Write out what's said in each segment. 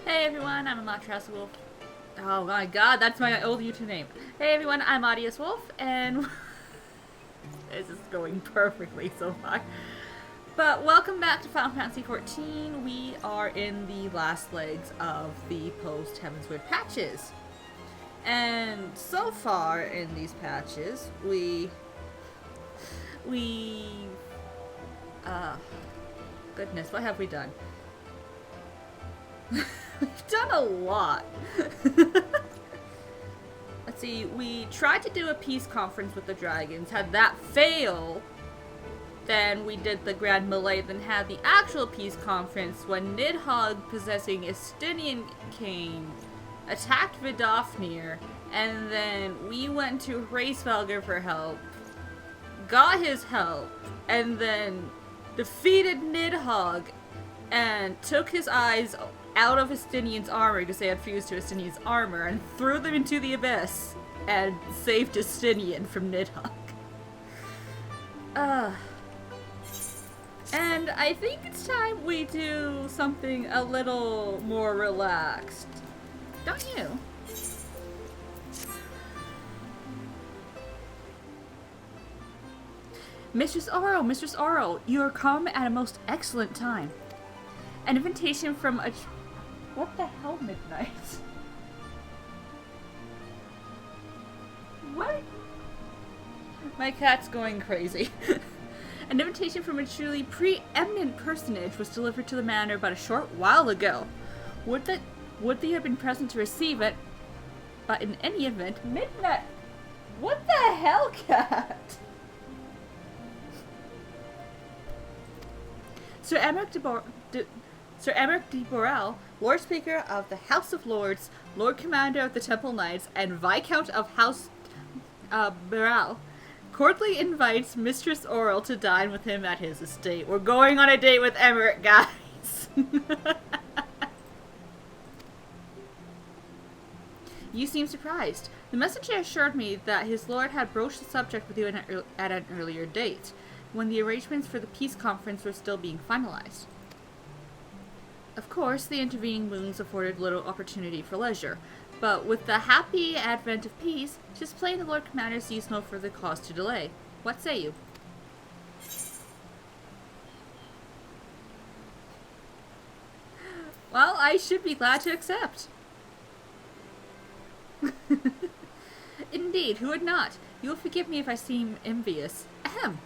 Hey everyone, I'm Amatras Wolf. Oh my god, that's my old YouTube name. Hey everyone, I'm Audius Wolf, and this is going perfectly so far. But welcome back to Final Fantasy XIV. We are in the last legs of the post Heavensward patches. And so far in these patches, goodness, what have we done? We've done a lot. Let's see, we tried to do a peace conference with the dragons. Had that fail, then we did the Grand Melee, then had the actual peace conference when Nidhogg, possessing Estinian came, attacked Vidofnir, and then we went to Hraesvelgr for help, got his help, and then defeated Nidhogg, and took his eyes out of Estinian's armor because they had fused to Estinian's armor and threw them into the abyss and saved Estinian from Nidhogg. And I think it's time we do something a little more relaxed. Don't you? Mistress Oro, you are come at a most excellent time. An invitation from a... What the hell, Midnight? What? My cat's going crazy. An invitation from a truly preeminent personage was delivered to the manor but a short while ago. Would they have been present to receive it? But in any event, Midnight... What the hell, cat? Sir Emmerich de Burrell, Lord Speaker of the House of Lords, Lord Commander of the Temple Knights, and Viscount of House Burrell, cordially invites Mistress Oral to dine with him at his estate. We're going on a date with Emmerich, guys! You seem surprised. The messenger assured me that his lord had broached the subject with you at an earlier date, when the arrangements for the peace conference were still being finalized. Of course, the intervening moons afforded little opportunity for leisure, but with the happy advent of peace, 'tis plain the Lord Commander sees no further cause to delay. What say you? Well, I should be glad to accept. Indeed, who would not? You will forgive me if I seem envious. Ahem.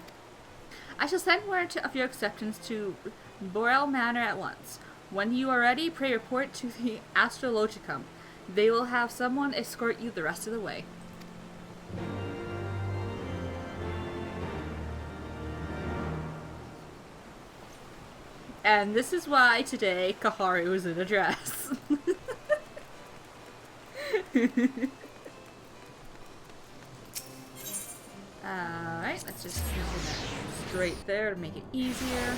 I shall send word of your acceptance to Burrell Manor at once. When you are ready, pray report to the Astrologicum. They will have someone escort you the rest of the way. And this is why today Kaharu is in a dress. Alright, let's just position that straight there to make it easier.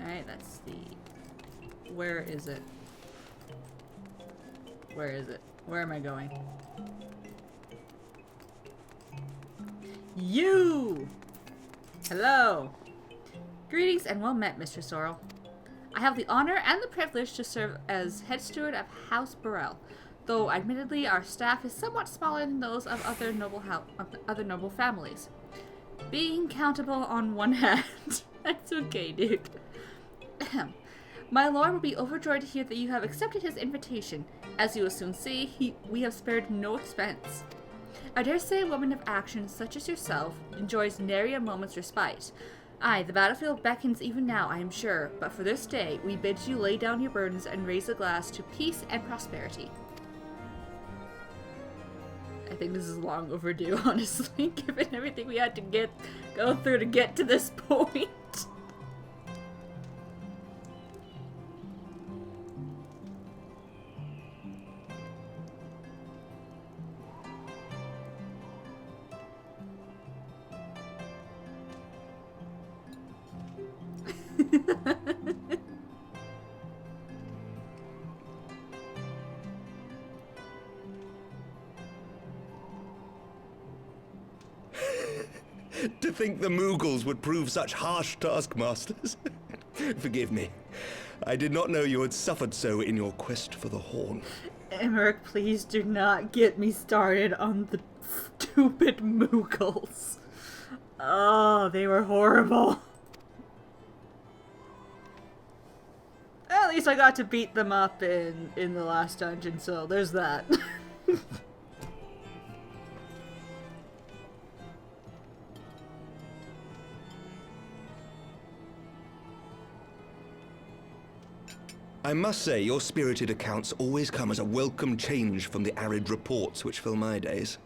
Alright, that's the... Where is it? Where is it? Where am I going? You! Hello! Greetings and well met, Mr. Sorrel. I have the honor and the privilege to serve as head steward of House Burrell, though admittedly our staff is somewhat smaller than those of other noble families. Being countable on one hand. That's okay, dude. My lord will be overjoyed to hear that you have accepted his invitation. As you will soon see, we have spared no expense. I dare say a woman of action such as yourself enjoys nary a moment's respite. Aye, the battlefield beckons even now, I am sure, but for this day we bid you lay down your burdens and raise a glass to peace and prosperity. I think this is long overdue, honestly, given everything we had to go through to get to this point. think the Moogles would prove such harsh taskmasters. Forgive me. I did not know you had suffered so in your quest for the horn. Emmerich, please do not get me started on the stupid Moogles. Oh, they were horrible. At least I got to beat them up in the last dungeon, so there's that. I must say, your spirited accounts always come as a welcome change from the arid reports which fill my days.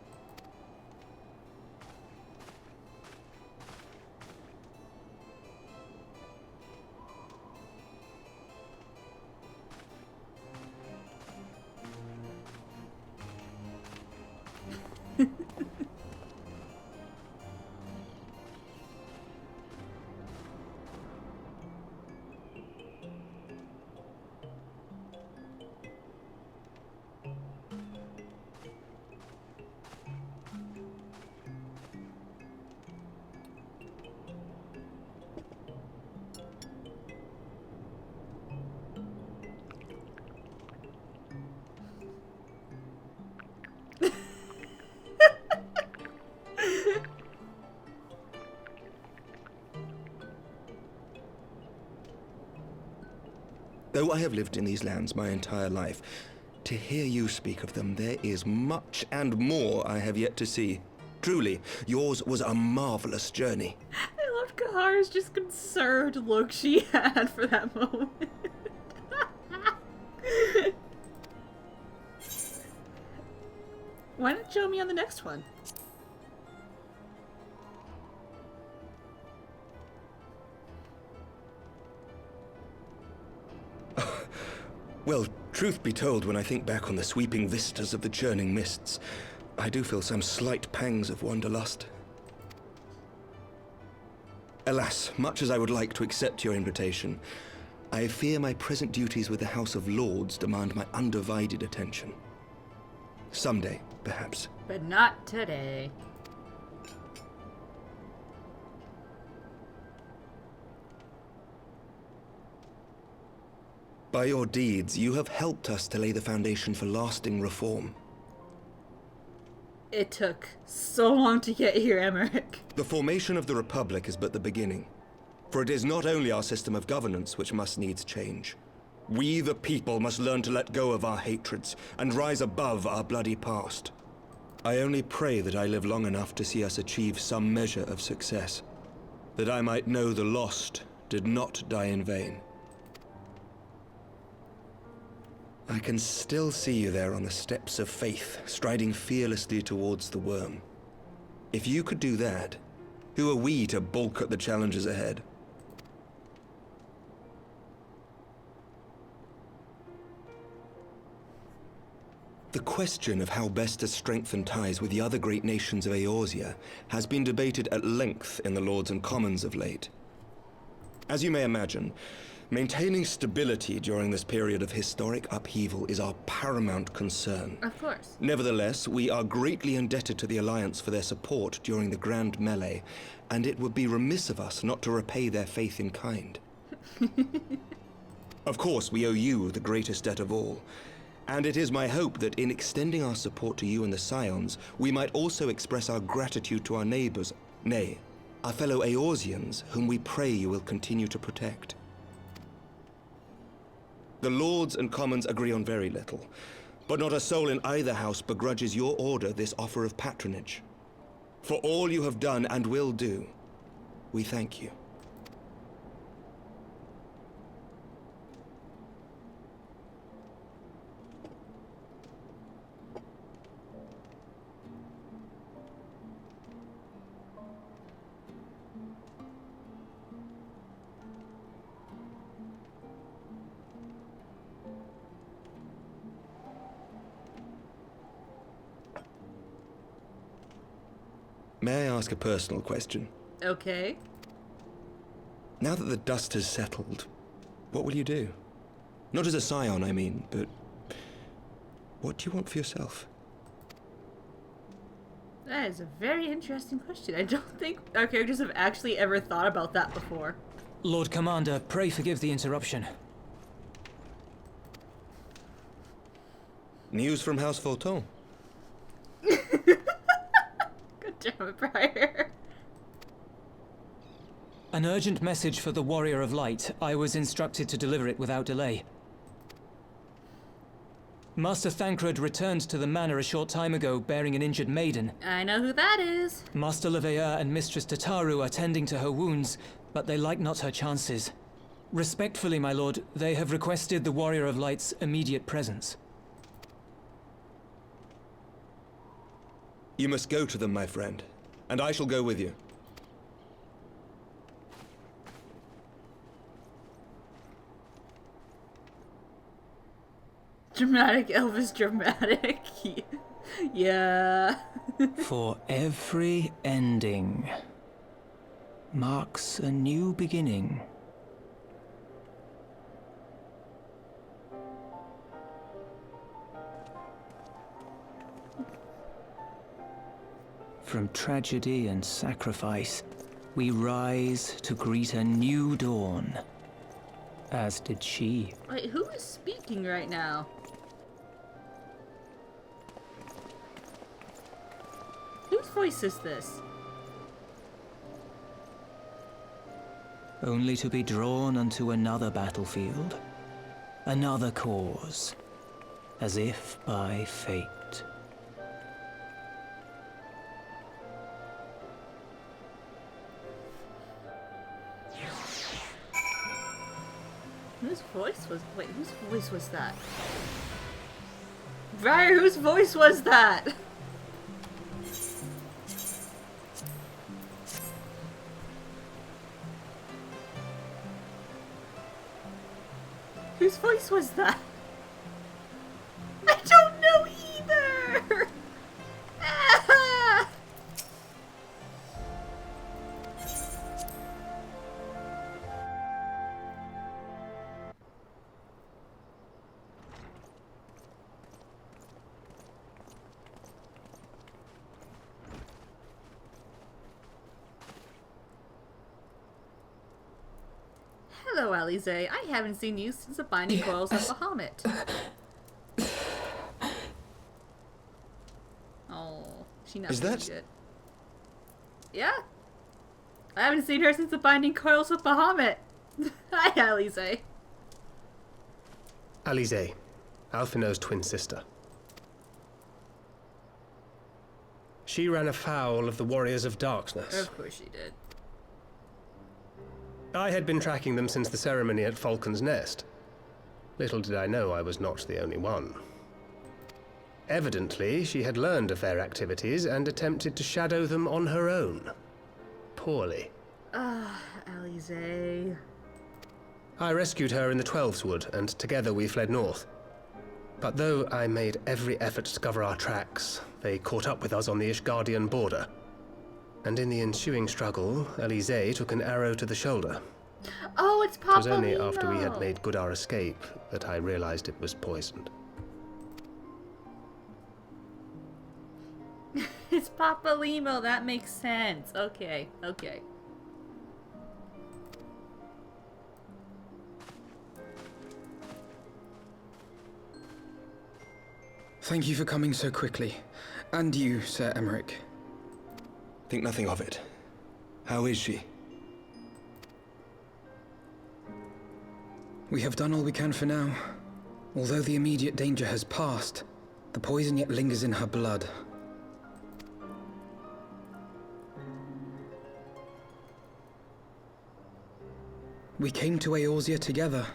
Though I have lived in these lands my entire life, to hear you speak of them, there is much and more I have yet to see. Truly, yours was a marvelous journey. I loved Kahara's just concerned look she had for that moment. Why not show me on the next one? Well, truth be told, when I think back on the sweeping vistas of the churning mists, I do feel some slight pangs of wanderlust. Alas, much as I would like to accept your invitation, I fear my present duties with the House of Lords demand my undivided attention. Someday, perhaps. But not today. By your deeds, you have helped us to lay the foundation for lasting reform. It took so long to get here, Emmerich. The formation of the Republic is but the beginning. For it is not only our system of governance which must needs change. We, the people, must learn to let go of our hatreds and rise above our bloody past. I only pray that I live long enough to see us achieve some measure of success. That I might know the lost did not die in vain. I can still see you there on the steps of faith, striding fearlessly towards the worm. If you could do that, who are we to balk at the challenges ahead? The question of how best to strengthen ties with the other great nations of Eorzea has been debated at length in the Lords and Commons of late. As you may imagine, maintaining stability during this period of historic upheaval is our paramount concern. Of course. Nevertheless, we are greatly indebted to the Alliance for their support during the Grand Melee, and it would be remiss of us not to repay their faith in kind. Of course, we owe you the greatest debt of all, and it is my hope that in extending our support to you and the Scions, we might also express our gratitude to our neighbors, nay, our fellow Eorzeans, whom we pray you will continue to protect. The Lords and Commons agree on very little, but not a soul in either house begrudges your order this offer of patronage. For all you have done and will do, we thank you. May I ask a personal question? Okay. Now that the dust has settled, what will you do? Not as a scion, I mean, but what do you want for yourself? That is a very interesting question. I don't think our characters have actually ever thought about that before. Lord Commander, pray forgive the interruption. News from House Fulton. God damn it, Briar. An urgent message for the Warrior of Light. I was instructed to deliver it without delay. Master Thancred returned to the manor a short time ago, bearing an injured maiden. I know who that is. Master Leveilleur and Mistress Tataru are tending to her wounds, but they like not her chances. Respectfully, my lord, they have requested the Warrior of Light's immediate presence. You must go to them, my friend, and I shall go with you. Dramatic Elvis dramatic. Yeah. For every ending marks a new beginning. From tragedy and sacrifice, we rise to greet a new dawn. As did she. Wait, who is speaking right now? Whose voice is this? Only to be drawn unto another battlefield, another cause, as if by fate. Whose voice was... Wait, whose voice was that? Briar, whose voice was that? Whose voice was that? I don't know either! Ah! Hello, Alize. I haven't seen you since the Binding Coils of Bahamut. Oh, she not Is doing that- good. Yeah. I haven't seen her since the Binding Coils of Bahamut. Hi, Alize. Alize, Alphino's twin sister. She ran afoul of the Warriors of Darkness. Of course she did. I had been tracking them since the ceremony at Falcon's Nest. Little did I know I was not the only one. Evidently, she had learned of their activities and attempted to shadow them on her own. Poorly. Ah, Alize. I rescued her in the Twelveswood, and together we fled north. But though I made every effort to cover our tracks, they caught up with us on the Ishgardian border. And in the ensuing struggle, Alize took an arrow to the shoulder. Oh, it's It Papa was only Lino. after we had made good our escape that I realized it was poisoned. It's Papa Limo. That makes sense. Okay, okay. Thank you for coming so quickly. And you, Sir Emmerich. Think nothing of it. How is she? We have done all we can for now. Although the immediate danger has passed, the poison yet lingers in her blood. We came to Eorzea together,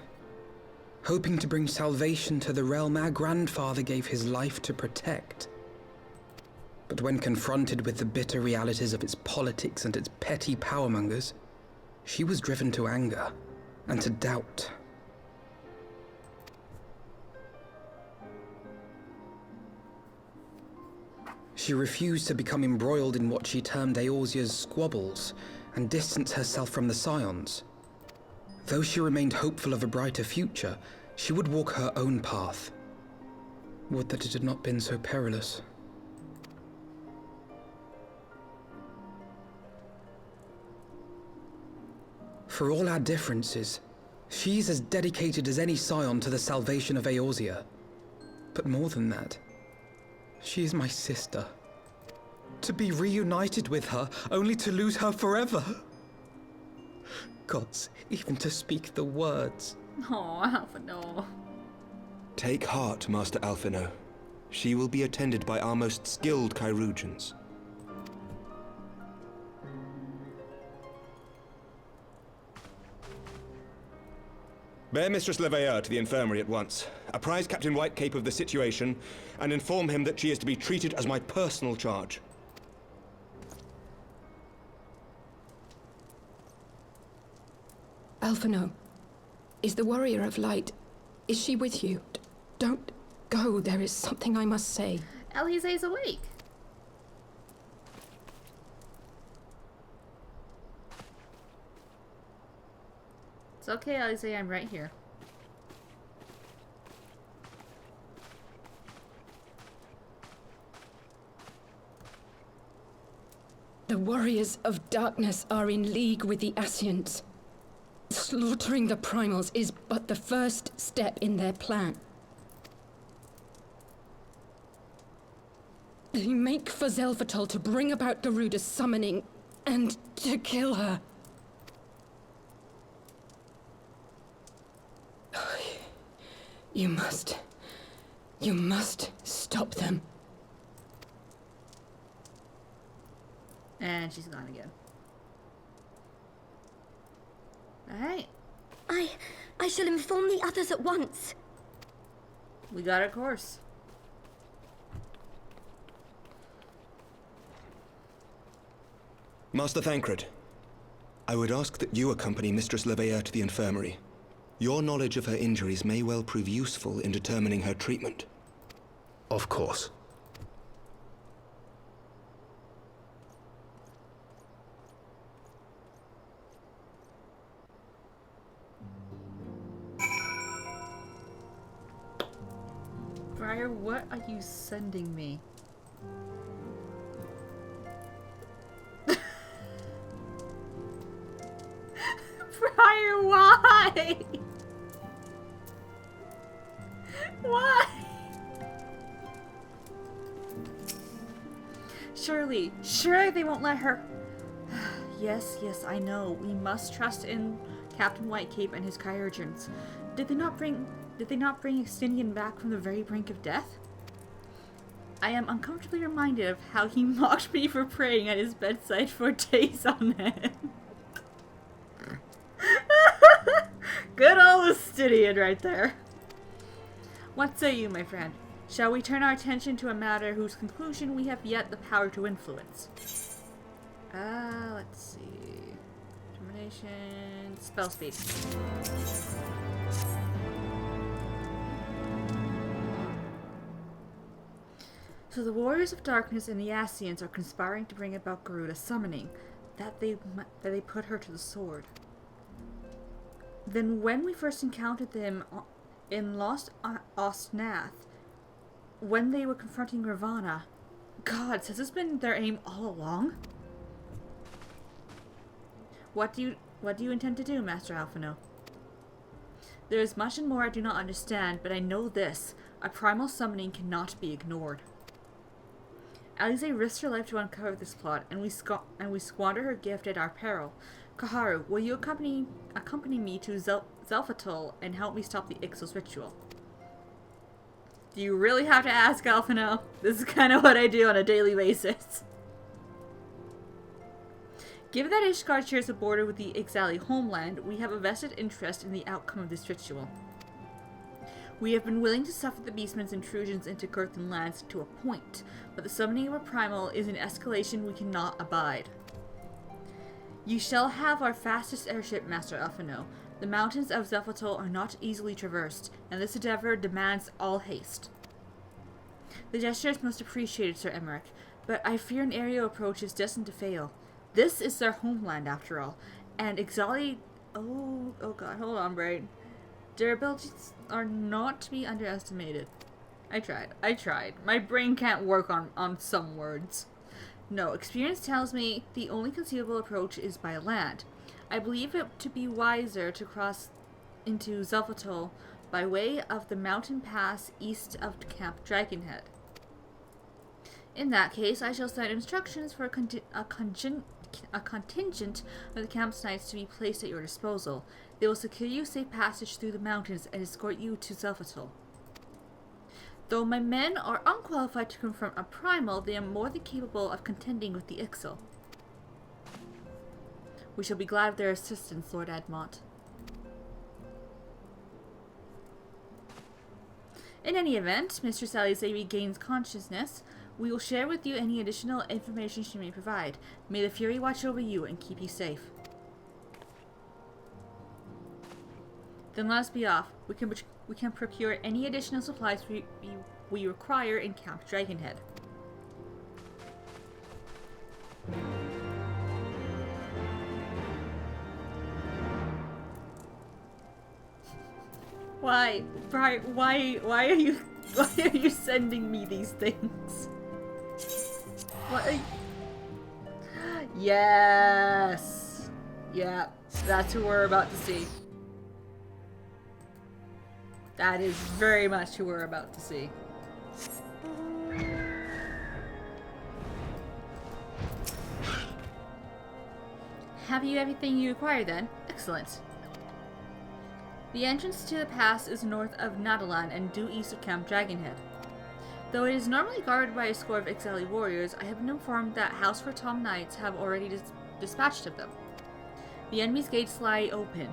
hoping to bring salvation to the realm our grandfather gave his life to protect. But when confronted with the bitter realities of its politics and its petty powermongers, she was driven to anger and to doubt. She refused to become embroiled in what she termed Eorzea's squabbles and distance herself from the Scions. Though she remained hopeful of a brighter future, she would walk her own path. Would that it had not been so perilous. For all our differences, she's as dedicated as any scion to the salvation of Eorzea. But more than that, she is my sister. To be reunited with her, only to lose her forever. Gods, even to speak the words. Oh, Alphino. Take heart, Master Alphino. She will be attended by our most skilled chirurgeons. Bear Mistress Leveilleur to the infirmary at once. Apprise Captain Whitecape of the situation, and inform him that she is to be treated as my personal charge. Alphino, is the Warrior of Light... is she with you? Don't go, there is something I must say. Alize's awake. It's okay, Alize, I'm right here. The Warriors of Darkness are in league with the Ascians. Slaughtering the Primals is but the first step in their plan. They make for Zelvatol to bring about Garuda's summoning and to kill her. You must stop them. And she's gone again. Alright, I shall inform the others at once. we got our course. Master Thancred, I would ask that you accompany Mistress Leveilleur to the infirmary. Your knowledge of her injuries may well prove useful in determining her treatment. Of course. Briar, what are you sending me? Briar, why? Why? Surely they won't let her. Yes, I know. We must trust in Captain Whitecape and his chirurgeons. Did they not bring Extinian back from the very brink of death? I am uncomfortably reminded of how he mocked me for praying at his bedside for days on end. Good old Extinian right there. What say you, my friend? Shall we turn our attention to a matter whose conclusion we have yet the power to influence? Let's see. Determination, spell speed. So the Warriors of Darkness and the Ascians are conspiring to bring about Garuda's summoning, that they put her to the sword. Then when we first encountered them in Lost Ostnath, when they were confronting Ravana, gods, has this been their aim all along? What do you intend to do, Master Alphino? There is much and more I do not understand, but I know this: a primal summoning cannot be ignored. Alize risked her life to uncover this plot, and we squander her gift at our peril. Kaharu, will you accompany me to Zelfatol and help me stop the Ixos ritual? Do you really have to ask, Alphino? This is kind of what I do on a daily basis. Given that Ishgard shares a border with the Ixali homeland, we have a vested interest in the outcome of this ritual. We have been willing to suffer the Beastmen's intrusions into Girthan lands to a point, but the summoning of a primal is an escalation we cannot abide. You shall have our fastest airship, Master Alphino. The mountains of Zelfatol are not easily traversed, and this endeavor demands all haste. The gesture is most appreciated, Sir Emmerich, but I fear an aerial approach is destined to fail. This is their homeland, after all, and Ixali... Oh god, hold on, Brain. Their abilities are not to be underestimated. I tried. My brain can't work on some words. No, experience tells me the only conceivable approach is by land. I believe it to be wiser to cross into Zelvatol by way of the mountain pass east of Camp Dragonhead. In that case, I shall send instructions for a contingent of the camp's knights to be placed at your disposal. They will secure you safe passage through the mountains and escort you to Zelvatol. Though my men are unqualified to confront a primal, they are more than capable of contending with the Ixal. We shall be glad of their assistance, Lord Edmont. In any event, Mistress Alize regains consciousness. We will share with you any additional information she may provide. May the Fury watch over you and keep you safe. Then let us be off. We can procure any additional supplies we require in Camp Dragonhead. Why are you sending me these things? Yes. Yeah, that's who we're about to see. That is very much who we're about to see. Have you everything you require then? Excellent. The entrance to the pass is north of Heidelin and due east of Camp Dragonhead. Though it is normally guarded by a score of exiled warriors, I have been informed that House for Tom Knights have already dispatched of them. The enemy's gates lie open.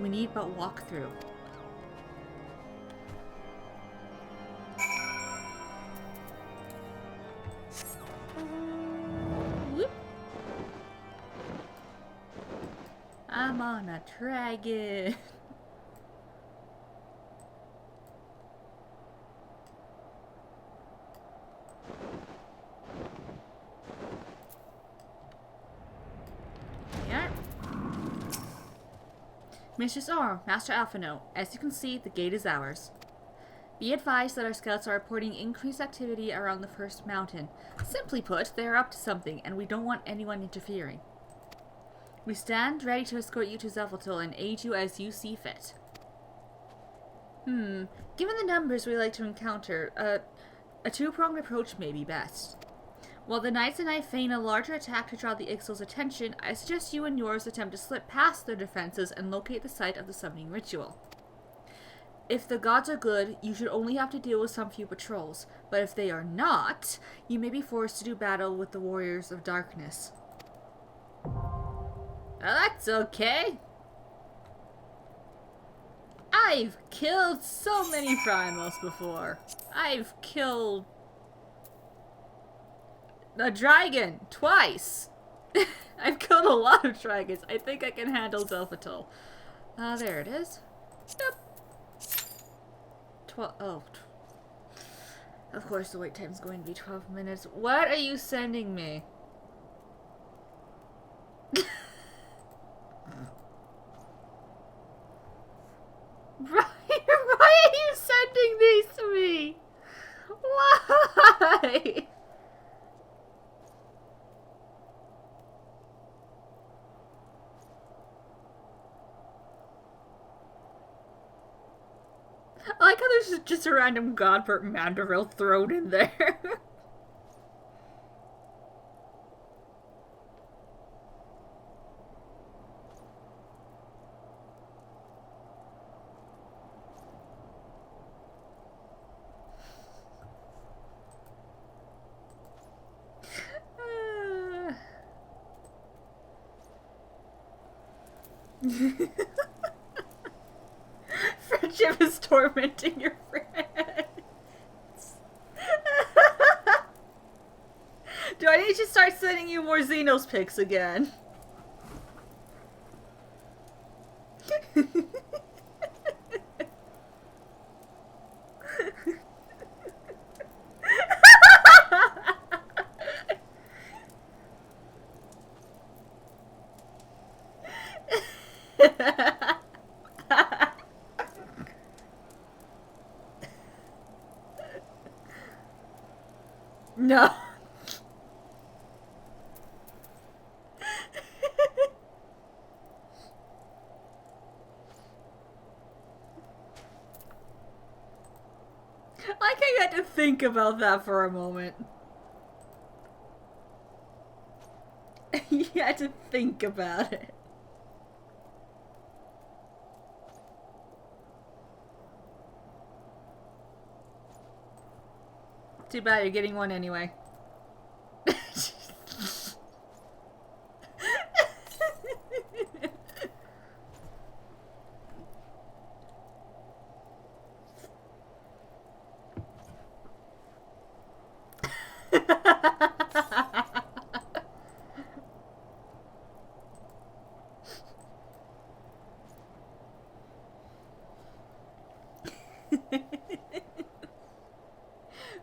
We need but walk through. Whoop. I'm on a dragon. Mistress Orr, Master Alphino, as you can see, the gate is ours. Be advised that our scouts are reporting increased activity around the first mountain. Simply put, they are up to something, and we don't want anyone interfering. We stand ready to escort you to Zelvatol and aid you as you see fit. Given the numbers we like to encounter, a two-pronged approach may be best. While the knights and I feign a larger attack to draw the Ixal's attention, I suggest you and yours attempt to slip past their defenses and locate the site of the summoning ritual. If the gods are good, you should only have to deal with some few patrols, but if they are not, you may be forced to do battle with the warriors of darkness. That's okay. I've killed so many primals before. I've killed a dragon twice. I've killed a lot of dragons. I think I can handle Zelvatol. There it is. Yep. Of course the wait time's going to be 12 minutes. What are you sending me? Why are you sending these to me? Why? I like how there's just a random Godbert Mandrill thrown in there. Friendship is tormenting your friends. Do I need to start sending you more Xenos pics again? No. I think I had to think about that for a moment. You had to think about it. Too bad you're getting one anyway.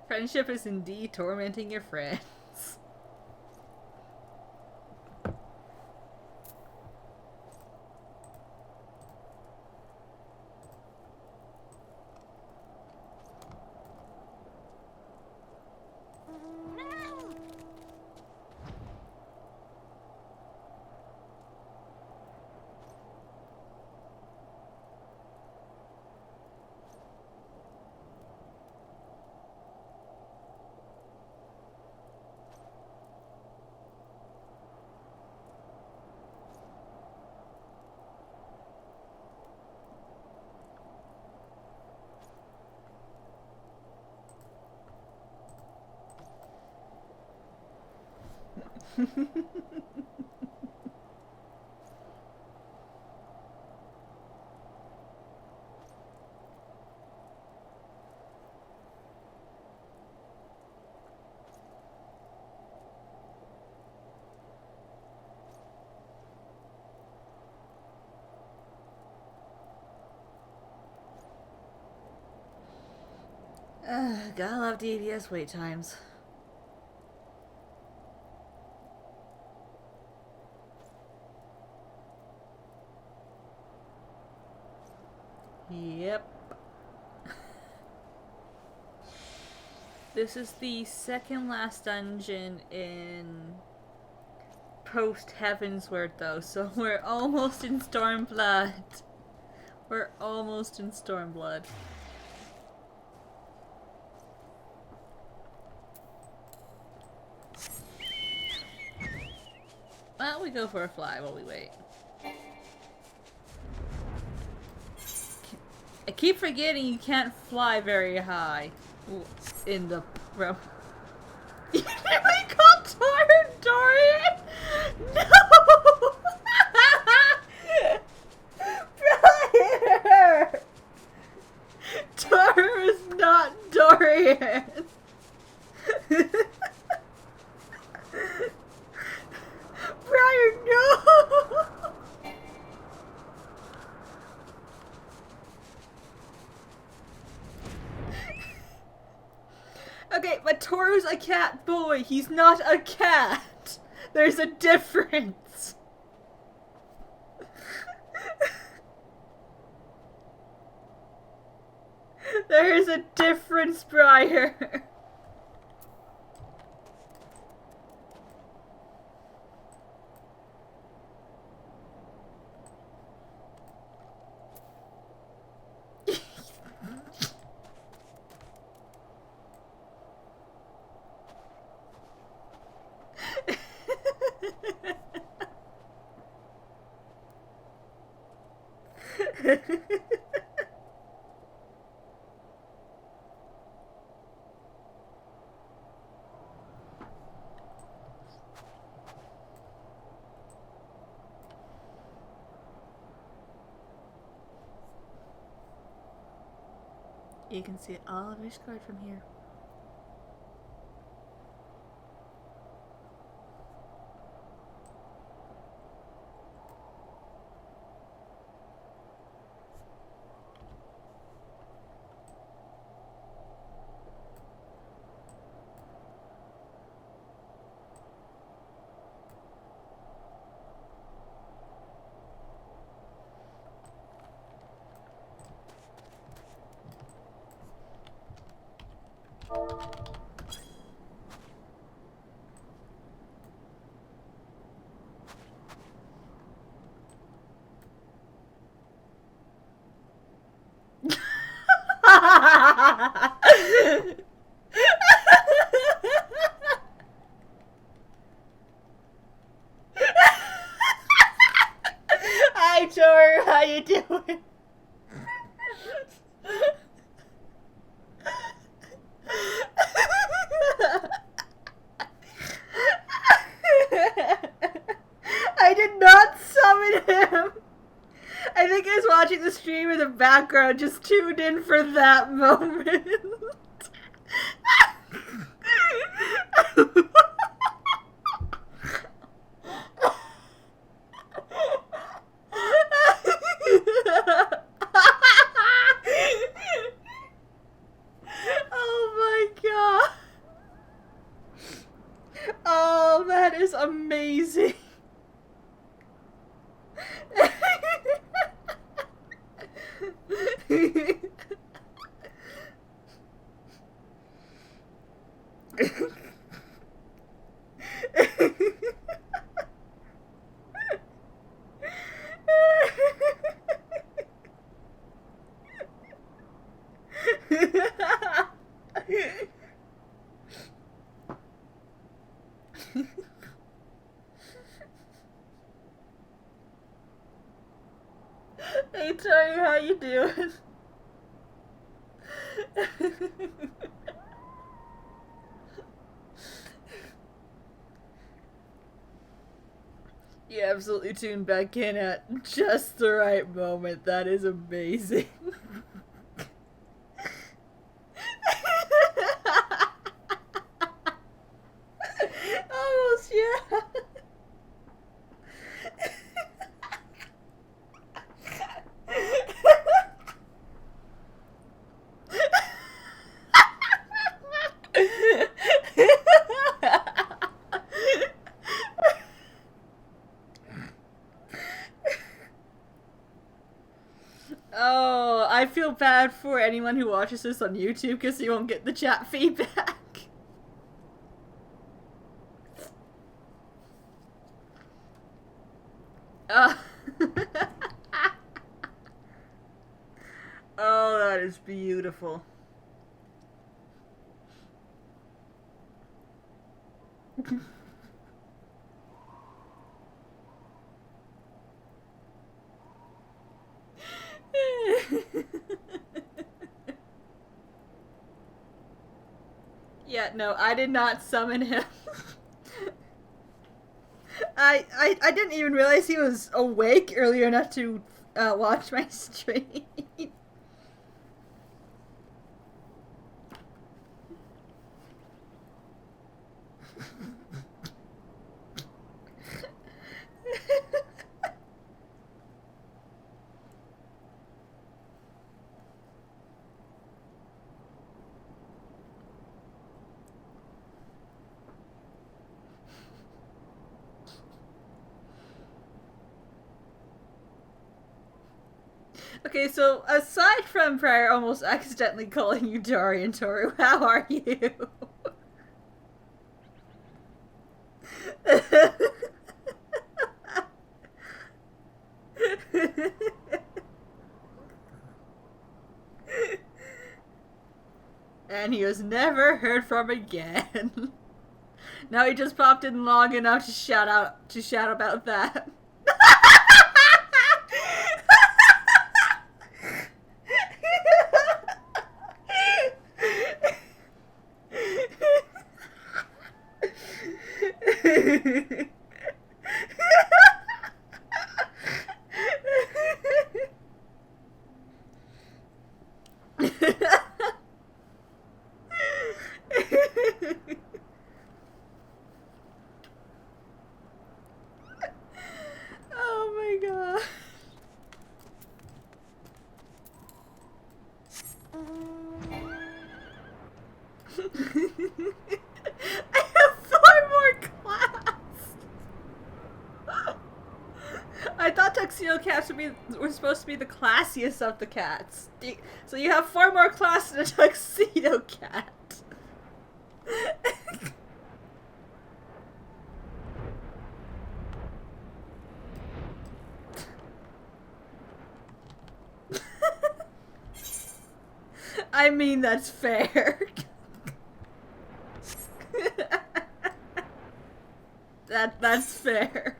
Friendship is indeed tormenting your friends. Gotta love DVS wait times. Yep. This is the second last dungeon in post Heavensward though, so we're almost in Stormblood. We're almost in Stormblood. Well, we go for a fly while we wait. I keep forgetting you can't fly very high in the room. You really called Tar Dorian? No! Briar! Tar is not Dorian! Briar, no! Okay, but Toru's a cat boy. He's not a cat. There's a difference. There is a difference, Briar. You can see all of Ishgard from here. Hi, Tor. How you doing? I did not summon him. I think I was watching the stream in the background, just tuned in for that moment. Oh my god. Oh, that is amazing. Hey Tori, how you doing? You absolutely tuned back in at just the right moment. That is amazing. Almost, yeah. Oh, I feel bad for anyone who watches this on YouTube because you won't get the chat feedback. Oh, that is beautiful. Yeah, no, I did not summon him. I didn't even realize he was awake earlier enough to watch my stream. Okay, so aside from Prior almost accidentally calling you Dorian Toru, how are you? And he was never heard from again. Now he just popped in long enough to shout about that. Oh my god. I have 4 more class. I thought tuxedo cats were supposed to be the classiest of the cats. So you have 4 more class than a tuxedo cat. I mean, that's fair. That's fair.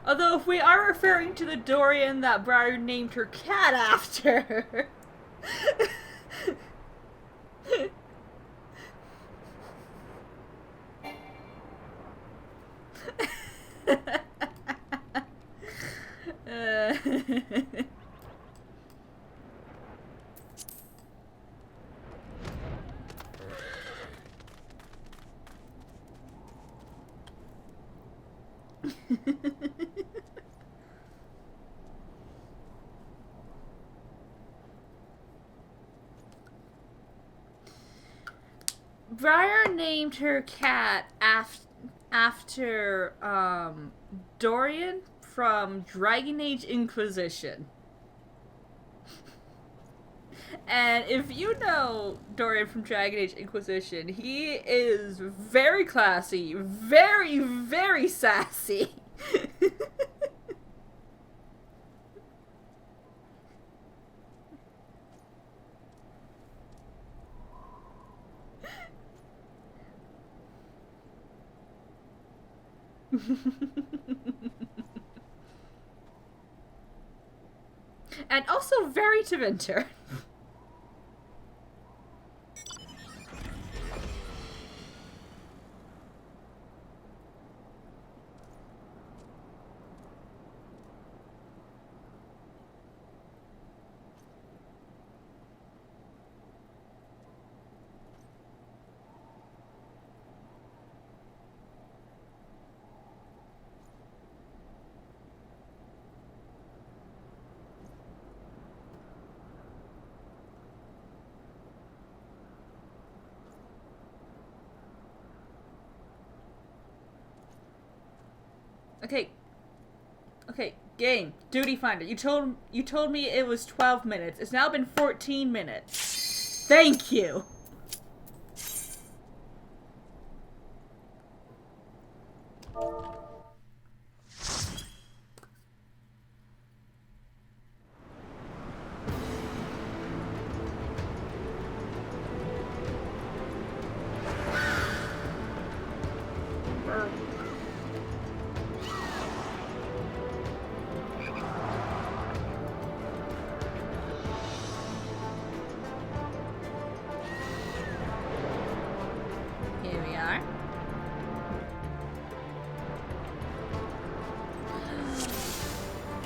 Although, if we are referring to the Dorian that Briar named her cat after... Briar named her cat after Dorian from Dragon Age Inquisition. And if you know Dorian from Dragon Age Inquisition, he is very classy, very, very sassy. And also very Tevinter. Okay, game. Duty Finder. You told me it was 12 minutes. It's now been 14 minutes. Thank you.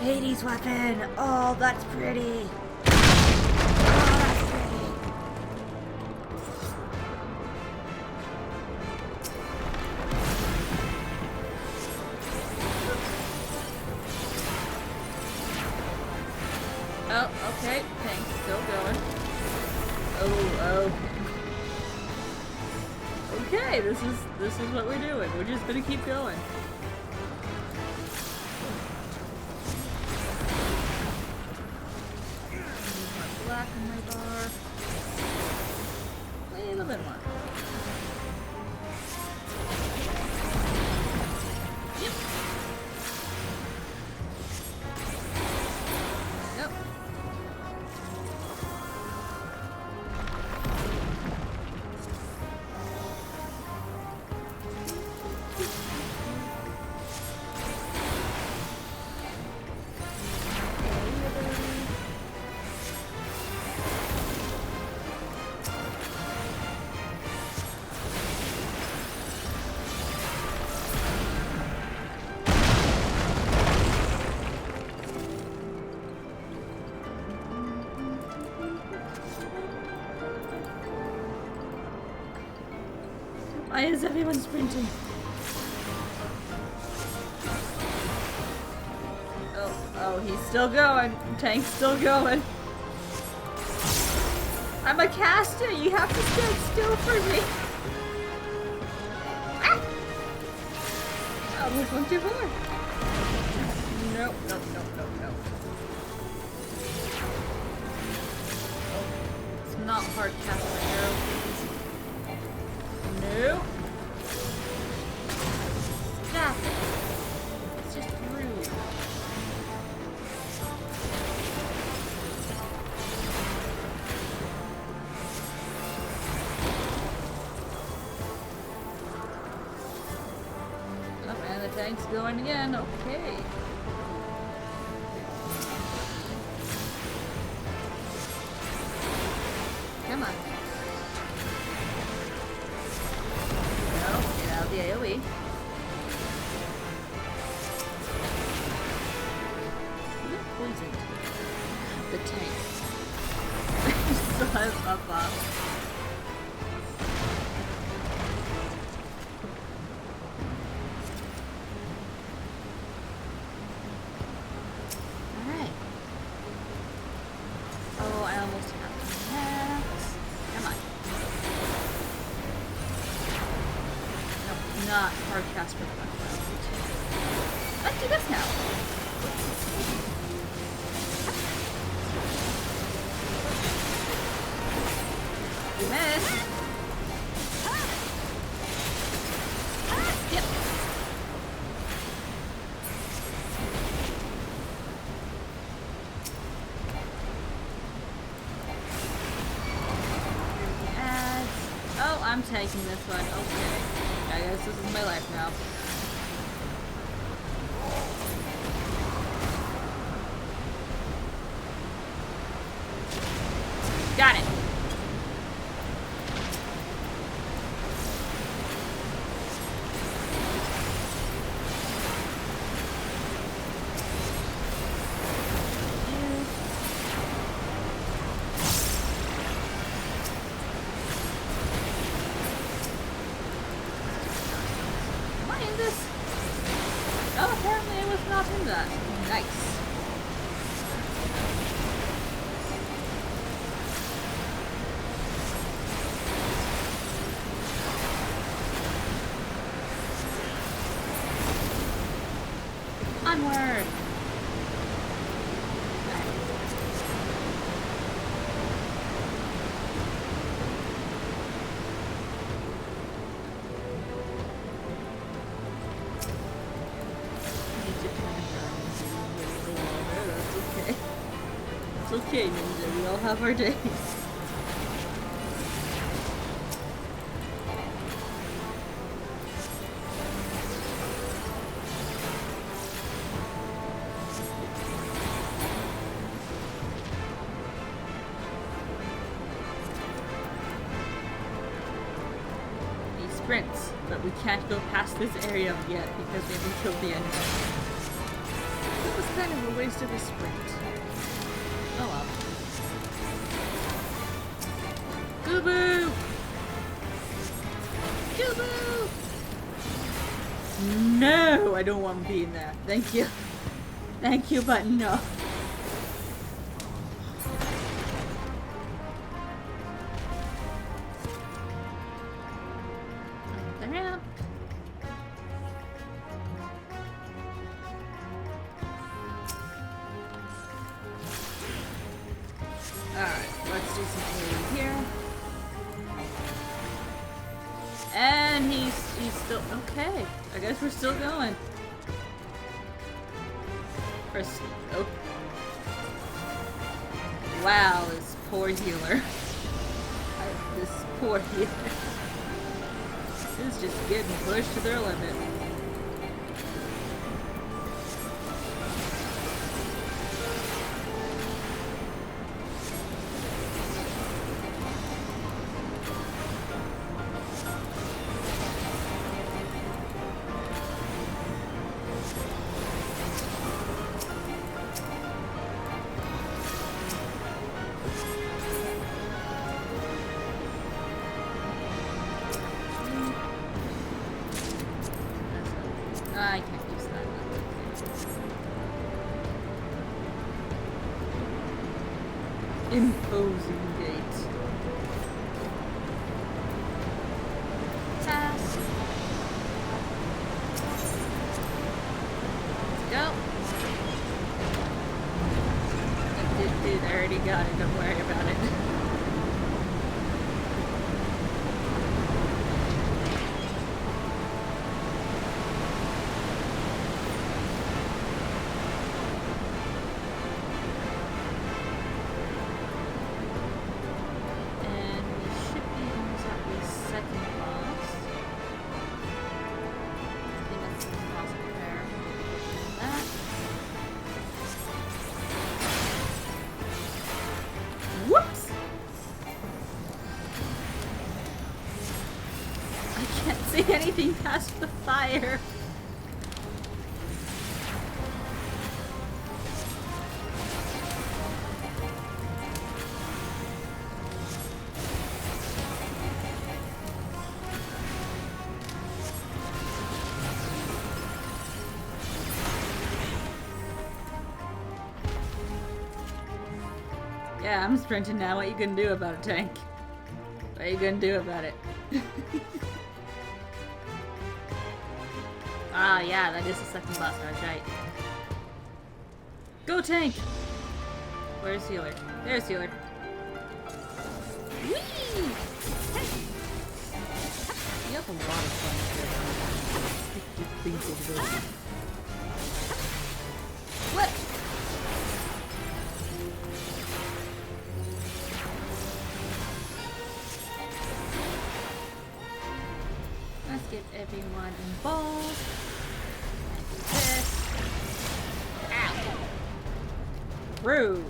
Hades' weapon. Oh, that's pretty. Oh, that's pretty. Oh, okay. Tank's still going. Oh. Okay, this is what we're doing. We're just gonna keep going. Black on my bar. A little bit more. Yep. Yep. Why is everyone sprinting? Oh, he's still going. Tank's still going. I'm a caster. You have to stand still for me. Ah! Oh, this one's too far. Nope. Oh, it's not hard casting arrow, please. Nope. Stop it. It's just rude. Oh, and the tank's going again. Okay. Come on. No, get out of the AoE. Poisoned. The tank. Still has buff off. Alright. Oh, I almost have to max. Come on. No, not hard cast for the buff. Let's do this now. You missed. Yep. Ads. Oh, I'm taking this one. Okay. I guess this is my life now. Got it. Onward! It's okay, Ninja. We all have our days. Sprints, but we can't go past this area yet because we haven't killed the enemy. That was kind of a waste of a sprint. Oh well. Goo-boo! Goo-boo! No! I don't want to be in there. Thank you. Thank you, but no. Okay, I guess we're still going. First, oh. Wow, this poor healer. This poor healer. This is just getting pushed to their limit. I can't use that. Imposing gate. Pass. Let's go. I already got it. Don't worry about it. see anything past the fire. Yeah, I'm sprinting now. What you gonna do about it, tank? What you gonna do about it? Ah, yeah, that is the second boss rush, right? Go, tank! Where's Healer? There's Healer. Whee! Hey. You have a lot of fun here. What? Let's get everyone involved. This. Ow. Rude.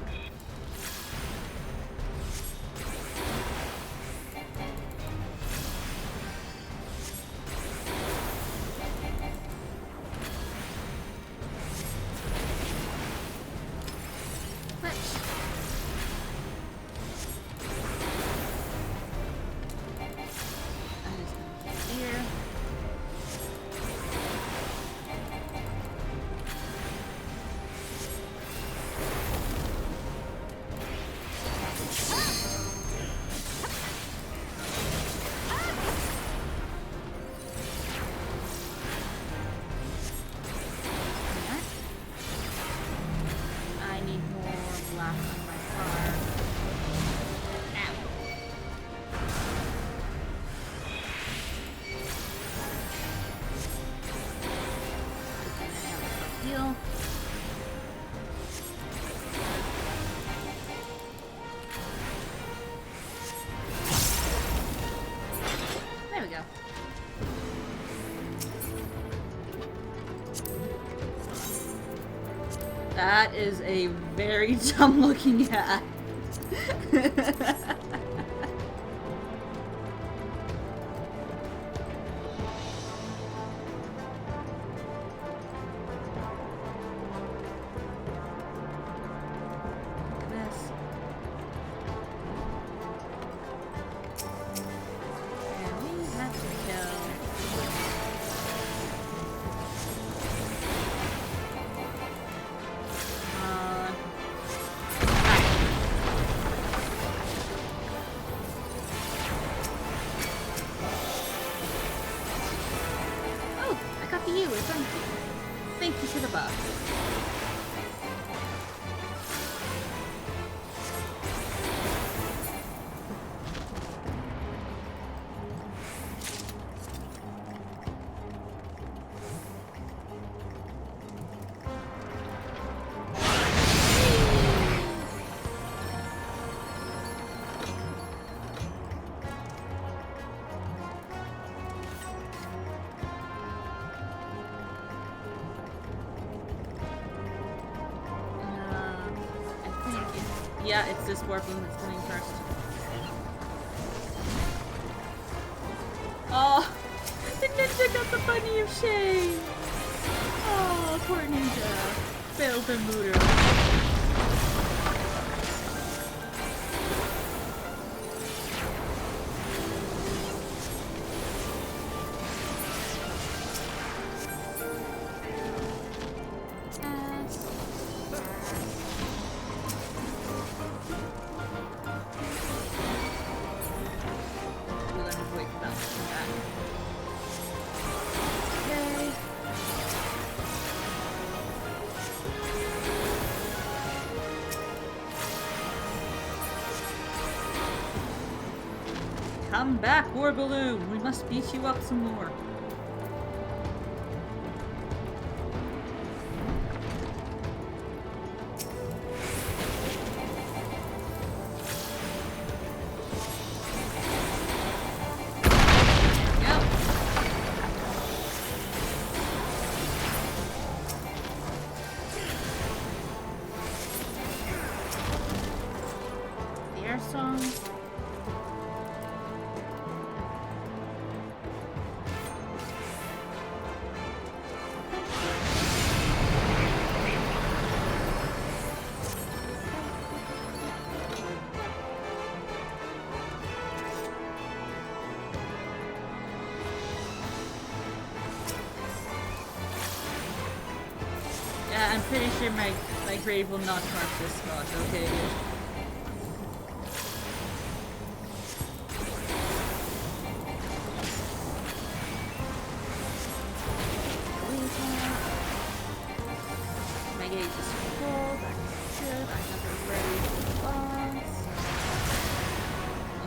There we go. That is a very dumb looking hat. Thank you for the buff. Yeah, it's this warping that's coming first. Oh, the ninja got the bunny of shame. Oh, poor ninja. Failed the looter. Come back, War Balloon! We must beat you up some more. The air song. pretty sure my grave will not mark this spot, okay? My gauge is full, that's good. I have a ready response.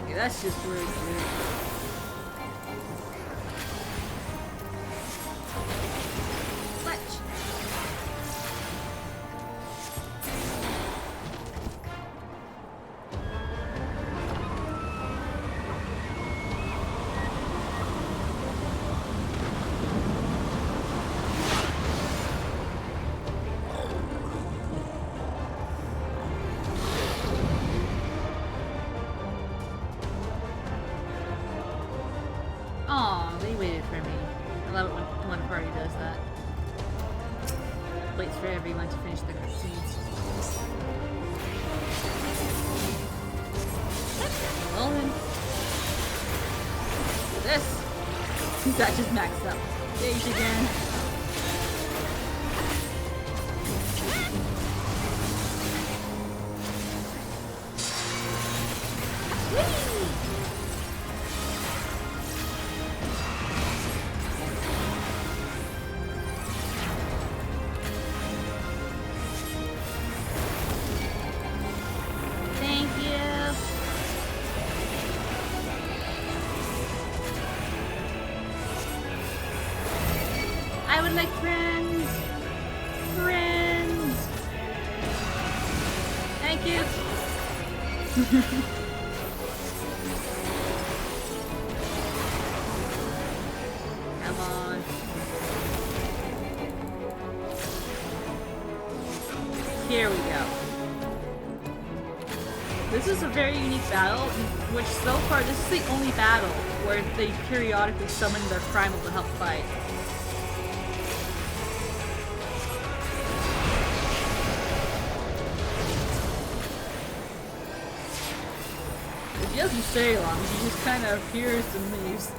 Okay, that's just really good. Aw, they waited for me. I love it when one party does that. Waits for everyone to finish their cutscenes. Rolling. This. That just maxed up. Gauge again. I would like friends. Friends. Thank you. Come on. Here we go. This is a very unique battle, in which so far this is the only battle where they periodically summon their primal to help fight. He doesn't stay long, he just kind of appears and leaves.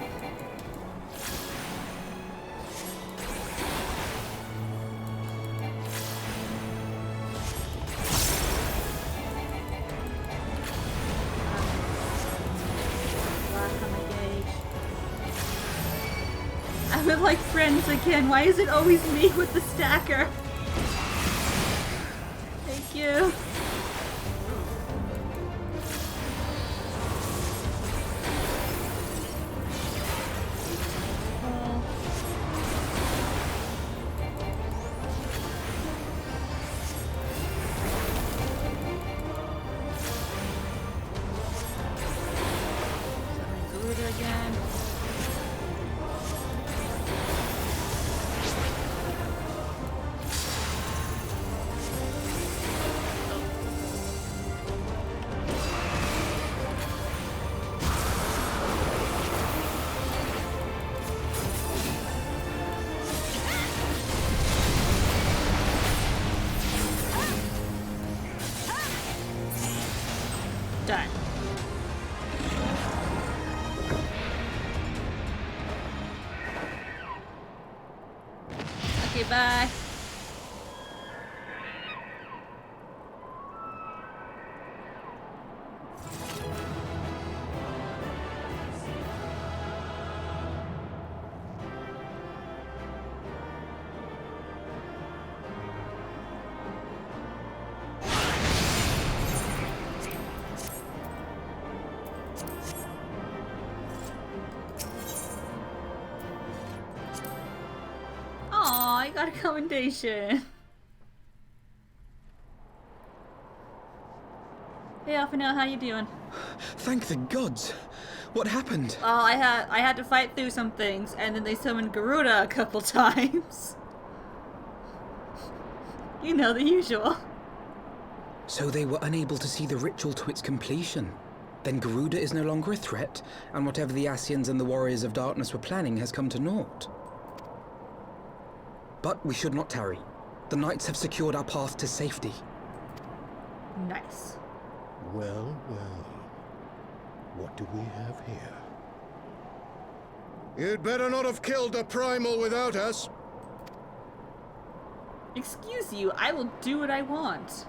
I would like friends again. Why is it always me with the stacker? Thank you. Done. Okay, bye. I got a commendation. Hey, Alphino, how you doing? Thank the gods. What happened? Oh, I had to fight through some things, and then they summoned Garuda a couple times. You know, the usual. So they were unable to see the ritual to its completion. Then Garuda is no longer a threat, and whatever the Asians and the Warriors of Darkness were planning has come to naught. But we should not tarry. The knights have secured our path to safety. Nice. Well, well. What do we have here? You'd better not have killed the primal without us. Excuse you, I will do what I want.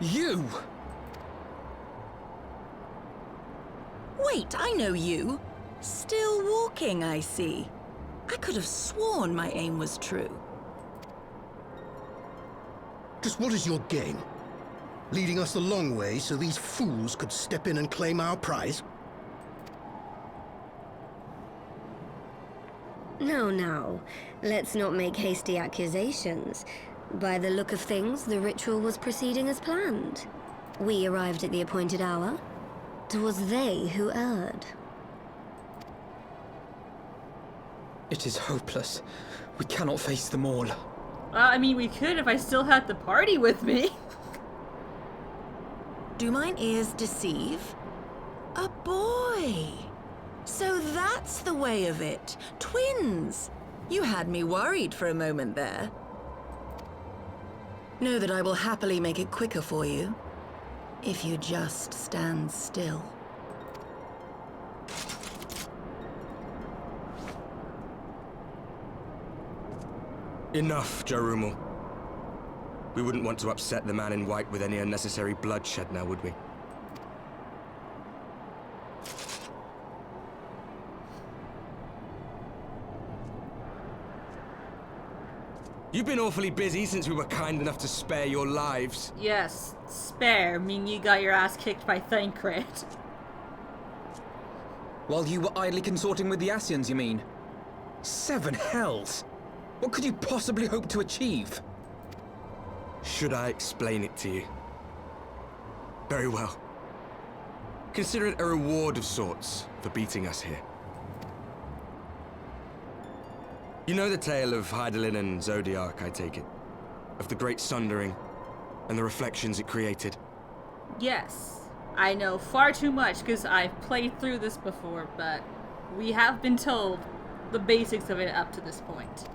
You! Wait, I know you. Still walking, I see. I could have sworn my aim was true. Just what is your game? Leading us the long way so these fools could step in and claim our prize? No. Let's not make hasty accusations. By the look of things, the ritual was proceeding as planned. We arrived at the appointed hour. It was they who erred. It is hopeless. We cannot face them all. I mean, we could if I still had the party with me. Do mine ears deceive? A boy! So that's the way of it. Twins! You had me worried for a moment there. Know that I will happily make it quicker for you, if you just stand still. Enough, Jarumul. We wouldn't want to upset the man in white with any unnecessary bloodshed now, would we? You've been awfully busy since we were kind enough to spare your lives. Yes, spare, mean you got your ass kicked by Thancred. While you were idly consorting with the Ascians, you mean? 7 hells! What could you possibly hope to achieve? Should I explain it to you? Very well. Consider it a reward of sorts for beating us here. You know the tale of Heidelin and Zodiac, I take it? Of the Great Sundering and the reflections it created? Yes, I know far too much because I've played through this before, but we have been told the basics of it up to this point.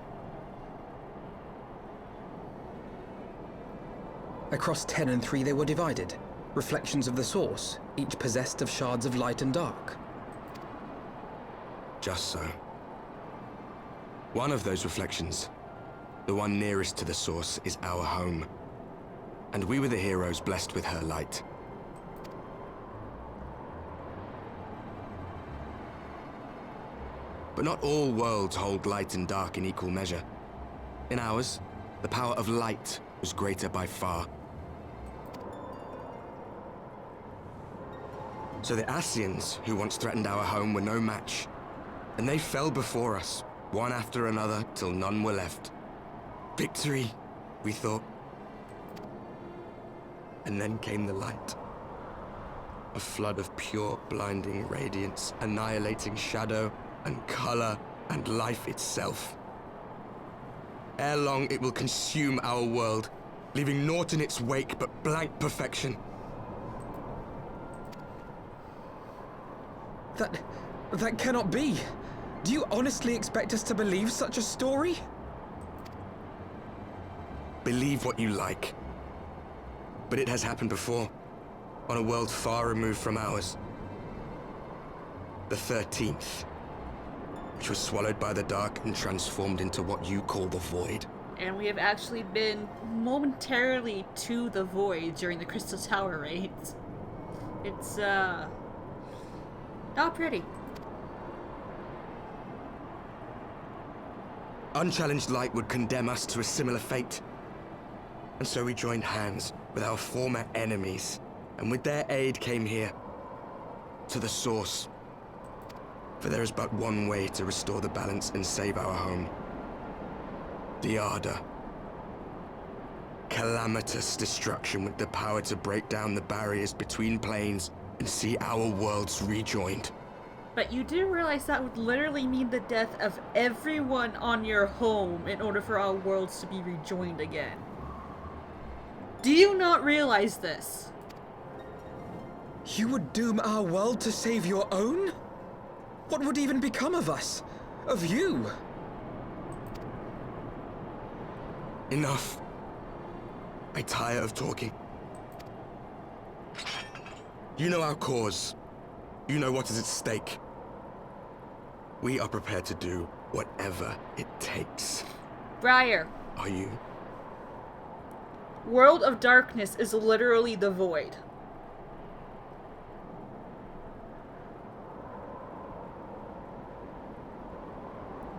Across 10 and 3 they were divided. Reflections of the source, each possessed of shards of light and dark. Just so. One of those reflections, the one nearest to the source, is our home. And we were the heroes blessed with her light. But not all worlds hold light and dark in equal measure. In ours, the power of light was greater by far. So the Ascians, who once threatened our home, were no match. And they fell before us, one after another, till none were left. Victory, we thought. And then came the light. A flood of pure, blinding radiance, annihilating shadow and color and life itself. Ere long, it will consume our world, leaving naught in its wake but blank perfection. That cannot be. Do you honestly expect us to believe such a story? Believe what you like. But it has happened before, on a world far removed from ours. The 13th, which was swallowed by the dark and transformed into what you call the Void. And we have actually been momentarily to the Void during the Crystal Tower raids. It's, not pretty. Unchallenged light would condemn us to a similar fate. And so we joined hands with our former enemies, and with their aid came here, to the source. For there is but one way to restore the balance and save our home. The Ardor. Calamitous destruction with the power to break down the barriers between planes and see our worlds rejoined. But you do realize that would literally mean the death of everyone on your home in order for our worlds to be rejoined again. Do you not realize this? You would doom our world to save your own? What would even become of us? Of you? Enough. I tire of talking. You know our cause. You know what is at stake. We are prepared to do whatever it takes. Briar. Are you? World of Darkness is literally the void.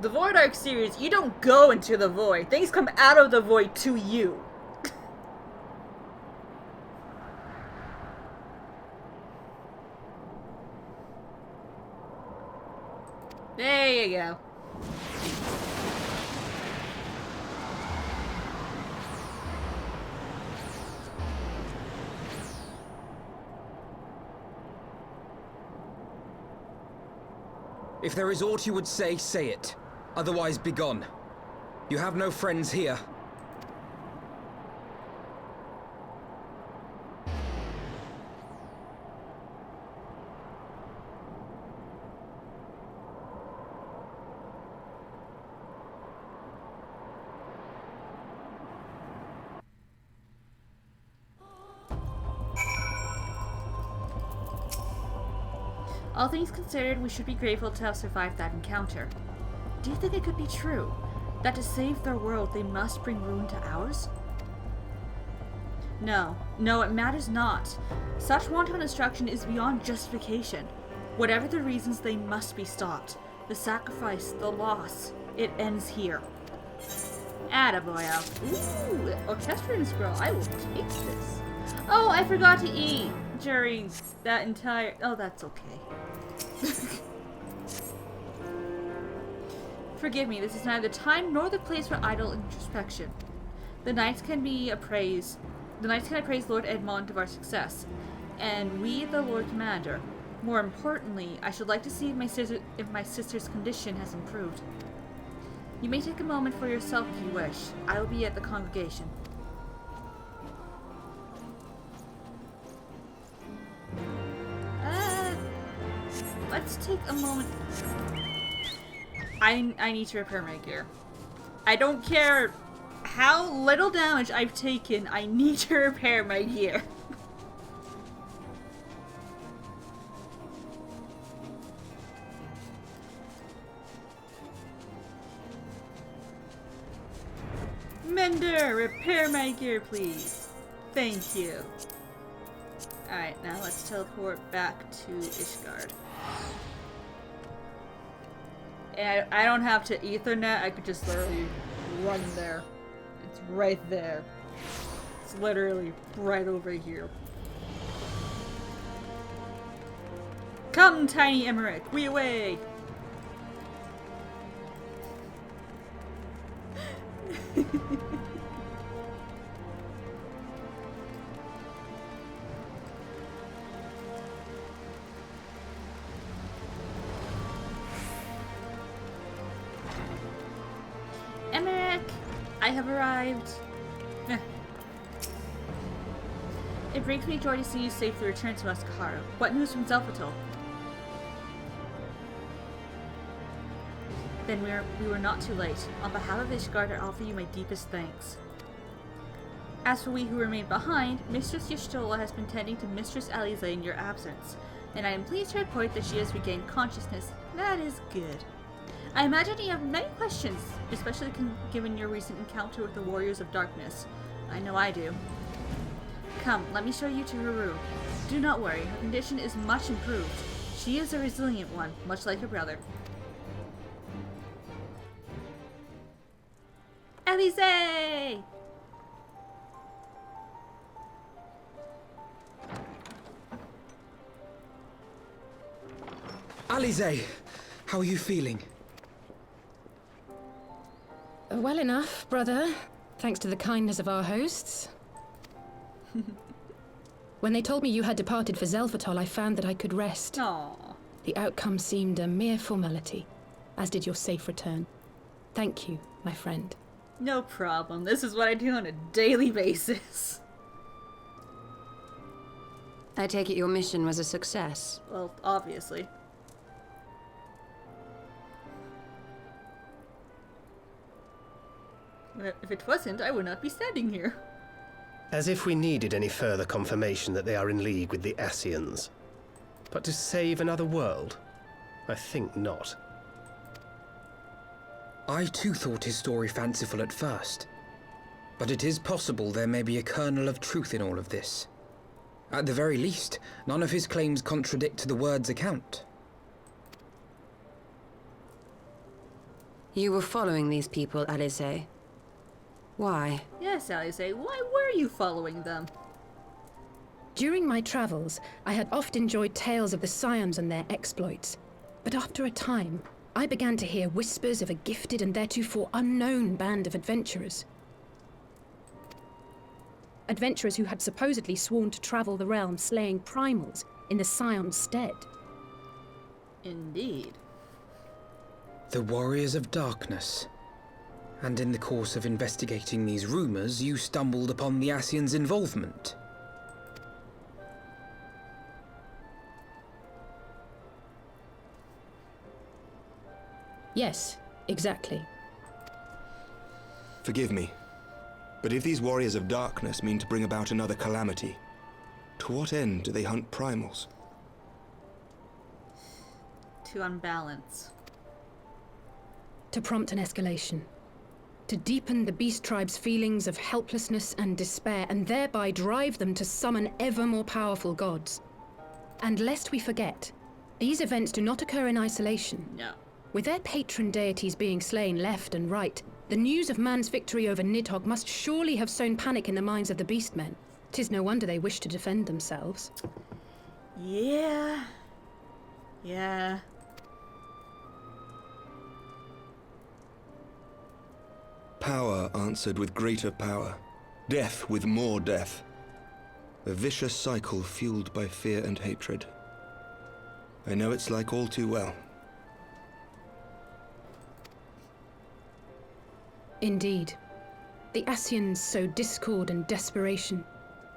The Void Arc series, you don't go into the void. Things come out of the void to you. There you go. If there is aught you would say, say it. Otherwise, begone. You have no friends here. All things considered, we should be grateful to have survived that encounter. Do you think it could be true? That to save their world, they must bring ruin to ours? No, it matters not. Such wanton destruction is beyond justification. Whatever the reasons, they must be stopped. The sacrifice, the loss, it ends here. Attaboy, Alf. Ooh, orchestrating scroll. I will take this. Oh, I forgot to eat during that entire... Oh, that's okay. Forgive me, this is neither the time nor the place for idle introspection. The knights can appraise Lord Edmond of our success, and we the Lord Commander. More importantly, I should like to see if my sister's condition has improved. You may take a moment for yourself if you wish. I will be at the congregation. Let's take a moment. I need to repair my gear. I don't care how little damage I've taken, I need to repair my gear. Mender, repair my gear, please. Thank you. Alright, now let's teleport back to Ishgard. And I don't have to Ethernet, I could just literally run there. It's right there. It's literally right over here. Come, tiny Emmerich, we away! Emmerich, I have arrived. It brings me joy to see you safely return to us, Kaharu. What news from Zelphatal? Then we were not too late. On behalf of Ishgard, I offer you my deepest thanks. As for we who remain behind, Mistress Y'shtola has been tending to Mistress Alize in your absence, and I am pleased to report that she has regained consciousness. That is good. I imagine you have many questions, especially given your recent encounter with the Warriors of Darkness. I know I do. Come, let me show you to her room. Do not worry, her condition is much improved. She is a resilient one, much like her brother. Alize! Alize, how are you feeling? Well enough, brother. Thanks to the kindness of our hosts. When they told me you had departed for Zelphatal, I found that I could rest. Aww. The outcome seemed a mere formality, as did your safe return. Thank you, my friend. No problem. This is what I do on a daily basis. I take it your mission was a success. Well, obviously. If it wasn't, I would not be standing here. As if we needed any further confirmation that they are in league with the Ascians. But to save another world? I think not. I too thought his story fanciful at first. But it is possible there may be a kernel of truth in all of this. At the very least, none of his claims contradict the word's account. You were following these people, Alice. Why? Yes, Alice, why were you following them? During my travels, I had oft enjoyed tales of the Scions and their exploits. But after a time, I began to hear whispers of a gifted and theretofore unknown band of adventurers. Adventurers who had supposedly sworn to travel the realm slaying primals in the Scion's stead. Indeed. The Warriors of Darkness. And in the course of investigating these rumors, you stumbled upon the Ascians' involvement. Yes, exactly. Forgive me, but if these Warriors of Darkness mean to bring about another calamity, to what end do they hunt primals? To unbalance. To prompt an escalation. To deepen the beast tribe's feelings of helplessness and despair, and thereby drive them to summon ever more powerful gods. And lest we forget, these events do not occur in isolation. No. With their patron deities being slain left and right, the news of man's victory over Nidhogg must surely have sown panic in the minds of the beastmen. 'Tis no wonder they wish to defend themselves. Yeah. Power answered with greater power, death with more death. A vicious cycle fueled by fear and hatred. I know it's like all too well. Indeed. The Ascians sow discord and desperation,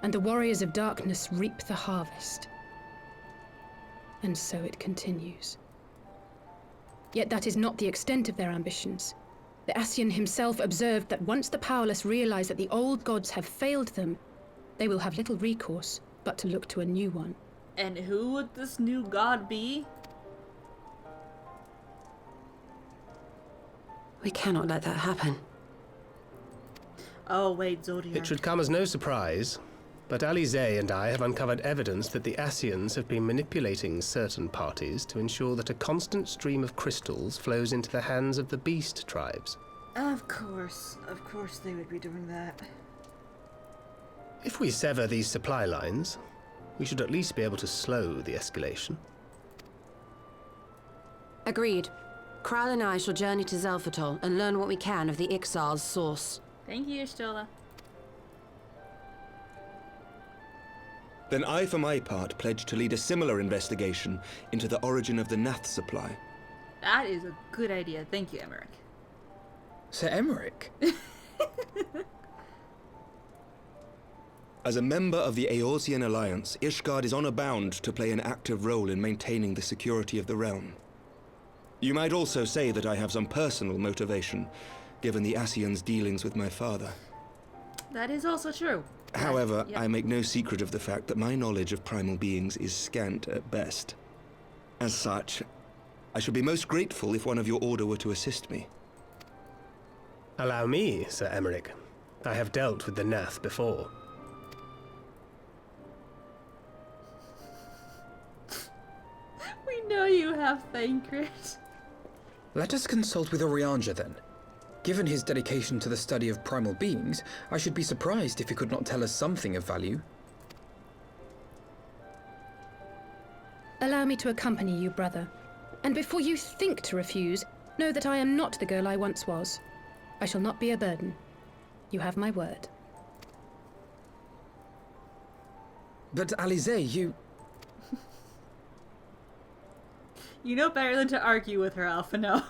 and the Warriors of Darkness reap the harvest. And so it continues. Yet that is not the extent of their ambitions. The Ascian himself observed that once the powerless realize that the old gods have failed them, they will have little recourse but to look to a new one. And who would this new god be? We cannot let that happen. Oh, wait, Zodiac. It should come as no surprise, but Alice and I have uncovered evidence that the Ascians have been manipulating certain parties to ensure that a constant stream of crystals flows into the hands of the beast tribes. Of course they would be doing that. If we sever these supply lines, we should at least be able to slow the escalation. Agreed. Kral and I shall journey to Zelfatol and learn what we can of the Ixal's source. Thank you, Stola. Then I, for my part, pledge to lead a similar investigation into the origin of the Nath supply. That is a good idea. Thank you, Emmerich. Sir Emmerich? As a member of the Eorzean Alliance, Ishgard is honor bound to play an active role in maintaining the security of the realm. You might also say that I have some personal motivation, given the Ascians' dealings with my father. That is also true. However, Yep. I make no secret of the fact that my knowledge of primal beings is scant at best. As such, I should be most grateful if one of your order were to assist me. Allow me, Sir Emmerich. I have dealt with the Nath before. We know you have, Thancred. Let us consult with Orianja then. Given his dedication to the study of primal beings, I should be surprised if he could not tell us something of value. Allow me to accompany you, brother. And before you think to refuse, know that I am not the girl I once was. I shall not be a burden. You have my word. But Alice, you... You know better than to argue with her, Alphino.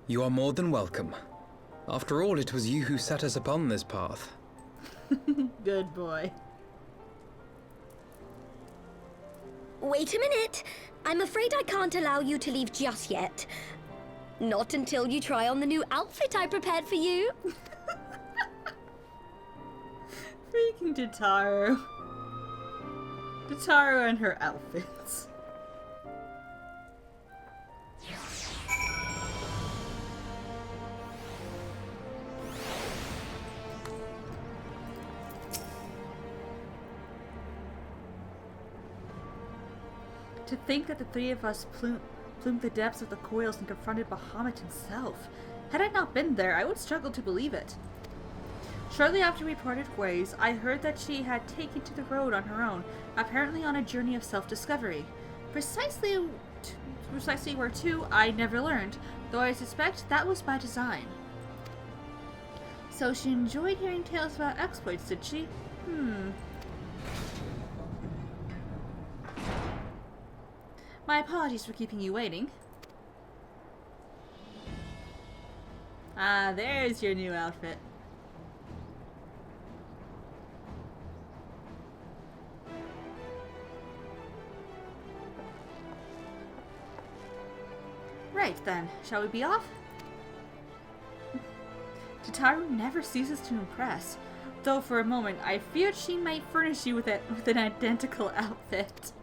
You are more than welcome. After all, it was you who set us upon this path. Good boy. Wait a minute. I'm afraid I can't allow you to leave just yet. Not until you try on the new outfit I prepared for you. Freaking Tataru. Tataru and her outfits. To think that the three of us plumed the depths of the coils and confronted Bahamut himself. Had I not been there, I would struggle to believe it. Shortly after we parted ways, I heard that she had taken to the road on her own, apparently on a journey of self-discovery. Precisely where to, I never learned, though I suspect that was by design. So she enjoyed hearing tales about exploits, did she? My apologies for keeping you waiting. Ah, there's your new outfit. Right then, shall we be off? Tataru never ceases to impress, though for a moment I feared she might furnish you with an identical outfit.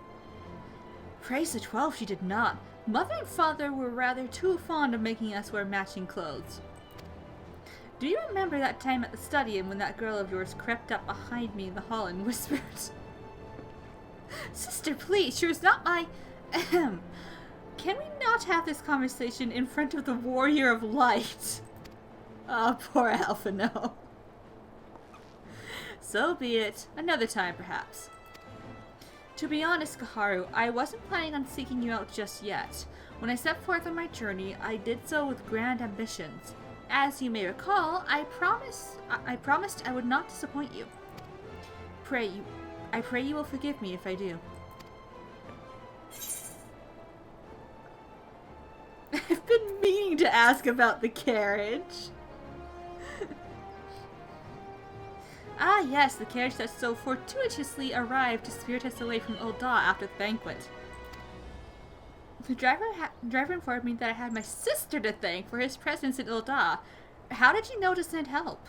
Praise the 12, she did not. Mother and father were rather too fond of making us wear matching clothes. Do you remember that time at the study and when that girl of yours crept up behind me in the hall and whispered, "Sister, please, she was not my... Ahem. Can we not have this conversation in front of the Warrior of Light?" Ah, poor Alphino. So be it. Another time, perhaps. To be honest, Kaharu, I wasn't planning on seeking you out just yet. When I set forth on my journey, I did so with grand ambitions. As you may recall, I promised I would not disappoint you. I pray you will forgive me if I do. I've been meaning to ask about the carriage. Ah yes, the carriage that so fortuitously arrived to spirit us away from Ul'dah after the banquet. The driver informed me that I had my sister to thank for his presence in Ul'dah. How did you know to send help?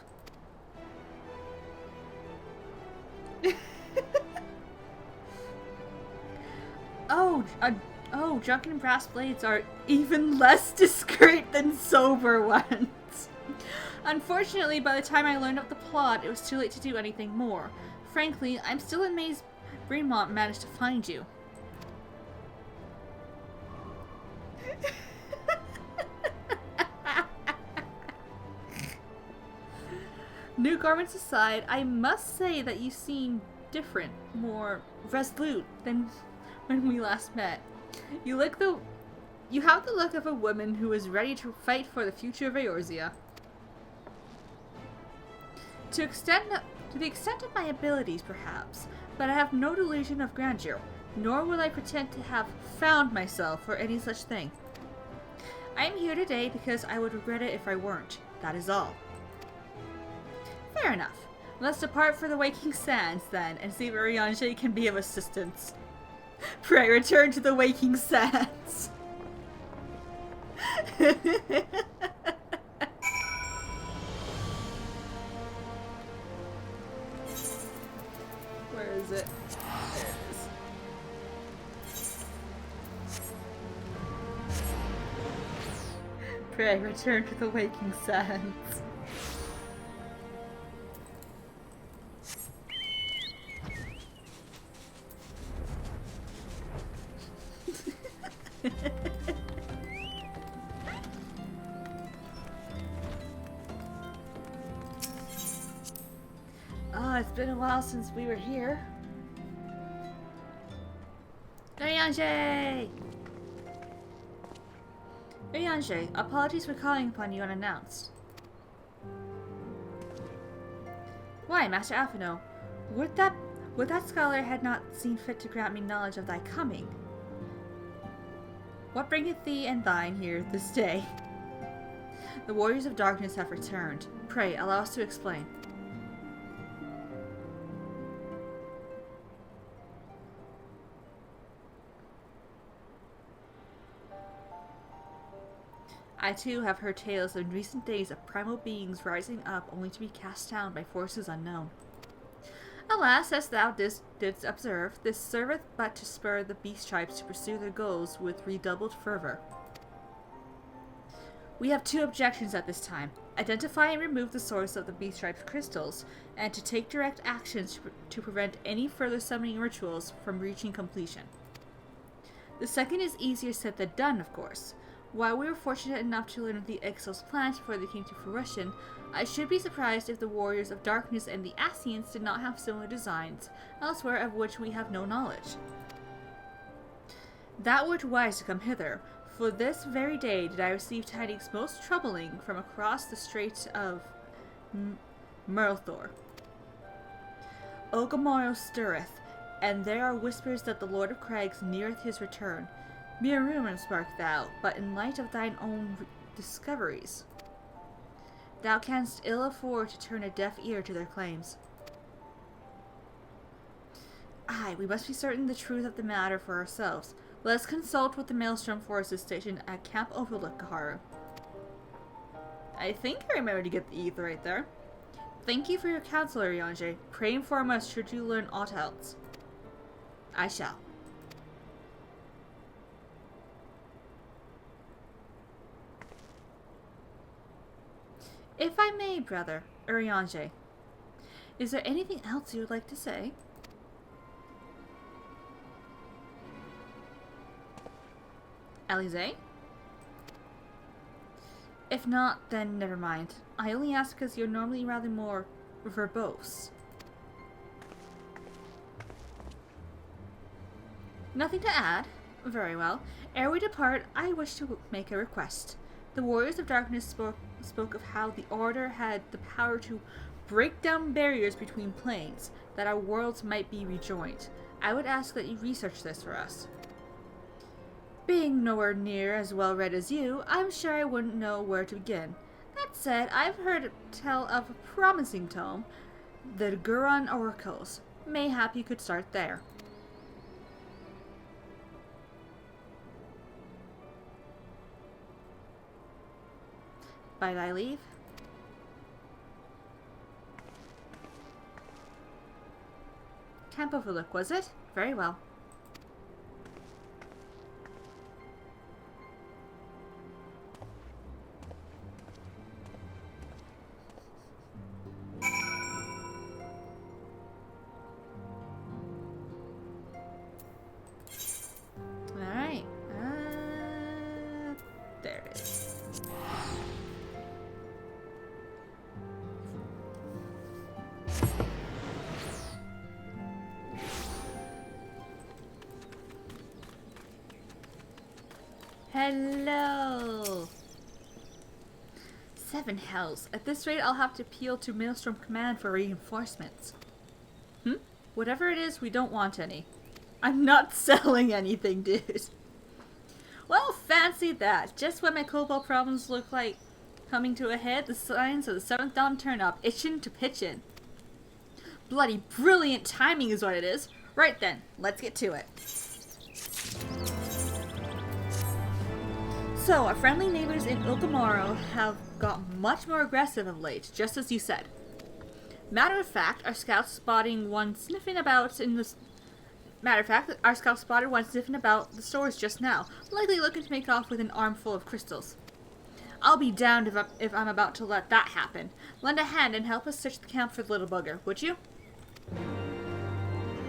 Drunken brass blades are even less discreet than sober ones. Unfortunately, by the time I learned of the plot, it was too late to do anything more. Frankly, I'm still amazed Bremont managed to find you. New garments aside, I must say that you seem different, more resolute than when we last met. You have the look of a woman who is ready to fight for the future of Eorzea. To the extent of my abilities, perhaps, but I have no delusion of grandeur, nor will I pretend to have found myself or any such thing. I am here today because I would regret it if I weren't. That is all. Fair enough. Let's depart for the Waking Sands, then, and see if Urianger can be of assistance. Pray return to the Waking Sands. Where is it? There it is. Pray return to the Waking Sands. Oh, it's been a while since we were here. Urianger! Urianger, apologies for calling upon you unannounced. Why, Master Alphino? Would that scholar had not seen fit to grant me knowledge of thy coming? What bringeth thee and thine here this day? The warriors of darkness have returned. Pray, allow us to explain. I too have heard tales in recent days of primal beings rising up only to be cast down by forces unknown. Alas, as thou didst observe, this serveth but to spur the beast tribes to pursue their goals with redoubled fervor. We have two objections at this time. Identify and remove the source of the beast tribe's crystals, and to take direct actions to prevent any further summoning rituals from reaching completion. The second is easier said than done, of course. While we were fortunate enough to learn of the Exiles' plans before they came to fruition, I should be surprised if the Warriors of Darkness and the Ascians did not have similar designs, elsewhere of which we have no knowledge. That were wise to come hither, for this very day did I receive tidings most troubling from across the Straits of Merlthor. Ogomoro stirreth, and there are whispers that the Lord of Crags neareth his return. Mere rumors, mark thou, but in light of thine own discoveries, thou canst ill afford to turn a deaf ear to their claims. Aye, we must be certain the truth of the matter for ourselves. Let us consult with the Maelstrom forces stationed at Camp Overlook, Kaharu. I think I remember to get the ether right there. Thank you for your counsel, Urianger. Pray inform us should you learn aught else. I shall. If I may, brother, Urianger, is there anything else you would like to say? Alize? If not, then never mind. I only ask because you're normally rather more verbose. Nothing to add? Very well. Ere we depart, I wish to make a request. The Warriors of Darkness spoke of how the Order had the power to break down barriers between planes, that our worlds might be rejoined. I would ask that you research this for us. Being nowhere near as well read as you, I'm sure I wouldn't know where to begin. That said, I've heard tell of a promising tome, the Guron Oracles. Mayhap you could start there. By thy leave. Camp Overlook, was it? Very well. Alright. There it is. Hello! 7 hells. At this rate, I'll have to appeal to Maelstrom Command for reinforcements. Whatever it is, we don't want any. I'm not selling anything, dude. Well, fancy that. Just when my cobalt problems look like coming to a head, the signs of the 7th Dawn turn up, itching to pitch in. Bloody brilliant timing is what it is. Right then, let's get to it. So, our friendly neighbors in Ogomoro have got much more aggressive of late, just as you said. Matter of fact, our scouts spotted one sniffing about the stores just now, likely looking to make off with an armful of crystals. I'll be damned if I'm about to let that happen. Lend a hand and help us search the camp for the little bugger, would you?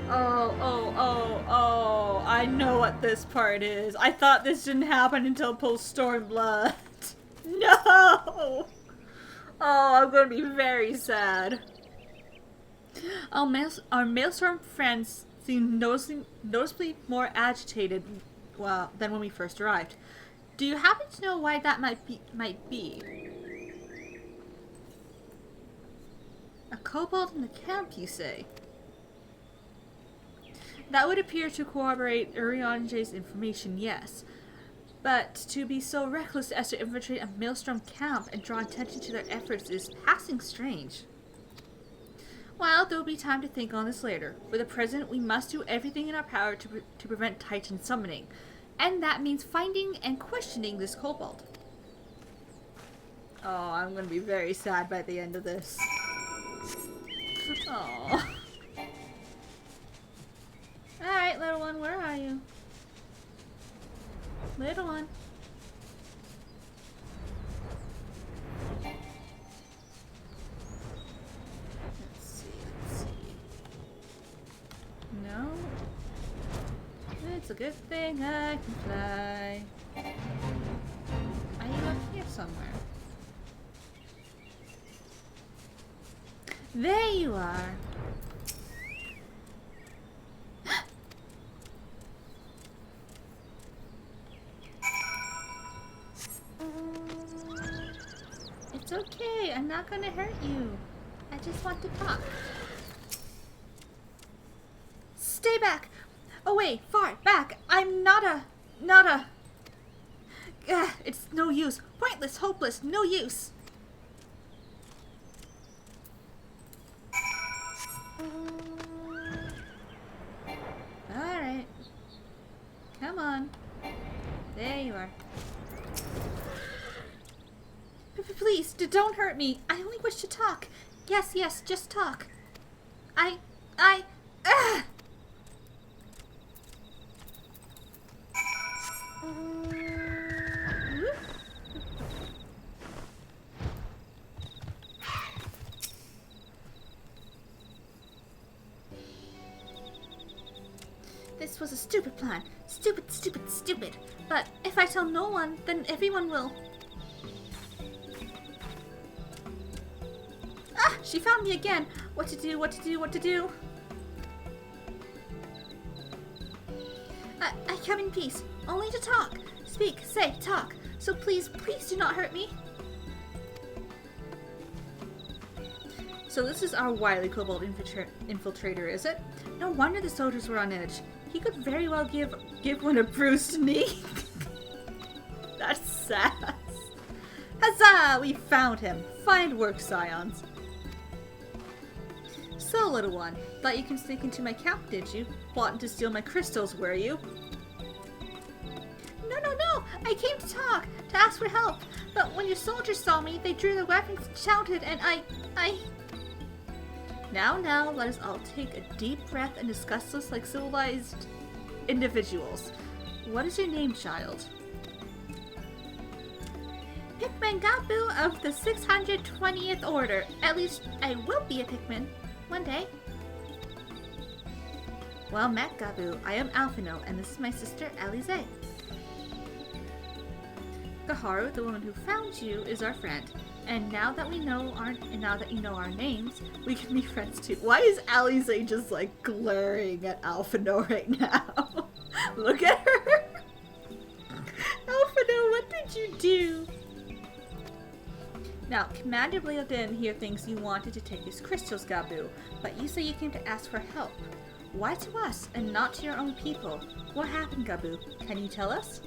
Oh, I know what this part is. I thought this didn't happen until post Stormblood. No! Oh, I'm gonna be very sad. Our Maelstrom friends seem noticeably more agitated than when we first arrived. Do you happen to know why that might be? A kobold in the camp, you say? That would appear to corroborate Urianger's information, yes. But to be so reckless as to infiltrate a Maelstrom camp and draw attention to their efforts is passing strange. Well, there will be time to think on this later. For the present, we must do everything in our power to prevent Titan summoning. And that means finding and questioning this kobold. Oh, I'm gonna be very sad by the end of this. Oh. Alright, little one, where are you? Little one. Let's see. No. It's a good thing I can fly. Are you up here somewhere? There you are. It's okay, I'm not gonna hurt you. I just want to talk. Stay back! Away, far, back! I'm not a... it's no use. Pointless, hopeless, no use. Alright. Come on. There you are. Please, don't hurt me. I only wish to talk. Yes, just talk. This was a stupid plan. Stupid. But if I tell no one, then everyone will. Ah! She found me again. What to do? I come in peace. Only to talk. Speak, say, talk. So please do not hurt me. So this is our wily kobold infiltrator, is it? No wonder the soldiers were on edge. He could very well give one a bruised knee. That's sass. Huzzah! We found him. Fine work, Scions. So, little one, thought you can sneak into my camp, did you? Plotting to steal my crystals, were you? No! I came to talk, to ask for help. But when your soldiers saw me, they drew their weapons and shouted, and I... Now, let us all take a deep breath and discuss this like civilized individuals. What is your name, child? Pikmin Gabu of the 620th Order. At least, I will be a Pikmin. One day. Well met, Gabu. I am Alphino, and this is my sister, Alize. Gaharu, the woman who found you, is our friend. And now that you know our names, we can be friends too. Why is Alize just like glaring at Alphino right now? Look at her. Alphino, what did you do? Now, Commander Bleodin here thinks you wanted to take his crystals, Gabu, but you say you came to ask for help. Why to us and not to your own people? What happened, Gabu? Can you tell us?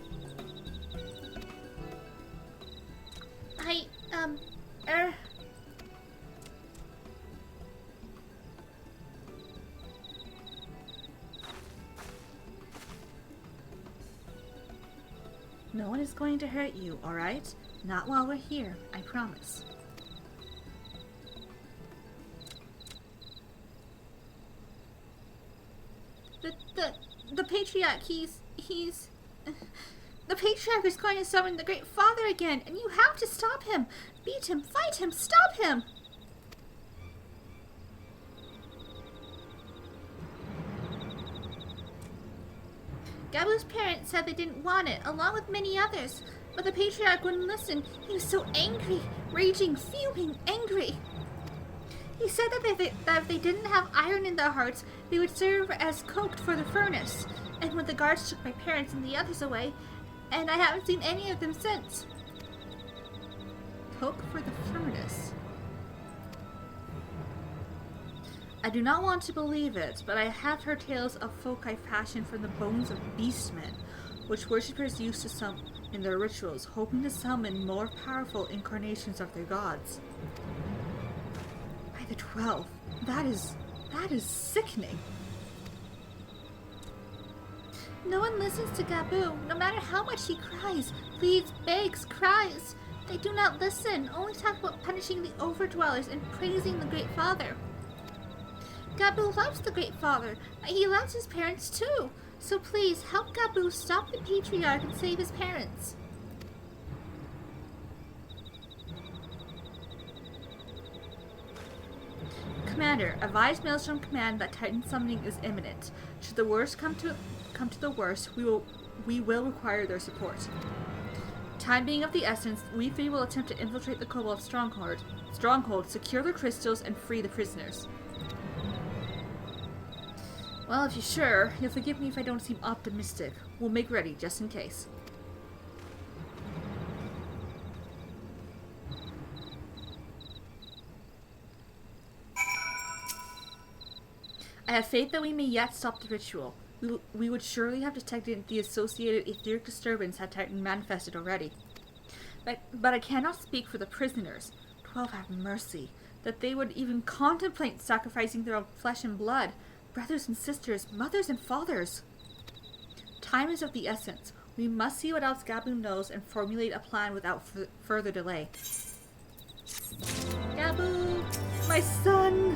No one is going to hurt you, alright? Not while we're here, I promise. The Patriarch, he's... The Patriarch is going to summon the Great Father again, and you have to stop him! Beat him, fight him, stop him! Gabu's parents said they didn't want it, along with many others. But the Patriarch wouldn't listen. He was so angry, raging, fuming, angry. He said that if they didn't have iron in their hearts, they would serve as coke for the furnace. And when the guards took my parents and the others away, and I haven't seen any of them since. Coke for the furnace. I do not want to believe it, but I have heard tales of folk I fashioned from the bones of beastmen, which worshippers used to summon in their rituals, hoping to summon more powerful incarnations of their gods. By the 12, that is sickening. No one listens to Gabu, no matter how much he cries, pleads, begs, cries. They do not listen, only talk about punishing the overdwellers and praising the Great Father. Gabu loves the Great Father, and he loves his parents too. So please, help Gabu stop the Patriarch and save his parents. Commander, advise Maelstrom Command that Titan summoning is imminent. Should the worst come to the worst, we will require their support. Time being of the essence, we three will attempt to infiltrate the Kobold stronghold, secure their crystals, and free the prisoners. Well, if you're sure, you'll forgive me if I don't seem optimistic. We'll make ready, just in case. I have faith that we may yet stop the ritual. We would surely have detected the associated etheric disturbance had Titan manifested already. But I cannot speak for the prisoners. 12 have mercy. That they would even contemplate sacrificing their own flesh and blood. Brothers and sisters, mothers and fathers. Time is of the essence. We must see what else Gabu knows and formulate a plan without further delay. Gabu, my son!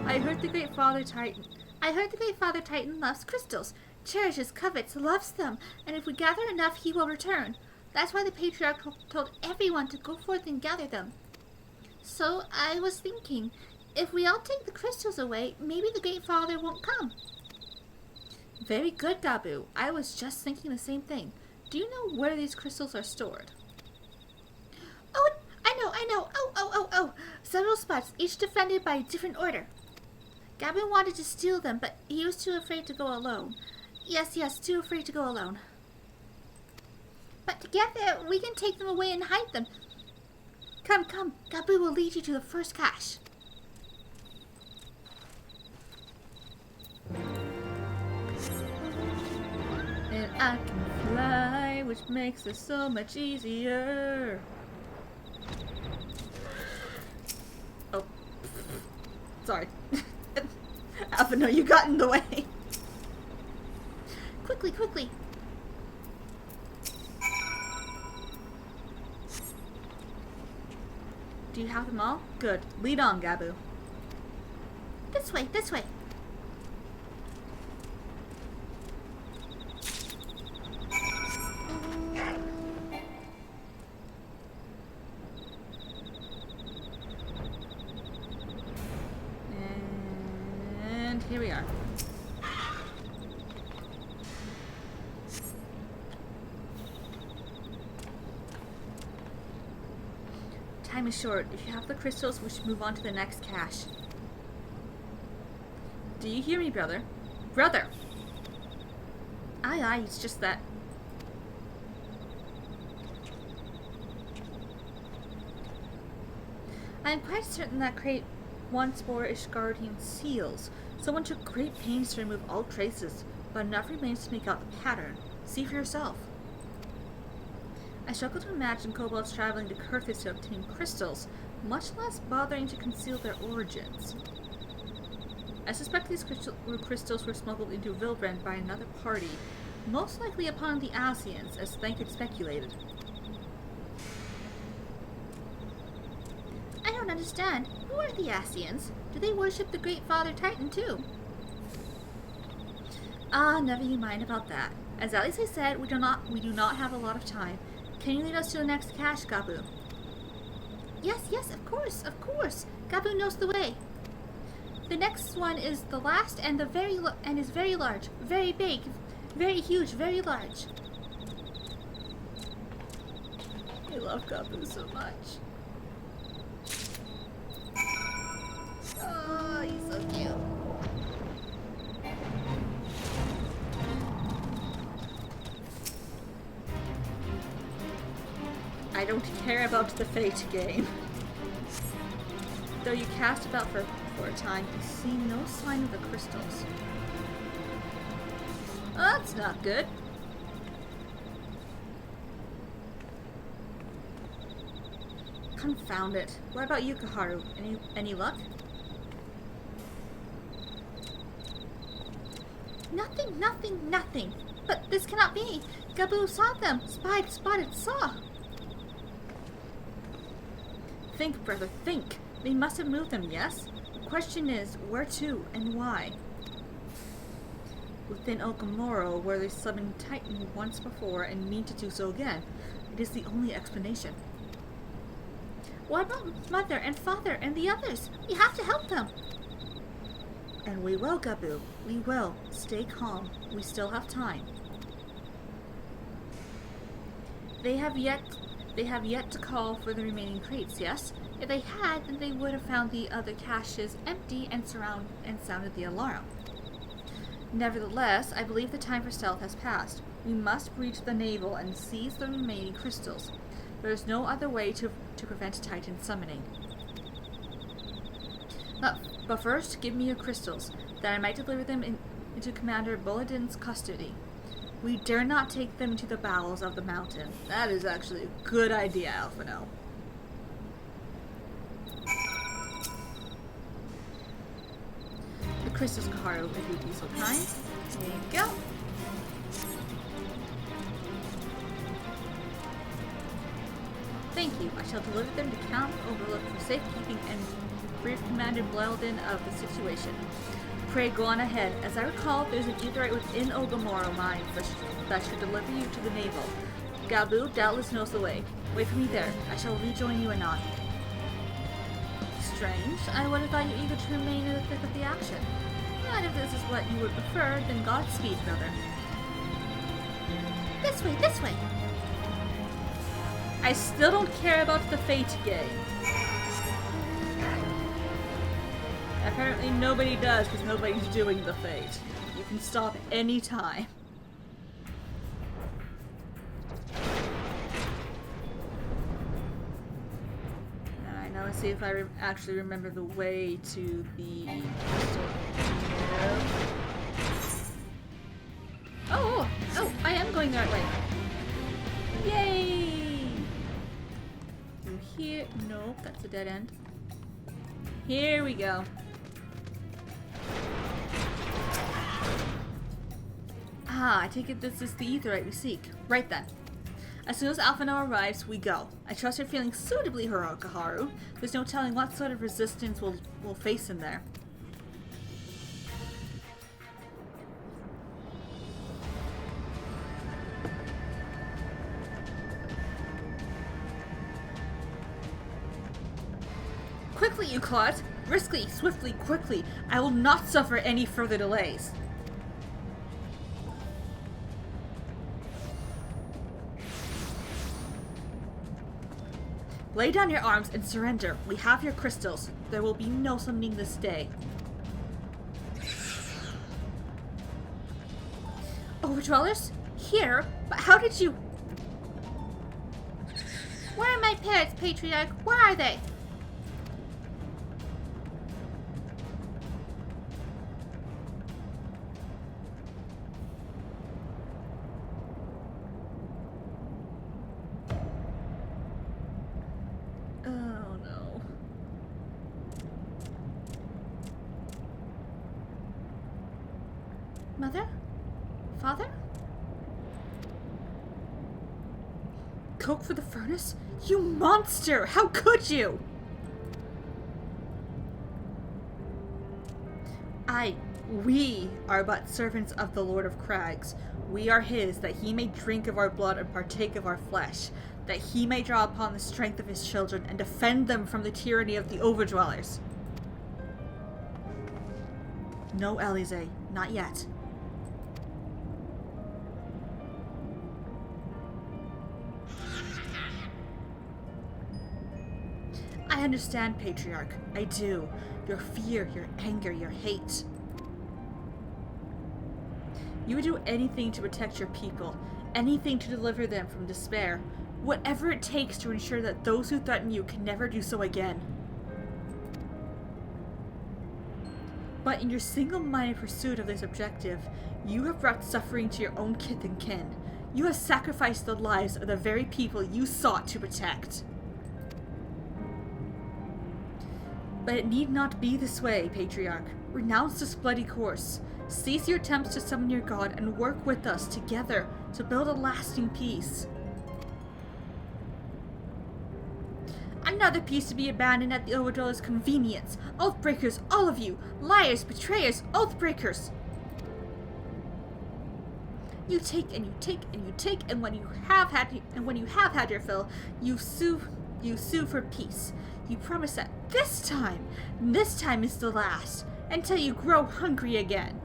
I heard the Great Father Titan loves crystals, cherishes, covets, loves them, and if we gather enough, he will return. That's why the Patriarch told everyone to go forth and gather them. So I was thinking, if we all take the crystals away, maybe the Great Father won't come. Very good, Gabu. I was just thinking the same thing. Do you know where these crystals are stored? Oh, I know. Oh. Several spots, each defended by a different order. Gabu wanted to steal them, but he was too afraid to go alone. Yes, too afraid to go alone. But together, we can take them away and hide them. Come. Gabu will lead you to the first cache. And I can fly, which makes it so much easier. Oh. Sorry. Alpha, no, you got in the way. Quickly. Do you have them all? Good. Lead on, Gabu. This way. And here we are. Time is short. If you have the crystals, we should move on to the next cache. Do you hear me, brother? Brother! Aye, it's just that. I am quite certain that crate once bore Ishgardian seals. Someone took great pains to remove all traces, but enough remains to make out the pattern. See for yourself. I struggle to imagine kobolds traveling to Kurthis to obtain crystals, much less bothering to conceal their origins. I suspect these crystals were smuggled into Vilbrand by another party, most likely upon the Asians, as Thank had speculated. I don't understand. Who are the Asians? Do they worship the Great Father Titan too? Ah, never you mind about that. As Alice said, we do not have a lot of time. Can you lead us to the next cache, Gabu? Yes, of course. Gabu knows the way. The next one is the last and is very large, very big, very huge, very large. I love Gabu so much. Oh, he's so cute. I don't care about the fate game. Though you cast about for a time, you see no sign of the crystals. Oh, that's not good. Confound it. What about you, Kaharu? Any luck? Nothing. But this cannot be. Gabu saw them. Spotted, saw. Think, brother, think. They must have moved them, yes? The question is, where to and why? Within Okamoro, where they summoned Titan once before and mean to do so again. It is the only explanation. What about Mother and Father and the others? We have to help them. And we will, Gabu. We will. Stay calm. We still have time. They have yet to call for the remaining crates, yes? If they had, then they would have found the other caches empty and sounded the alarm. Nevertheless, I believe the time for stealth has passed. We must breach the navel and seize the remaining crystals. There is no other way to prevent Titan summoning. But first, give me your crystals, that I might deliver them into Commander Bulladin's custody. We dare not take them to the bowels of the mountain. That is actually a good idea, Alphino. The crystals, Kaharu, if you'd be so kind. There you go. Thank you. I shall deliver them to Count Overlook for safekeeping and brief Commander Bulladin of the situation. Pray go on ahead. As I recall, there's an aetheryte within Ogamoro mine that should deliver you to the navel. Gabu doubtless knows the way. Wait for me there. I shall rejoin you anon. Strange. I would have thought you eager to remain in the thick of the action. But if this is what you would prefer, then Godspeed, brother. This way, this way! I still don't care about the Fate game. Apparently nobody does, because nobody's doing the Fate. You can stop any time. Alright, now let's see if I actually remember the way to the... Oh, I am going the right way. Yay! Through here. Nope, that's a dead end. Here we go. Ah, I take it this is the aetheryte we seek. Right then. As soon as Alphino arrives, we go. I trust you're feeling suitably heroic, Kaharu. There's no telling what sort of resistance we'll face in there. Quickly, you clod! Briskly, swiftly, quickly! I will not suffer any further delays. Lay down your arms and surrender. We have your crystals. There will be no summoning this day. Overdwellers? Here? But how did you... Where are my parents, Patriarch? Where are they? Mother? Father? Coke for the furnace? You monster! How could you? We are but servants of the Lord of Crags. We are his, that he may drink of our blood and partake of our flesh, that he may draw upon the strength of his children and defend them from the tyranny of the Overdwellers. No, Elise, not yet. I understand, Patriarch. I do. Your fear, your anger, your hate. You would do anything to protect your people, anything to deliver them from despair, whatever it takes to ensure that those who threaten you can never do so again. But in your single-minded pursuit of this objective, you have brought suffering to your own kith and kin. You have sacrificed the lives of the very people you sought to protect. But it need not be this way, Patriarch. Renounce this bloody course. Cease your attempts to summon your god and work with us together to build a lasting peace. I'm Another piece to be abandoned at the Overlord's convenience. Oathbreakers, all of you! Liars, betrayers, oathbreakers! You take and you take and you take, and when you have had your fill, you sue for peace. You promise that this time is the last, until you grow hungry again.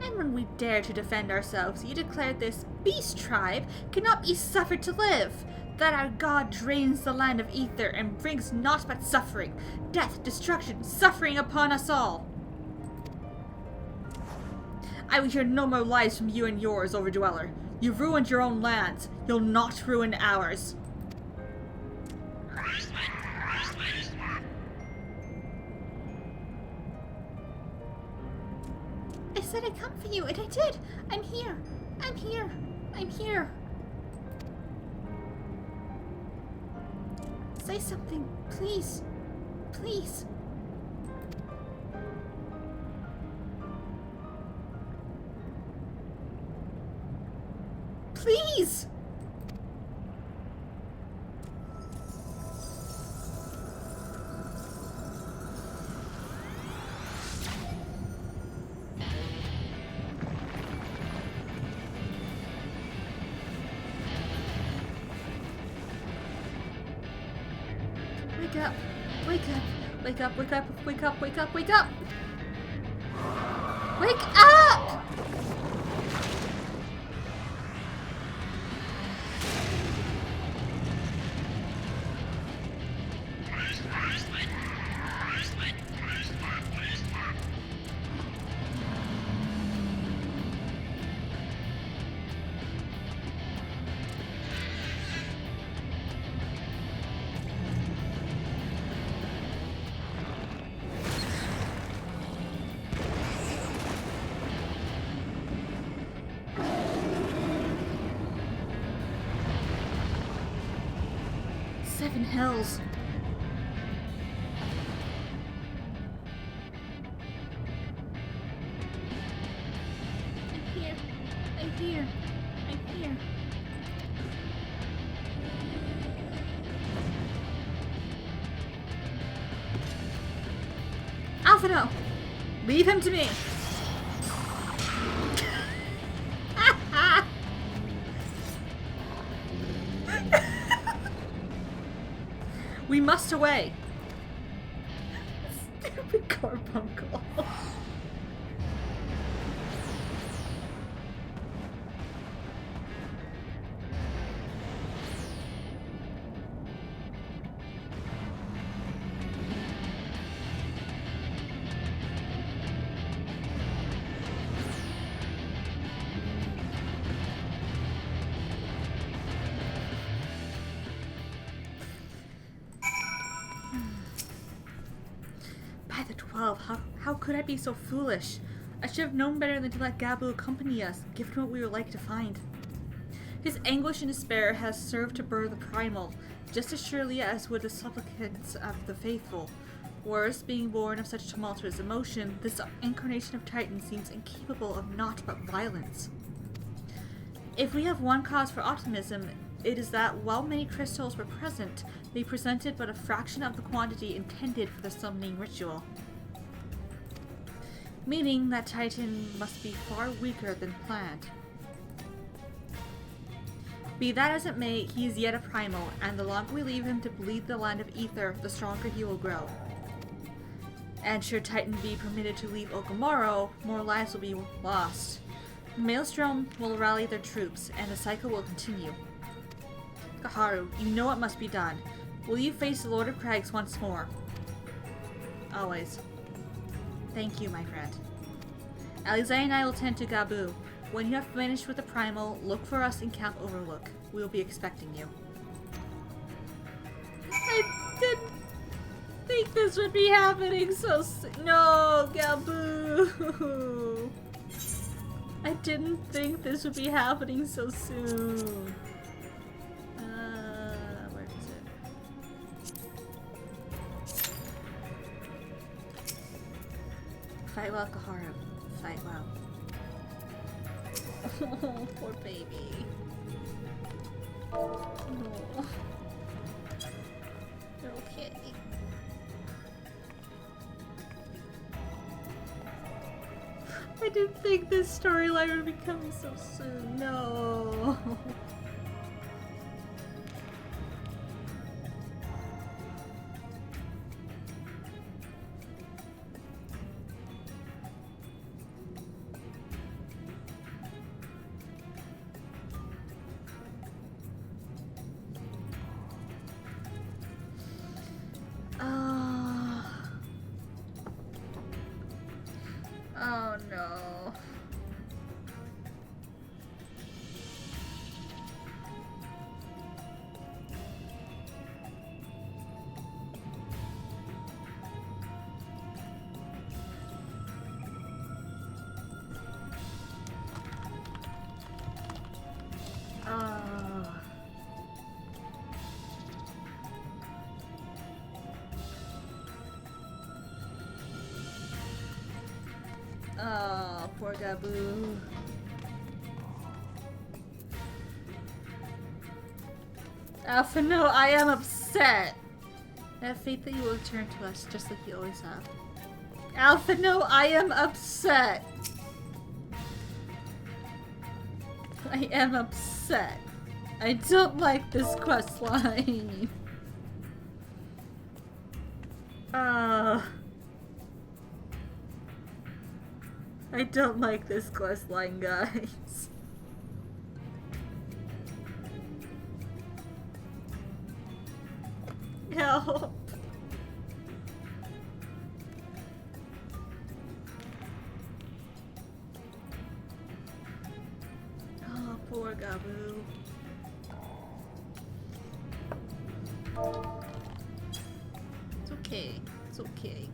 And when we dare to defend ourselves, you declare this beast tribe cannot be suffered to live, that our god drains the land of ether and brings naught but suffering, death, destruction, suffering upon us all. I will hear no more lies from you and yours, Overdweller. You've ruined your own lands. You'll not ruin ours. I said I'd come for you, and I did. I'm here. I'm here. I'm here. Say something, please. Please. Please! Wake up! Wake up! Wake up! Wake up! Wake up! Wake up! Wake up! Wake up! Seven hells. I'm here. I'm here. I'm here. Alphino! Leave him to me! We must away. Stupid carbuncle. How could I be so foolish? I should have known better than to let Gabu accompany us, given what we were like to find. His anguish and despair has served to burr the primal, just as surely as would the supplicants of the faithful. Worse, being born of such tumultuous emotion, this incarnation of Titan seems incapable of naught but violence. If we have one cause for optimism, it is that while many crystals were present, they presented but a fraction of the quantity intended for the summoning ritual. Meaning that Titan must be far weaker than planned. Be that as it may, he is yet a primal, and the longer we leave him to bleed the land of ether, the stronger he will grow. And should Titan be permitted to leave Okamaro, more lives will be lost. The Maelstrom will rally their troops, and the cycle will continue. Kaharu, you know what must be done. Will you face the Lord of Crags once more? Always. Thank you, my friend. Alizé and I will tend to Gabu. When you have finished with the primal, look for us in Camp Overlook. We will be expecting you. I didn't think this would be happening so soon. No, Gabu! I didn't think this would be happening so soon. Where is it? Fight well, Kaharu. Fight well. Oh, poor baby. No. Okay. I didn't think this storyline would be coming so soon. No. Oh no. Oh, poor Gabu. Alpha, no, I am upset. I have faith that you will return to us, just like you always have. Alpha, no, I am upset. I am upset. I don't like this quest line. I don't like this quest line, guys. Help. Oh, poor Gabu. It's okay. It's okay.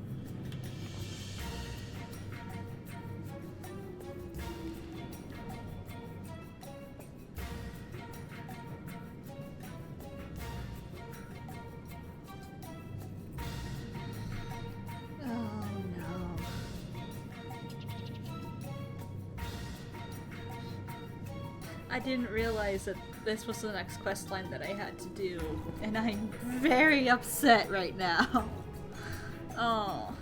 I didn't realize that this was the next quest line that I had to do, and I'm very upset right now. Oh.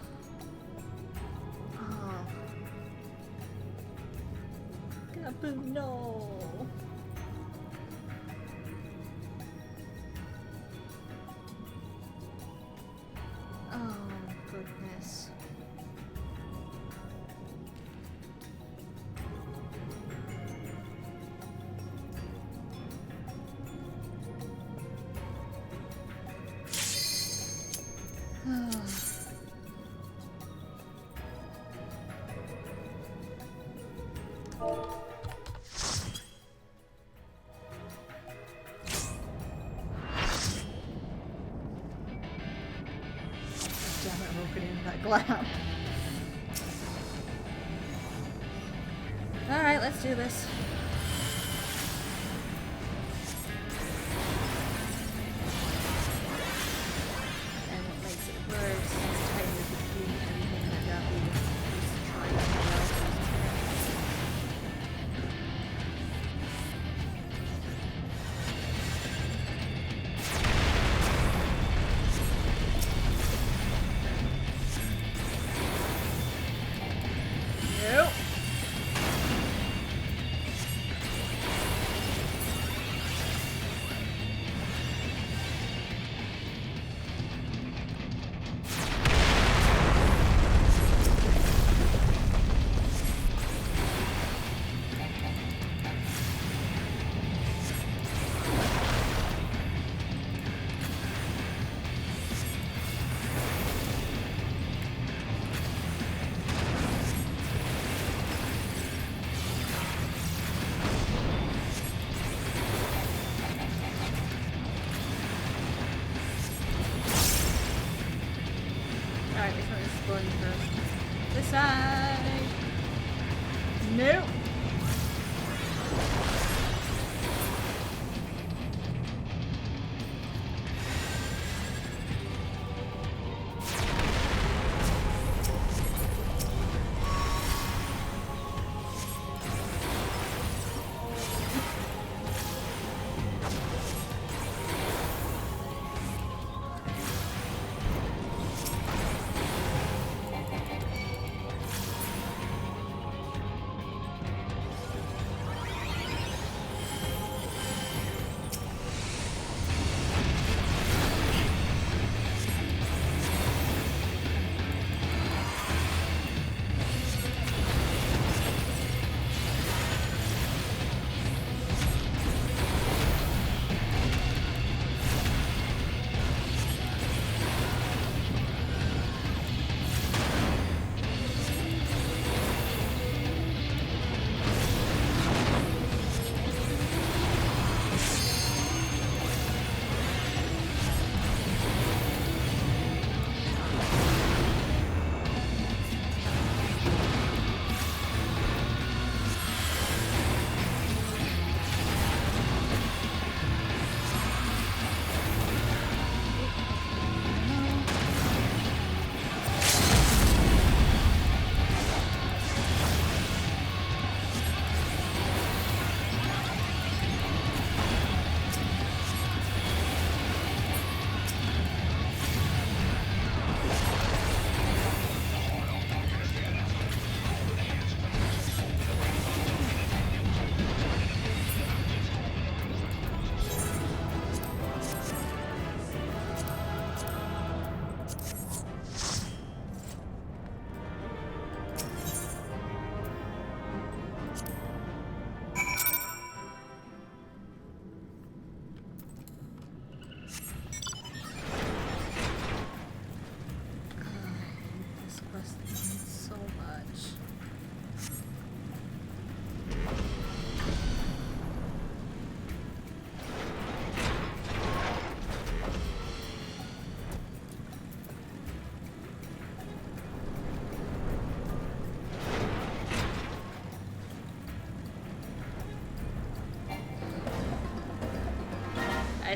Oh. Gabu, no. Oh, goodness. Alright, let's do this. And what makes it worse is tightly between anything that Gabu is trying to do. Nope. Alright, which one is exploding first? This side! Nope!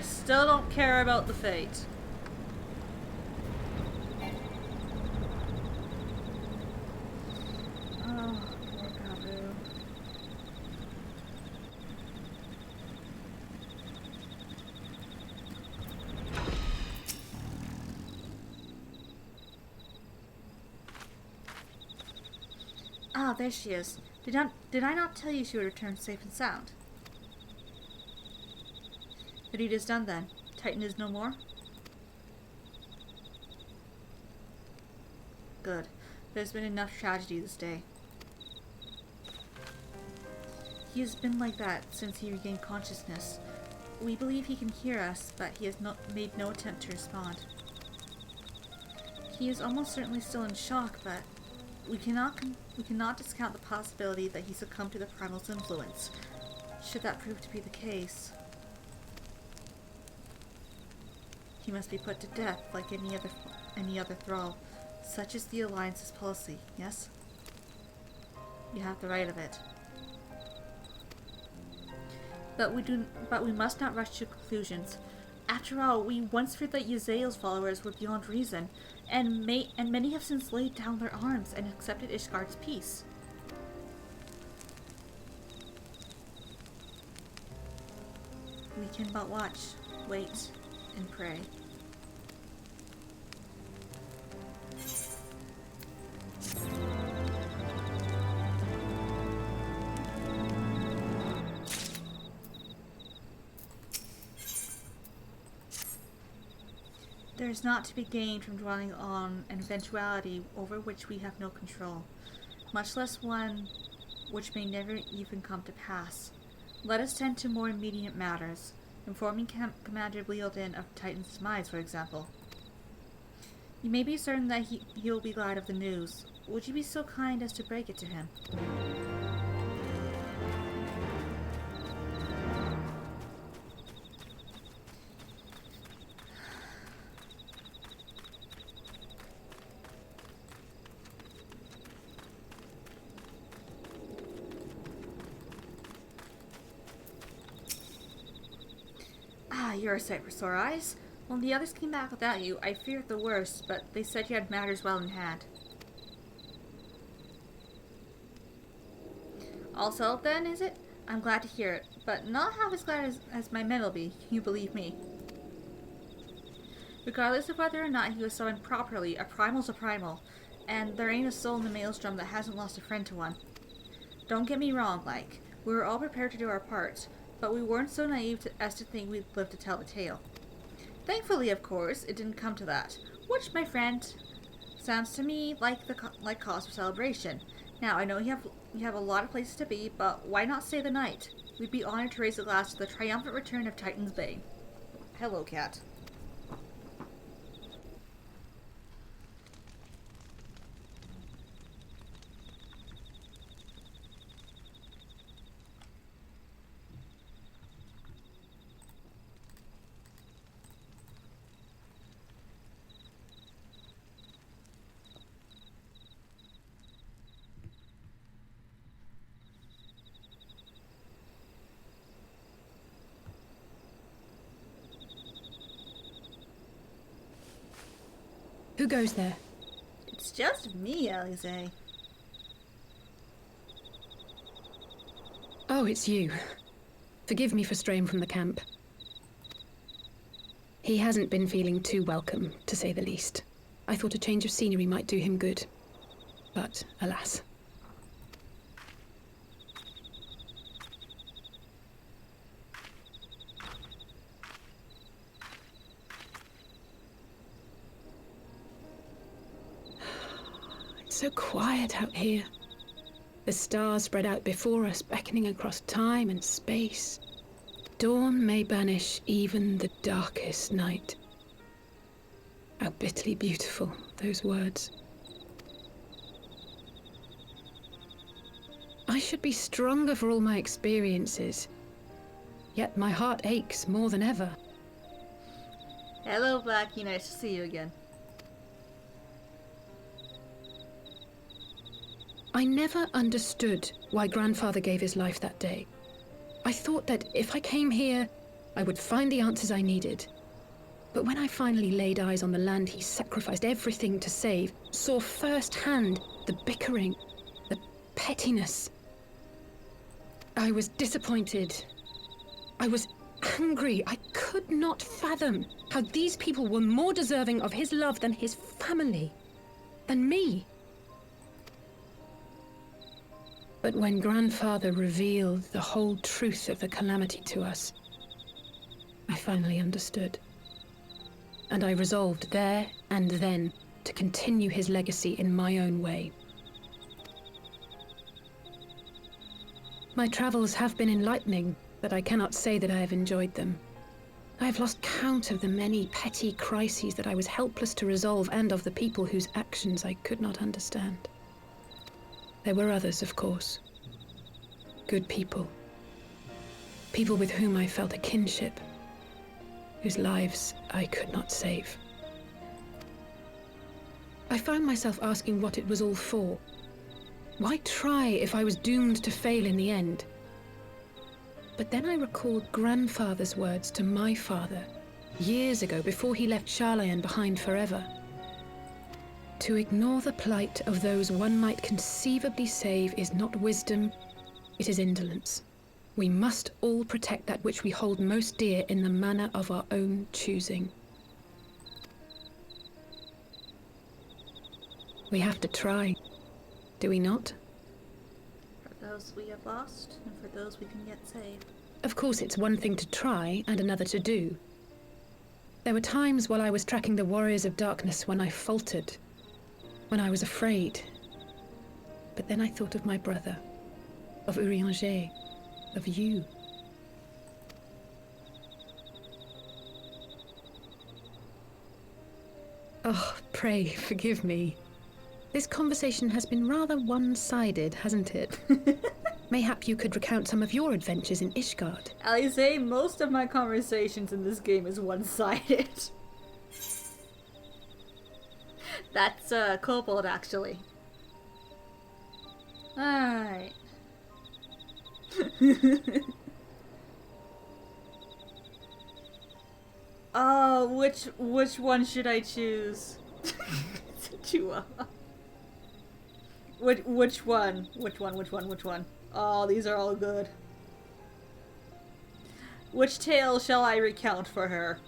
still don't care about the fate. Oh, poor Gabu. Ah, there she is. Did I not tell you she would return safe and sound? The deed is done then. Titan is no more? Good. There's been enough tragedy this day. He has been like that since he regained consciousness. We believe he can hear us, but he has made no attempt to respond. He is almost certainly still in shock, but we cannot discount the possibility that he succumbed to the primal's influence. Should that prove to be the case, he must be put to death like any other thrall. Such is the Alliance's policy, yes? You have the right of it. But we must not rush to conclusions. After all, we once feared that Yzael's followers were beyond reason, and many have since laid down their arms and accepted Ishgard's peace. We can but watch, wait, and pray. There is naught to be gained from dwelling on an eventuality over which we have no control, much less one which may never even come to pass. Let us tend to more immediate matters, informing Commander Bleodin of Titan's demise, for example. You may be certain that he will be glad of the news. Would you be so kind as to break it to him? You're a sight for sore eyes. When the others came back without you, I feared the worst, but they said you had matters well in hand. All settled then, is it? I'm glad to hear it, but not half as glad as my men will be, you believe me. Regardless of whether or not he was summoned properly, a primal's a primal, and there ain't a soul in the maelstrom that hasn't lost a friend to one. Don't get me wrong, we were all prepared to do our parts, but we weren't so naive as to think we'd live to tell the tale. Thankfully, of course, it didn't come to that, which, my friend, sounds to me like cause for celebration. Now, I know you have a lot of places to be, but why not stay the night? We'd be honored to raise a glass to the triumphant return of Titan's Bane. Hello, cat. Who goes there? It's just me, Alize. Oh, it's you. Forgive me for straying from the camp. He hasn't been feeling too welcome, to say the least. I thought a change of scenery might do him good. But, alas. So quiet out here. The stars spread out before us, beckoning across time and space. Dawn may banish even the darkest night. How bitterly beautiful, those words. I should be stronger for all my experiences. Yet my heart aches more than ever. Hello, Blackie. Nice to see you again. I never understood why Grandfather gave his life that day. I thought that if I came here, I would find the answers I needed. But when I finally laid eyes on the land he sacrificed everything to save, saw firsthand the bickering, the pettiness, I was disappointed. I was angry. I could not fathom how these people were more deserving of his love than his family, than me. But when Grandfather revealed the whole truth of the calamity to us, I finally understood. And I resolved there and then to continue his legacy in my own way. My travels have been enlightening, but I cannot say that I have enjoyed them. I have lost count of the many petty crises that I was helpless to resolve and of the people whose actions I could not understand. There were others, of course. Good people. People with whom I felt a kinship, whose lives I could not save. I found myself asking what it was all for. Why try if I was doomed to fail in the end? But then I recalled Grandfather's words to my father, years ago before he left Charlayan behind forever. To ignore the plight of those one might conceivably save is not wisdom, it is indolence. We must all protect that which we hold most dear in the manner of our own choosing. We have to try, do we not? For those we have lost, and for those we can yet save. Of course, it's one thing to try, and another to do. There were times while I was tracking the Warriors of Darkness when I faltered, when I was afraid. But then I thought of my brother, of Urianger, of you. Oh, pray forgive me. This conversation has been rather one-sided, hasn't it? Mayhap you could recount some of your adventures in Ishgard. Alize, most of my conversations in this game is one-sided. That's Kobold, actually. Alright. Oh, which one should I choose? Which one? Which one? Oh, these are all good. Which tale shall I recount for her?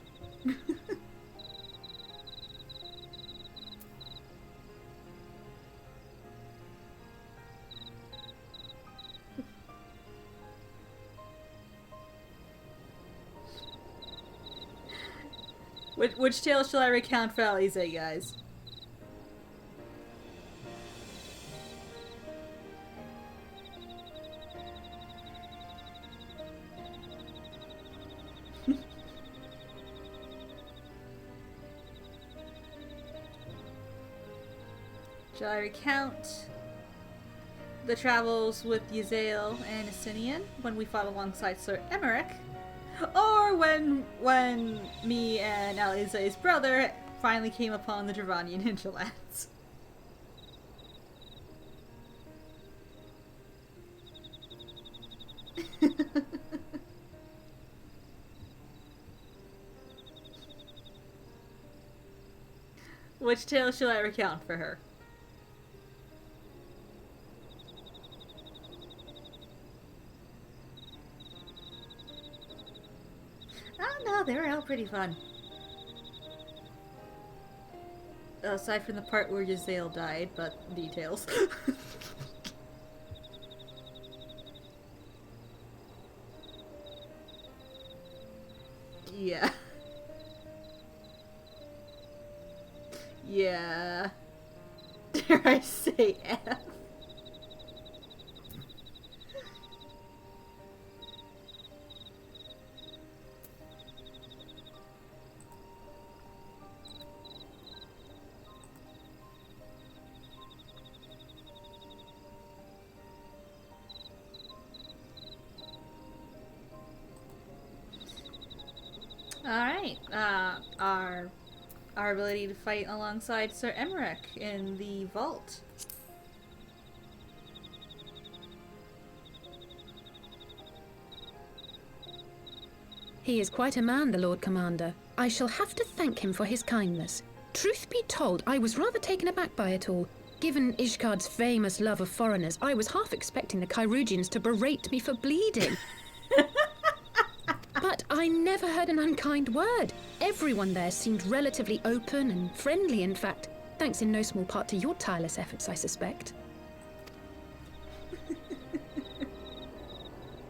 Which tale shall I recount for Alize, guys? Shall I recount the travels with Yzael and Asinian when we fought alongside Sir Emmerich? Or when me and Alize's brother finally came upon the Dravanian hinterlands? Which tale shall I recount for her? Oh no, they were all pretty fun. Aside from the part where Yzael died, but details. Yeah. Yeah. Dare I say F? Alright, our ability to fight alongside Sir Emmerich in the vault. He is quite a man, the Lord Commander. I shall have to thank him for his kindness. Truth be told, I was rather taken aback by it all. Given Ishgard's famous love of foreigners, I was half expecting the Kyrugians to berate me for bleeding. But I never heard an unkind word. Everyone there seemed relatively open and friendly, in fact. Thanks in no small part to your tireless efforts, I suspect.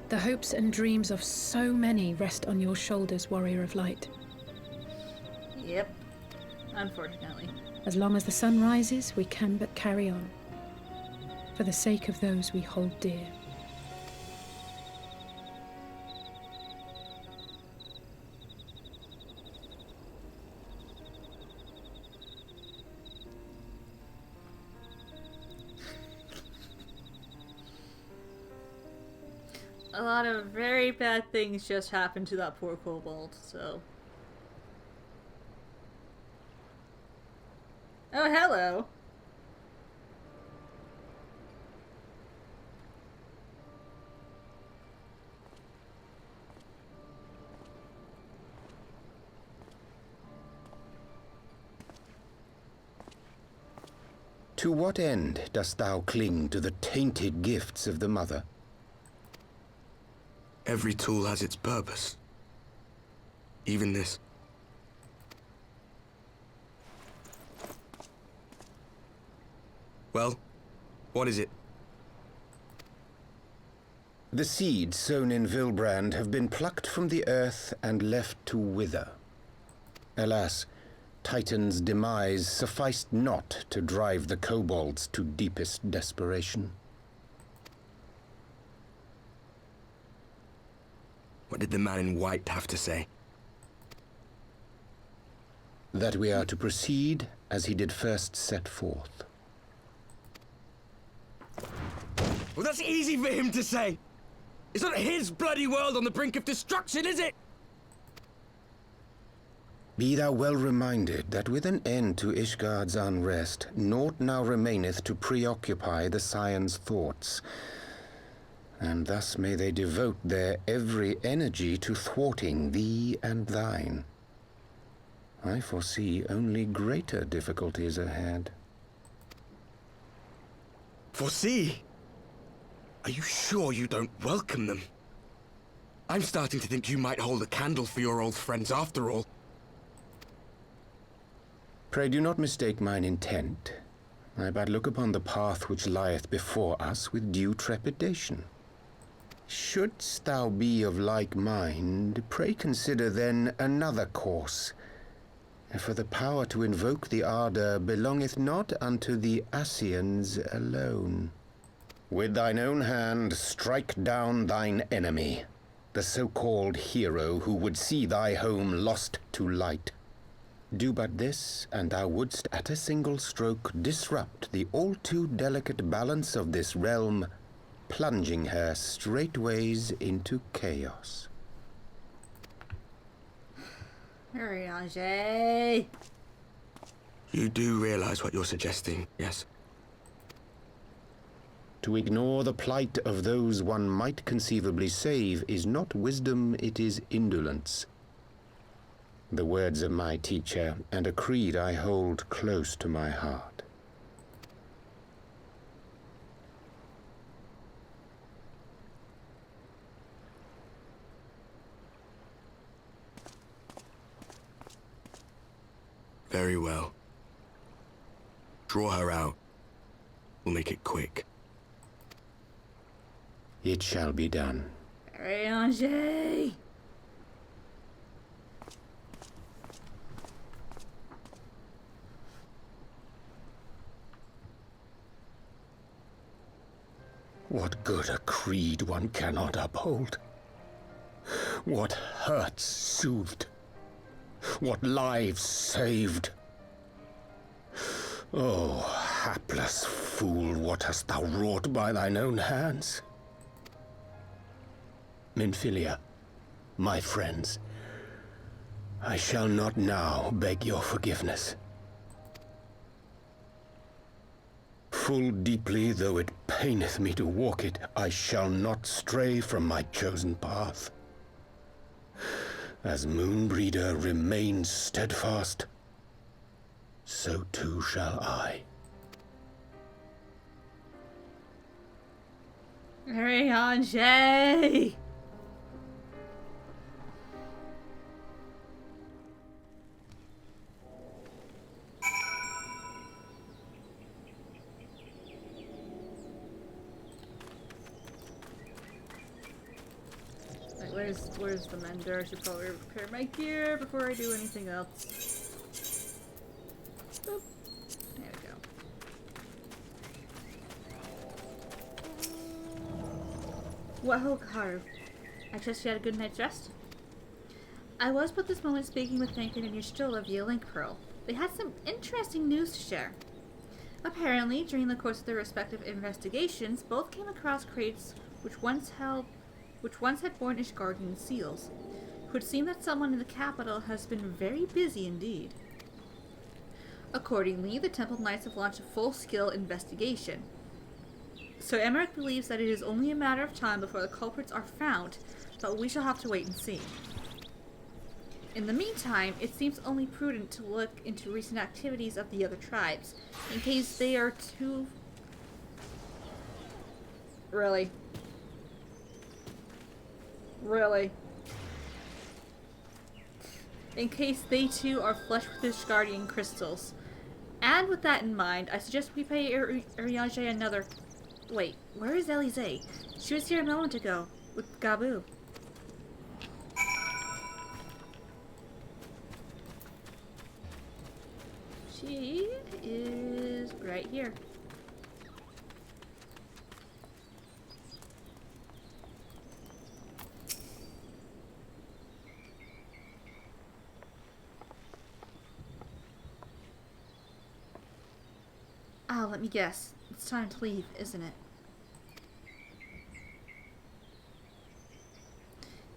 The hopes and dreams of so many rest on your shoulders, Warrior of Light. Yep. Unfortunately. As long as the sun rises, we can but carry on. For the sake of those we hold dear. A lot of very bad things just happened to that poor kobold, so... Oh, hello! To what end dost thou cling to the tainted gifts of the Mother? Every tool has its purpose. Even this. Well, what is it? The seeds sown in Vilbrand have been plucked from the earth and left to wither. Alas, Titan's demise sufficed not to drive the kobolds to deepest desperation. What did the man in white have to say? That we are to proceed as he did first set forth. Well, that's easy for him to say! It's not his bloody world on the brink of destruction, is it? Be thou well reminded that with an end to Ishgard's unrest, naught now remaineth to preoccupy the Scion's thoughts. And thus may they devote their every energy to thwarting thee and thine. I foresee only greater difficulties ahead. Foresee? Are you sure you don't welcome them? I'm starting to think you might hold a candle for your old friends after all. Pray do not mistake mine intent. I but look upon the path which lieth before us with due trepidation. Shouldst thou be of like mind, pray consider then another course. For the power to invoke the ardor belongeth not unto the Ascians alone. With thine own hand strike down thine enemy, the so-called hero who would see thy home lost to light. Do but this, and thou wouldst at a single stroke disrupt the all-too delicate balance of this realm, plunging her straightways into chaos. Hurry on, Jay. You do realize what you're suggesting, yes? To ignore the plight of those one might conceivably save is not wisdom, it is indolence. The words of my teacher, and a creed I hold close to my heart. Very well. Draw her out. We'll make it quick. It shall be done. Hurry on, Jay. What good a creed one cannot uphold? What hurts soothed? What lives saved? Oh, hapless fool, what hast thou wrought by thine own hands? Minfilia, my friends, I shall not now beg your forgiveness. Full deeply though it paineth me to walk it, I shall not stray from my chosen path. As Moonbreeder remains steadfast, so too shall I. Ariange! Where's the mender? I should probably repair my gear before I do anything else. Boop. There we go. Well, Haru, I trust you had a good night's rest? I was but this moment speaking with Nathan and Yashtola via link pearl. They had some interesting news to share. Apparently, during the course of their respective investigations, both came across crates which once had borne Ishgardian seals. It would seem that someone in the capital has been very busy indeed. Accordingly, the Temple Knights have launched a full-scale investigation. So Emmerich believes that it is only a matter of time before the culprits are found, but we shall have to wait and see. In the meantime, it seems only prudent to look into recent activities of the other tribes, in case they are too... Really? In case they too are flush with Ishgardian crystals. And with that in mind, I suggest we pay Ariange another... Wait, where is Elise? She was here a moment ago, with Gabu. She is right here. Ah, let me guess. It's time to leave, isn't it?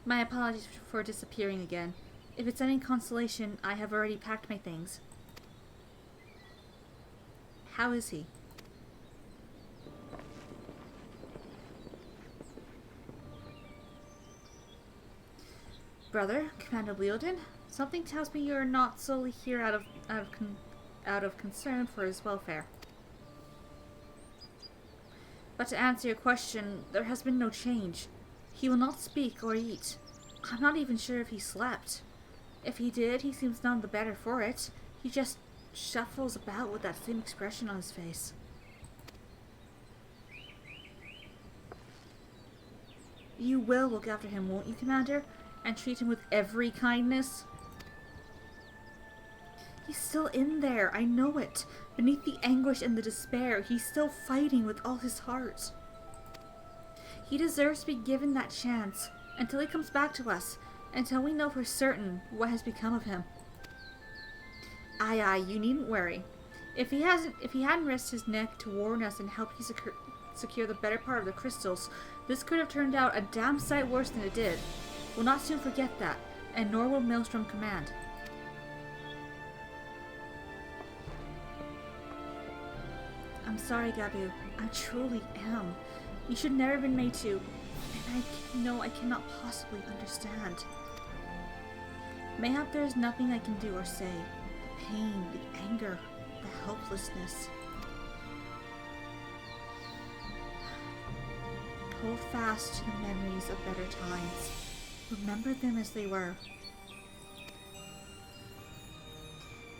My apologies for disappearing again. If it's any consolation, I have already packed my things. How is he? Brother, Commander Leodin, something tells me you're not solely here out of concern for his welfare. But to answer your question, there has been no change. He will not speak or eat. I'm not even sure if he slept. If he did, he seems none the better for it. He just shuffles about with that same expression on his face. You will look after him, won't you, Commander? And treat him with every kindness? He's still in there, I know it. Beneath the anguish and the despair, he's still fighting with all his heart. He deserves to be given that chance, until he comes back to us, until we know for certain what has become of him. Aye, you needn't worry. If he hadn't risked his neck to warn us and help you secure the better part of the crystals, this could have turned out a damn sight worse than it did. We'll not soon forget that, and nor will Maelstrom Command. I'm sorry, Gabu. I truly am. You should never have been made to, and I know I cannot possibly understand. Mayhap there is nothing I can do or say. The pain, the anger, the helplessness. Hold fast to the memories of better times. Remember them as they were.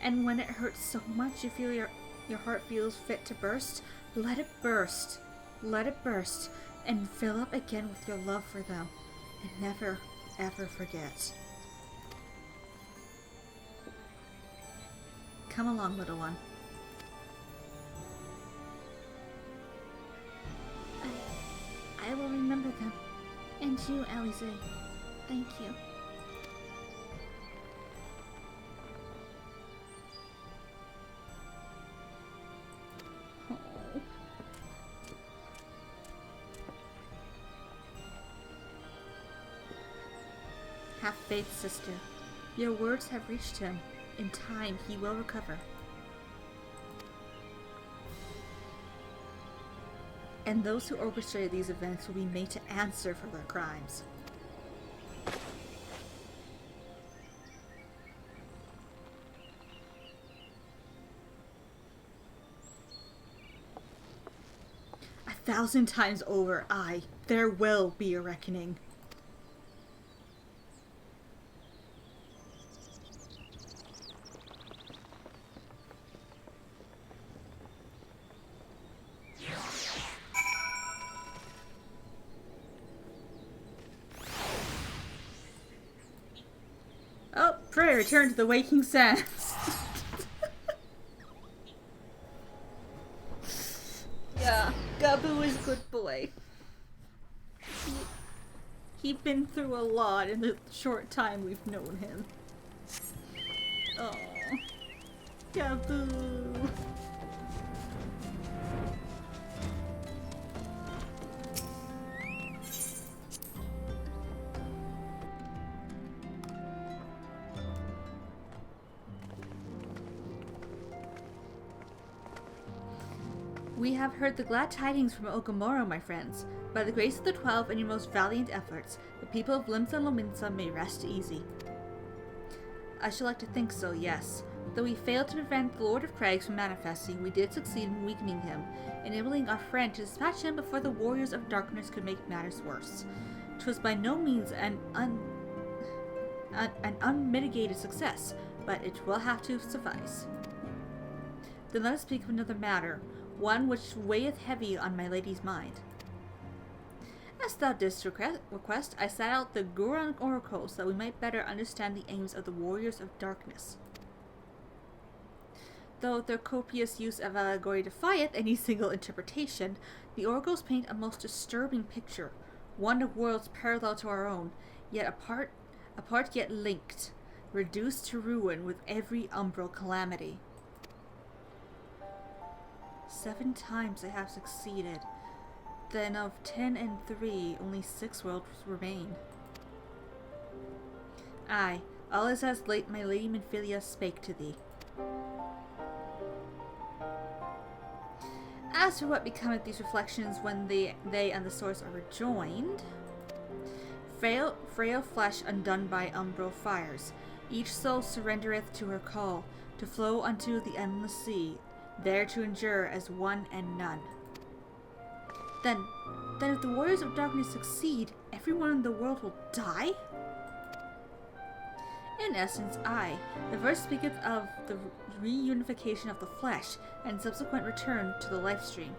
And when it hurts so much you feel your heart feels fit to burst, let it burst. Let it burst and fill up again with your love for them. And never, ever forget. Come along, little one. I will remember them. And you, Alize. Thank you. Have faith, sister. Your words have reached him. In time, he will recover. And those who orchestrated these events will be made to answer for their crimes. 1,000 times over, aye, there will be a reckoning. Oh, pray return to the waking sands. Yeah, Gabu is a good boy. He's been through a lot in the short time we've known him. Oh, Gabu. We have heard the glad tidings from Okamoro, my friends. By the grace of the 12 and your most valiant efforts, the people of Limsa Lominsa may rest easy. I should like to think so, yes. Though we failed to prevent the Lord of Crags from manifesting, we did succeed in weakening him, enabling our friend to dispatch him before the Warriors of Darkness could make matters worse. 'Twas by no means an unmitigated success, but it will have to suffice. Then let us speak of another matter, one which weigheth heavy on my lady's mind. As thou didst request, I set out the Guran oracles that we might better understand the aims of the Warriors of Darkness. Though their copious use of allegory defieth any single interpretation, the oracles paint a most disturbing picture, one of worlds parallel to our own, yet apart yet linked, reduced to ruin with every umbral calamity. 7 times I have succeeded. Then of 10 and 3, only 6 worlds remain. Aye, all is as late my lady Minfilia spake to thee. As for what becometh these reflections when they and the source are rejoined, frail flesh undone by umbral fires, each soul surrendereth to her call, to flow unto the endless sea, there to endure as one and none. Then if the Warriors of Darkness succeed, everyone in the world will die? In essence, aye. The verse speaketh of the reunification of the flesh and subsequent return to the life stream.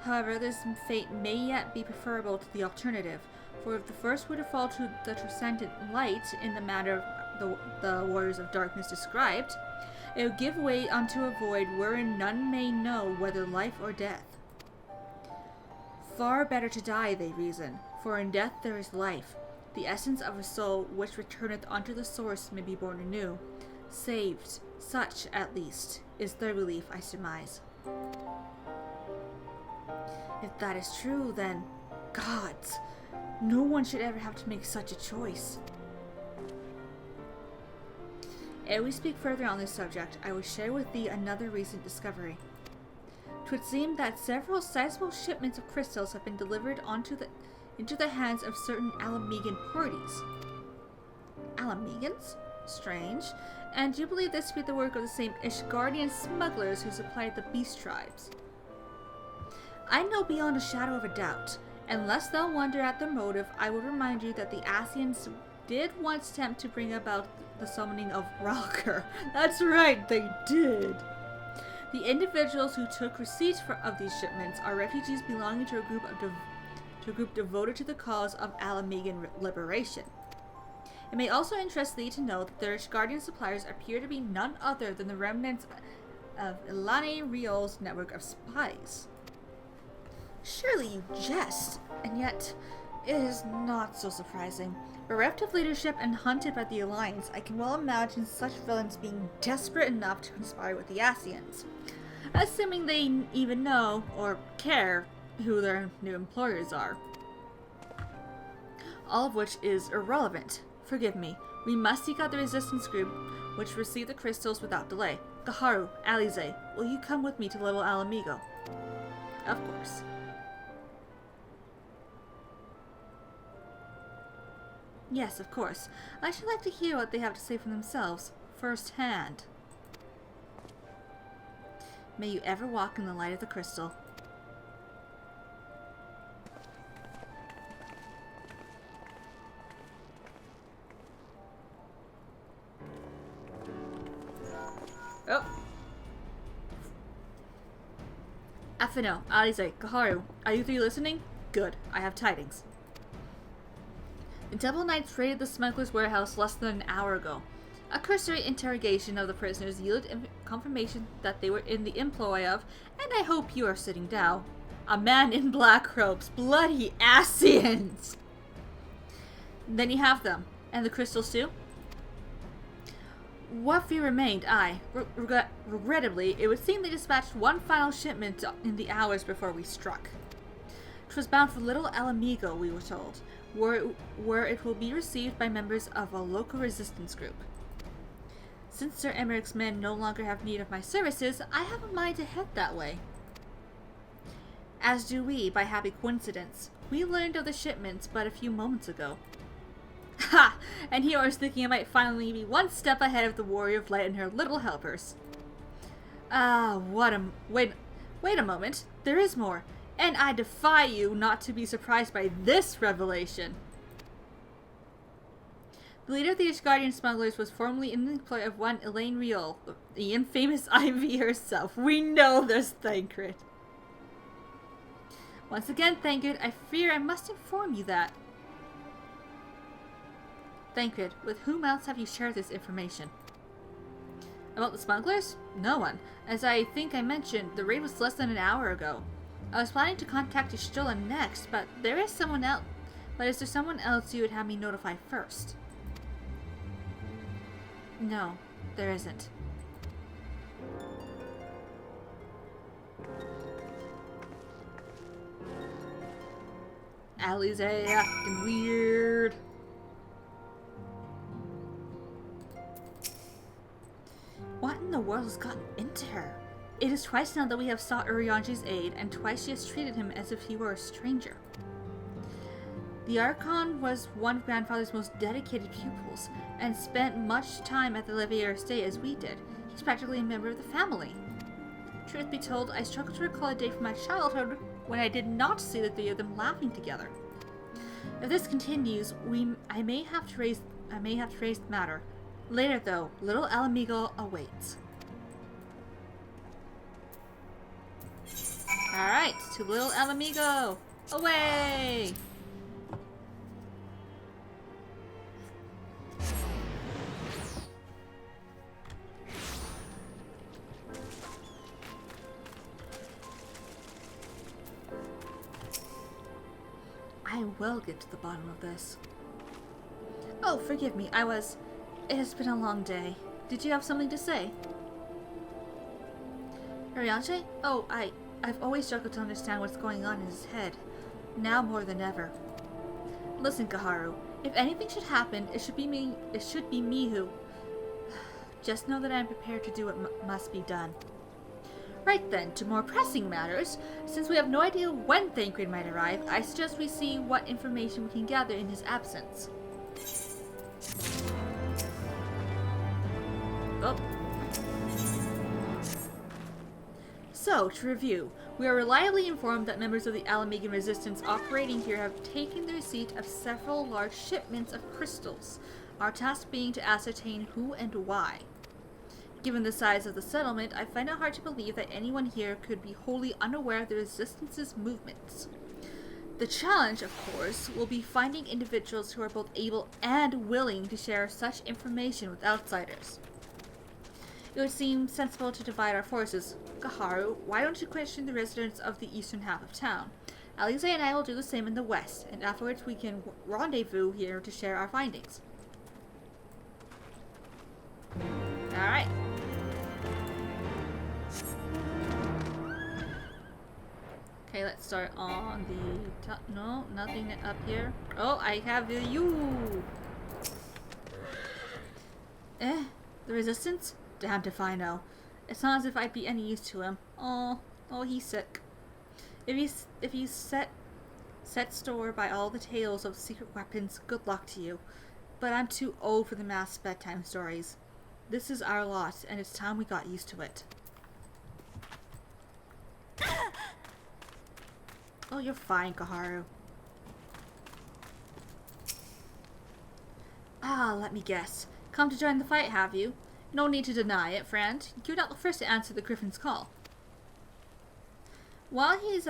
However, this fate may yet be preferable to the alternative, for if the first were to fall to the transcendent light in the manner the Warriors of Darkness described, it would give way unto a void wherein none may know whether life or death. Far better to die, they reason, for in death there is life. The essence of a soul which returneth unto the source may be born anew. Saved, such, at least, is their belief, I surmise. If that is true, then, gods, no one should ever have to make such a choice. Ere we speak further on this subject, I will share with thee another recent discovery. 'Twould seem that several sizable shipments of crystals have been delivered into the hands of certain Alamegan parties. Alamegans? Strange. And do you believe this to be the work of the same Ishgardian smugglers who supplied the beast tribes? I know beyond a shadow of a doubt, and lest thou wonder at their motive, I will remind you that the Asians did once attempt to bring about the summoning of Ralker. That's right, they did. The individuals who took receipt of these shipments are refugees belonging to a group devoted to the cause of Alamegan liberation. It may also interest thee to know that their Ishgardian suppliers appear to be none other than the remnants of Ilani Riol's network of spies. Surely you jest, and yet it is not so surprising. Bereft of leadership and hunted by the Alliance, I can well imagine such villains being desperate enough to conspire with the Asians, assuming they even know, or care, who their new employers are. All of which is irrelevant. Forgive me. We must seek out the resistance group, which received the crystals without delay. Gaharu, Alize, will you come with me to Little Alamigo? Of course. Yes, of course. I should like to hear what they have to say for themselves, firsthand. May you ever walk in the light of the crystal. Fino, Alize, Kaharu, are you three listening? Good, I have tidings. The Devil Knights raided the smuggler's warehouse less than an hour ago. A cursory interrogation of the prisoners yielded confirmation that they were in the employ of, and I hope you are sitting down, a man in black robes. Bloody Asians! Then you have them. And the crystals too? What few remained, regrettably, it would seem they dispatched one final shipment in the hours before we struck. 'Twas bound for Little Alamigo, we were told, where it will be received by members of a local resistance group. Since Sir Emmerich's men no longer have need of my services, I have a mind to head that way. As do we, by happy coincidence. We learned of the shipments but a few moments ago. Ha! And here I was thinking I might finally be one step ahead of the Warrior of Light and her little helpers. Wait a moment. There is more. And I defy you not to be surprised by this revelation. The leader of the Ishgardian smugglers was formerly in the employ of one Elaine Riol, the infamous Ivy herself. We know this, Thancred. Once again, Thancred, I fear I must inform you that. Thancred, with whom else have you shared this information? About the smugglers? No one. As I think I mentioned, the raid was less than an hour ago. I was planning to contact Ishtola next, but there is someone else. But is there someone else you would have me notify first? No, there isn't. Alize acting weird. What in the world has gotten into her? It is twice now that we have sought Urianji's aid, and twice she has treated him as if he were a stranger. The Archon was one of Grandfather's most dedicated pupils, and spent much time at the Levier estate as we did. He's practically a member of the family. Truth be told, I struggle to recall a day from my childhood when I did not see the three of them laughing together. If this continues, I may have to raise the matter. Later, though, Little Alamigo awaits. Alright, to Little Alamigo! Away! I will get to the bottom of this. Oh, forgive me, it has been a long day. Did you have something to say? Urianji? Oh, I've always struggled to understand what's going on in his head. Now more than ever. Listen, Kaharu. If anything should happen, it should be me who... Just know that I'm prepared to do what must be done. Right then, to more pressing matters. Since we have no idea when Thancred might arrive, I suggest we see what information we can gather in his absence. Oh. So, to review, we are reliably informed that members of the Alamigan resistance operating here have taken the receipt of several large shipments of crystals, our task being to ascertain who and why. Given the size of the settlement, I find it hard to believe that anyone here could be wholly unaware of the resistance's movements. The challenge, of course, will be finding individuals who are both able and willing to share such information with outsiders. It would seem sensible to divide our forces. Kaharu, why don't you question the residents of the eastern half of town? Alize and I will do the same in the west, and afterwards we can rendezvous here to share our findings. Alright. Okay, let's start on the top. No, nothing up here. Oh, I have you! The resistance? Damned if I know. It's not as if I'd be any use to him. Oh, he's sick. If he's set store by all the tales of secret weapons, good luck to you. But I'm too old for the mass bedtime stories. This is our lot, and it's time we got used to it. Oh, you're fine, Kaharu. Let me guess. Come to join the fight, have you? No need to deny it, friend. You're not the first to answer the Griffin's call. While he's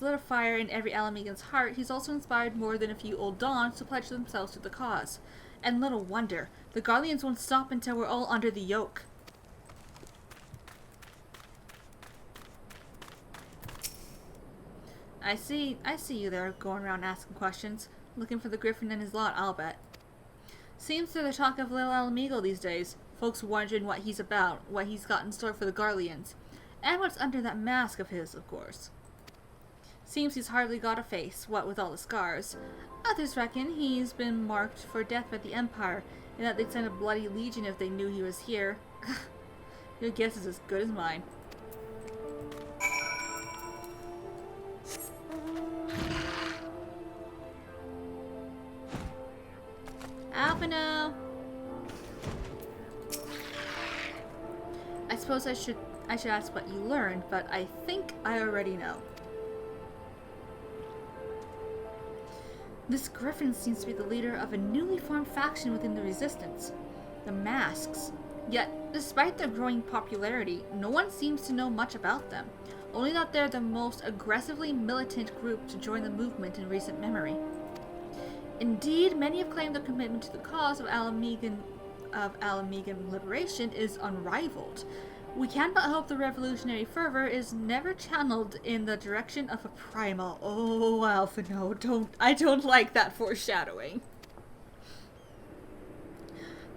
lit a fire in every Alamegan's heart, he's also inspired more than a few old Dons to pledge themselves to the cause. And little wonder, the Garleans won't stop until we're all under the yoke. I see you there, going around asking questions. Looking for the Griffin and his lot, I'll bet. Seems they're the talk of little Alamigo these days. Folks wondering what he's about, what he's got in store for the Garleans. And what's under that mask of his, of course. Seems he's hardly got a face, what with all the scars. Others reckon he's been marked for death by the Empire, and that they'd send a bloody legion if they knew he was here. Your guess is as good as mine. Alphino! I suppose I should ask what you learned, but I think I already know. This Griffin seems to be the leader of a newly formed faction within the Resistance, the Masks. Yet, despite their growing popularity, no one seems to know much about them, only that they're the most aggressively militant group to join the movement in recent memory. Indeed, many have claimed their commitment to the cause of Alamegan liberation is unrivaled. We can but hope the revolutionary fervor is never channeled in the direction of a primal. Oh, Alphino, I don't like that foreshadowing.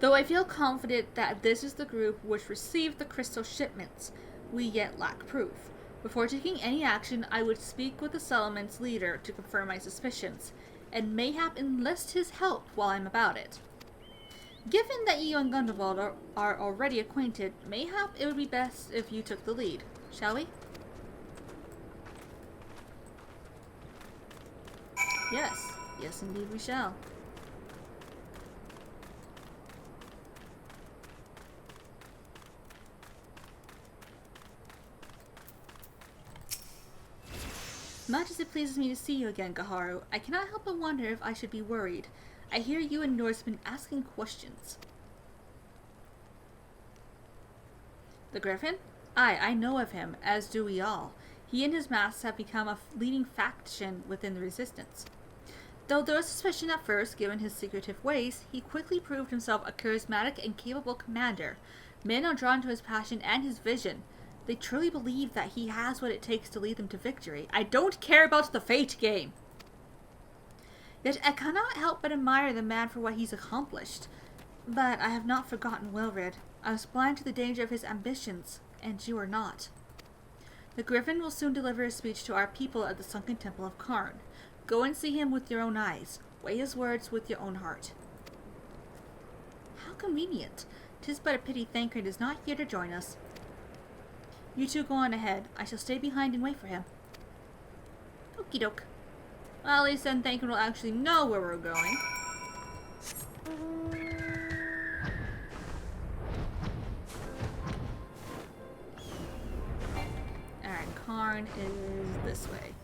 Though I feel confident that this is the group which received the crystal shipments, we yet lack proof. Before taking any action, I would speak with the settlement's leader to confirm my suspicions, and mayhap enlist his help while I'm about it. Given that you and Gundevald are already acquainted, mayhap it would be best if you took the lead. Shall we? Yes. Yes, indeed we shall. Much as it pleases me to see you again, Gaharu, I cannot help but wonder if I should be worried. I hear you and Norseman asking questions. The Griffin? Aye, I know of him, as do we all. He and his masks have become a leading faction within the Resistance. Though there was suspicion at first, given his secretive ways, he quickly proved himself a charismatic and capable commander. Men are drawn to his passion and his vision. They truly believe that he has what it takes to lead them to victory. I don't care about the fate game! Yet I cannot help but admire the man for what he's accomplished. But I have not forgotten Wilred. I was blind to the danger of his ambitions, and you are not. The Griffin will soon deliver his speech to our people at the sunken temple of Karn. Go and see him with your own eyes. Weigh his words with your own heart. How convenient. 'Tis but a pity Thancred is not here to join us. You two go on ahead. I shall stay behind and wait for him. Okie doke. Well, at least then Thancred will actually know where we're going. Alright, Karn is this way.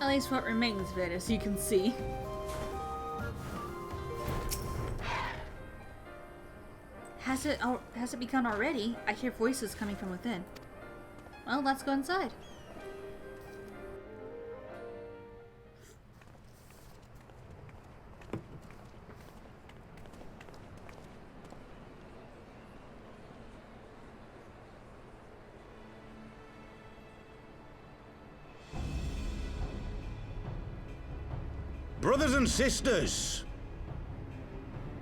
At least what remains of it, as you can see. Has it begun already? I hear voices coming from within. Well, let's go inside. Brothers and sisters,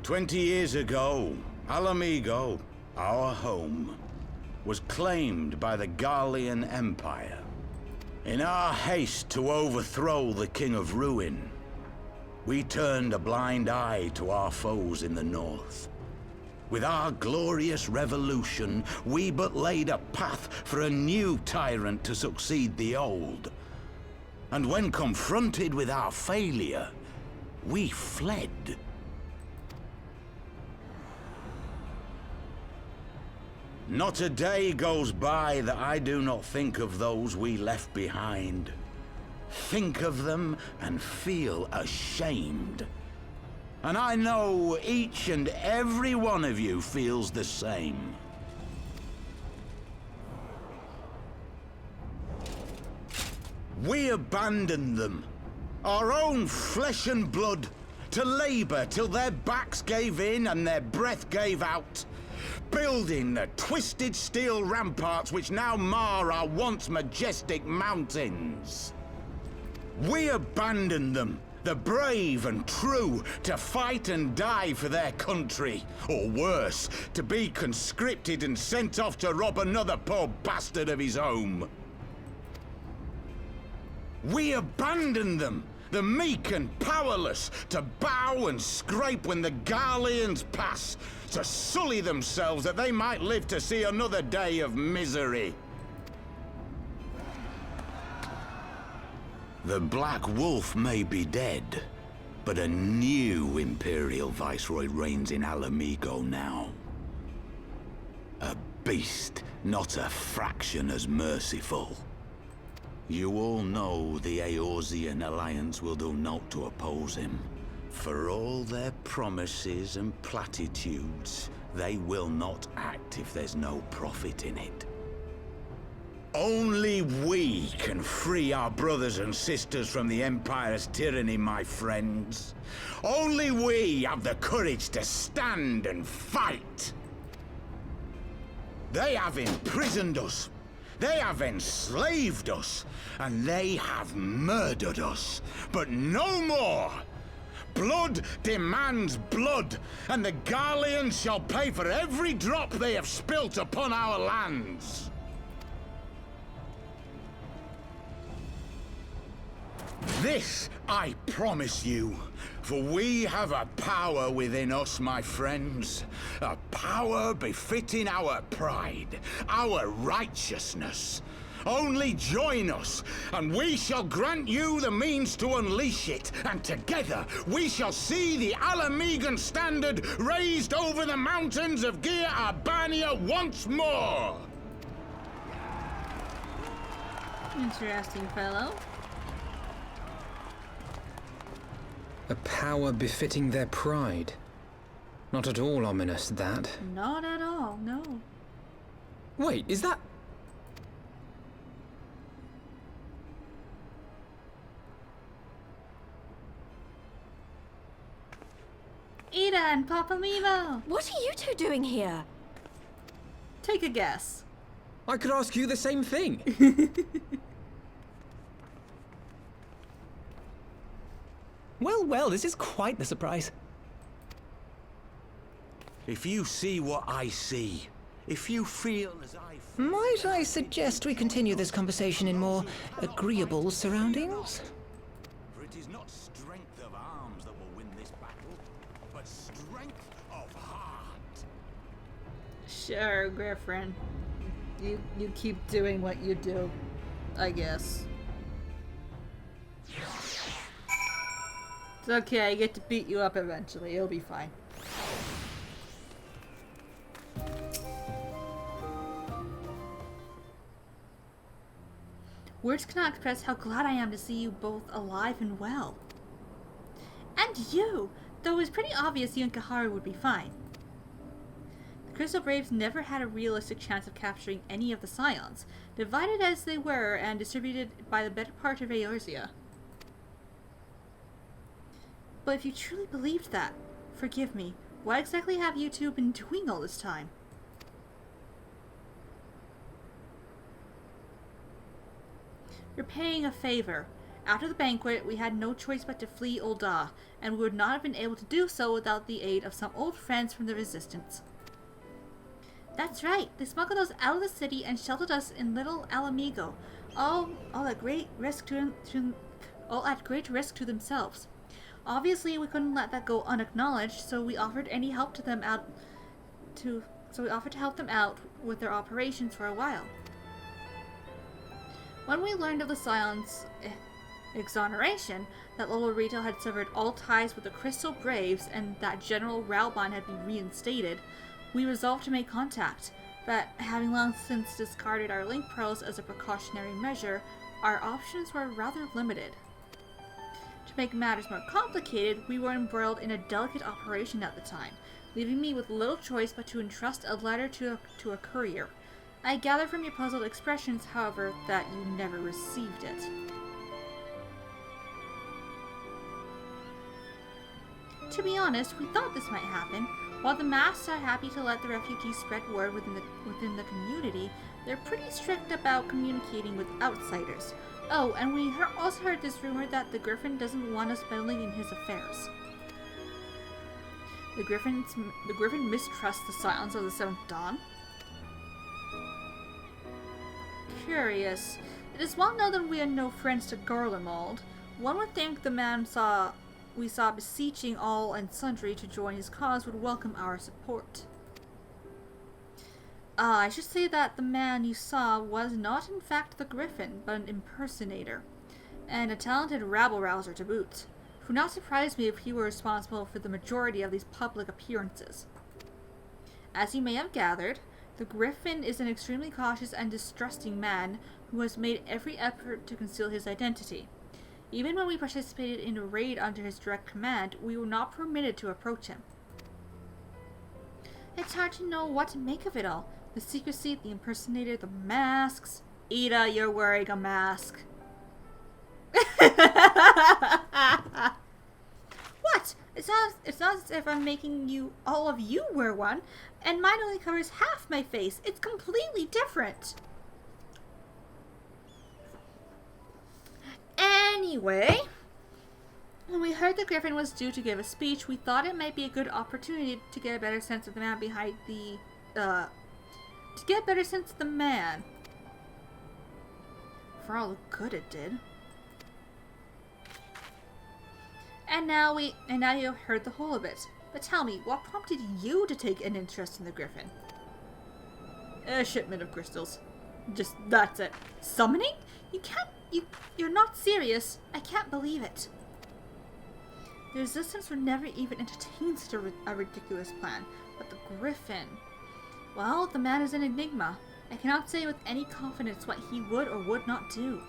20 years ago, Alamigo, our home, was claimed by the Garlean Empire. In our haste to overthrow the King of Ruin, we turned a blind eye to our foes in the north. With our glorious revolution, we but laid a path for a new tyrant to succeed the old. And when confronted with our failure, we fled. Not a day goes by that I do not think of those we left behind. think of them, and feel ashamed. And I know each and every one of you feels the same. We abandoned them, our own flesh and blood, to labor till their backs gave in and their breath gave out, building the twisted steel ramparts which now mar our once majestic mountains. We abandoned them, the brave and true, to fight and die for their country, or worse, to be conscripted and sent off to rob another poor bastard of his home. We abandoned them, the meek and powerless, to bow and scrape when the Garleans pass, to sully themselves that they might live to see another day of misery. The Black Wolf may be dead, but a new Imperial Viceroy reigns in Alamigo now. A beast, not a fraction as merciful. You all know the Eorzean Alliance will do naught to oppose him. For all their promises and platitudes, they will not act if there's no profit in it. Only we can free our brothers and sisters from the Empire's tyranny, my friends. Only we have the courage to stand and fight. They have imprisoned us. They have enslaved us, and they have murdered us, but no more! Blood demands blood, and the Garleans shall pay for every drop they have spilt upon our lands. This I promise you, for we have a power within us, my friends. A power befitting our pride, our righteousness. Only join us, and we shall grant you the means to unleash it, and together we shall see the Alamigan standard raised over the mountains of Gia Arbania once more! Interesting fellow. A power befitting their pride. Not at all ominous, that. Not at all, no. Wait, is that... Ida and Papa Mimo! What are you two doing here? Take a guess. I could ask you the same thing. Well, this is quite the surprise. If you see what I see, if you feel as I feel... Might I suggest we continue this conversation in more agreeable surroundings? For it is not strength of arms that will win this battle, but strength of heart. Sure, Griffin. You keep doing what you do, I guess. It's okay, I get to beat you up eventually. It'll be fine. Words cannot express how glad I am to see you both alive and well. And you! Though it was pretty obvious you and Kaharu would be fine. The Crystal Braves never had a realistic chance of capturing any of the Scions, divided as they were and distributed by the better part of Eorzea. But if you truly believed that, forgive me, what exactly have you two been doing all this time? You're paying a favor. After the banquet, we had no choice but to flee Ul'dah, and we would not have been able to do so without the aid of some old friends from the Resistance. That's right, they smuggled us out of the city and sheltered us in Little Alamigo, all at great risk to themselves. Obviously, we couldn't let that go unacknowledged, so we offered to help them out with their operations for a while. When we learned of the Scion's exoneration, that Lolo Rito had severed all ties with the Crystal Braves and that General Raubon had been reinstated, we resolved to make contact, but having long since discarded our link pearls as a precautionary measure, our options were rather limited. To make matters more complicated, we were embroiled in a delicate operation at the time, leaving me with little choice but to entrust a letter to a courier. I gather from your puzzled expressions, however, that you never received it. To be honest, we thought this might happen. While the masks are happy to let the refugees spread word within the community, they're pretty strict about communicating with outsiders. Oh, and we also heard this rumor that the Griffin doesn't want us meddling in his affairs. The Griffin mistrusts the Scions of the Seventh Dawn? Curious. It is well known that we are no friends to Garlemald. One would think the man we saw beseeching all and sundry to join his cause would welcome our support. I should say that the man you saw was not in fact the Griffin, but an impersonator, and a talented rabble-rouser to boot. It would not surprise me if he were responsible for the majority of these public appearances. As you may have gathered, the Griffin is an extremely cautious and distrusting man who has made every effort to conceal his identity. Even when we participated in a raid under his direct command, we were not permitted to approach him. It's hard to know what to make of it all. The secrecy, the impersonator, the masks. Ida, you're wearing a mask. What? It's not as if I'm making all of you wear one, and mine only covers half my face. It's completely different. Anyway, when we heard the Griffin was due to give a speech, we thought it might be a good opportunity to get a better sense of the man behind the, For all the good it did. And now you have heard the whole of it. But tell me, what prompted you to take an interest in the Griffin? A shipment of crystals. That's it. Summoning? You're not serious. I can't believe it. The Resistance would never even entertain such a ridiculous plan. But the Griffin... Well, the man is an enigma. I cannot say with any confidence what he would or would not do.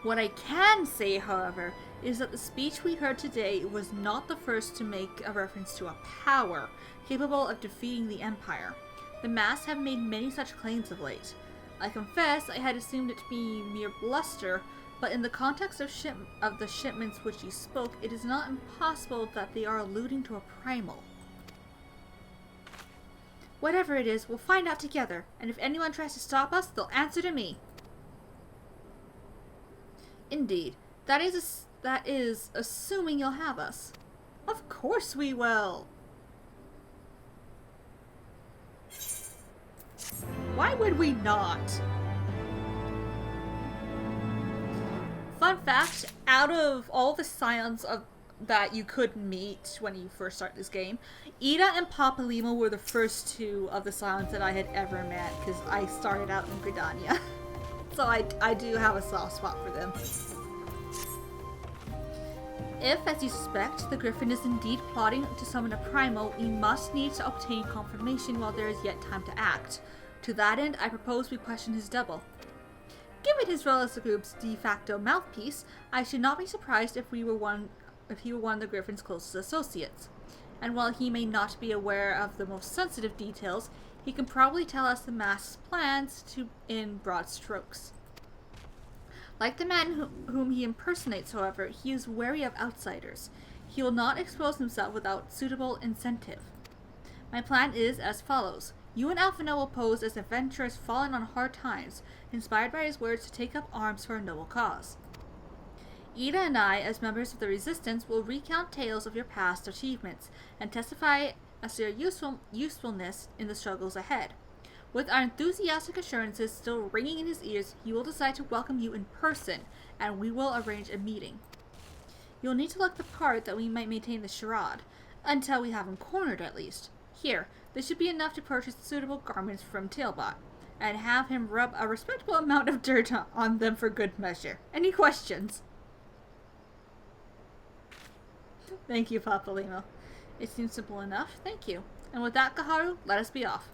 What I can say, however, is that the speech we heard today was not the first to make a reference to a power capable of defeating the Empire. The masks have made many such claims of late. I confess I had assumed it to be mere bluster, but in the context of the shipments which you spoke, it is not impossible that they are alluding to a primal. Whatever it is, we'll find out together, and if anyone tries to stop us, they'll answer to me. Indeed. That is assuming you'll have us. Of course we will! Why would we not? Fun fact, out of all the Scions that you could meet when you first start this game, Ida and Papalima were the first two of the Scions that I had ever met, because I started out in Gridania. So I do have a soft spot for them. If, as you suspect, the Griffin is indeed plotting to summon a primal, we must need to obtain confirmation while there is yet time to act. To that end, I propose we question his double. Given his role as the group's de facto mouthpiece, I should not be surprised if he were one of the Griffin's closest associates. And while he may not be aware of the most sensitive details, he can probably tell us the mask's plans in broad strokes. Like the man whom he impersonates, however, he is wary of outsiders. He will not expose himself without suitable incentive. My plan is as follows. You and Alphino will pose as adventurers fallen on hard times, inspired by his words to take up arms for a noble cause. Ida and I, as members of the Resistance, will recount tales of your past achievements, and testify as to your usefulness in the struggles ahead. With our enthusiastic assurances still ringing in his ears, he will decide to welcome you in person, and we will arrange a meeting. You'll need to look the part that we might maintain the charade, until we have him cornered at least. Here, this should be enough to purchase suitable garments from Tailbot, and have him rub a respectable amount of dirt on them for good measure. Any questions? Thank you, Papalimo. It seems simple enough. Thank you. And with that, Kaharu, let us be off.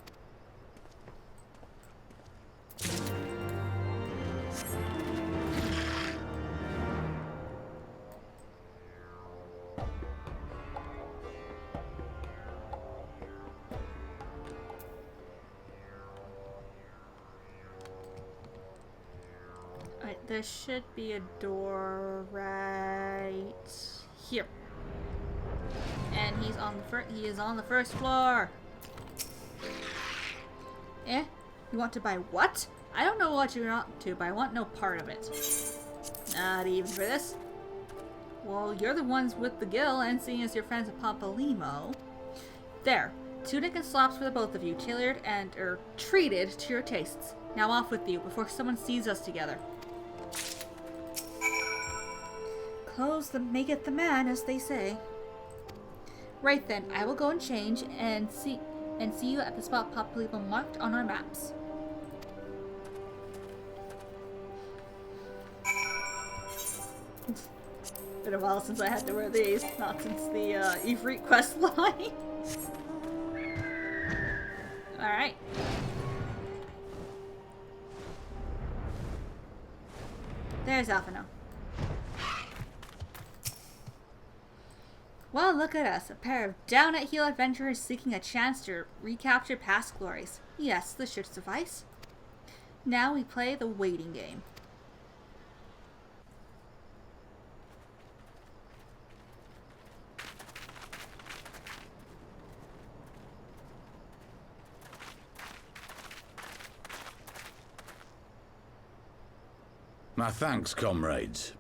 there should be a door right here. And he is on the first floor. Eh? You want to buy what? I don't know what you're up to, but I want no part of it. Not even for this. Well, you're the ones with the gill, and seeing as you're friends with Pampalimo. There. Tunic and slops for the both of you, tailored and, treated to your tastes. Now off with you, before someone sees us together. Clothes that maketh the man, as they say. Right then, I will go and change, and see you at the spot Pampalimo marked on our maps. Been a while since I had to wear these, not since the Ifrit quest line. Alright. There's Alphino. Well, look at us, a pair of down-at-heel adventurers seeking a chance to recapture past glories. Yes, this should suffice. Now we play the waiting game. My thanks, comrades.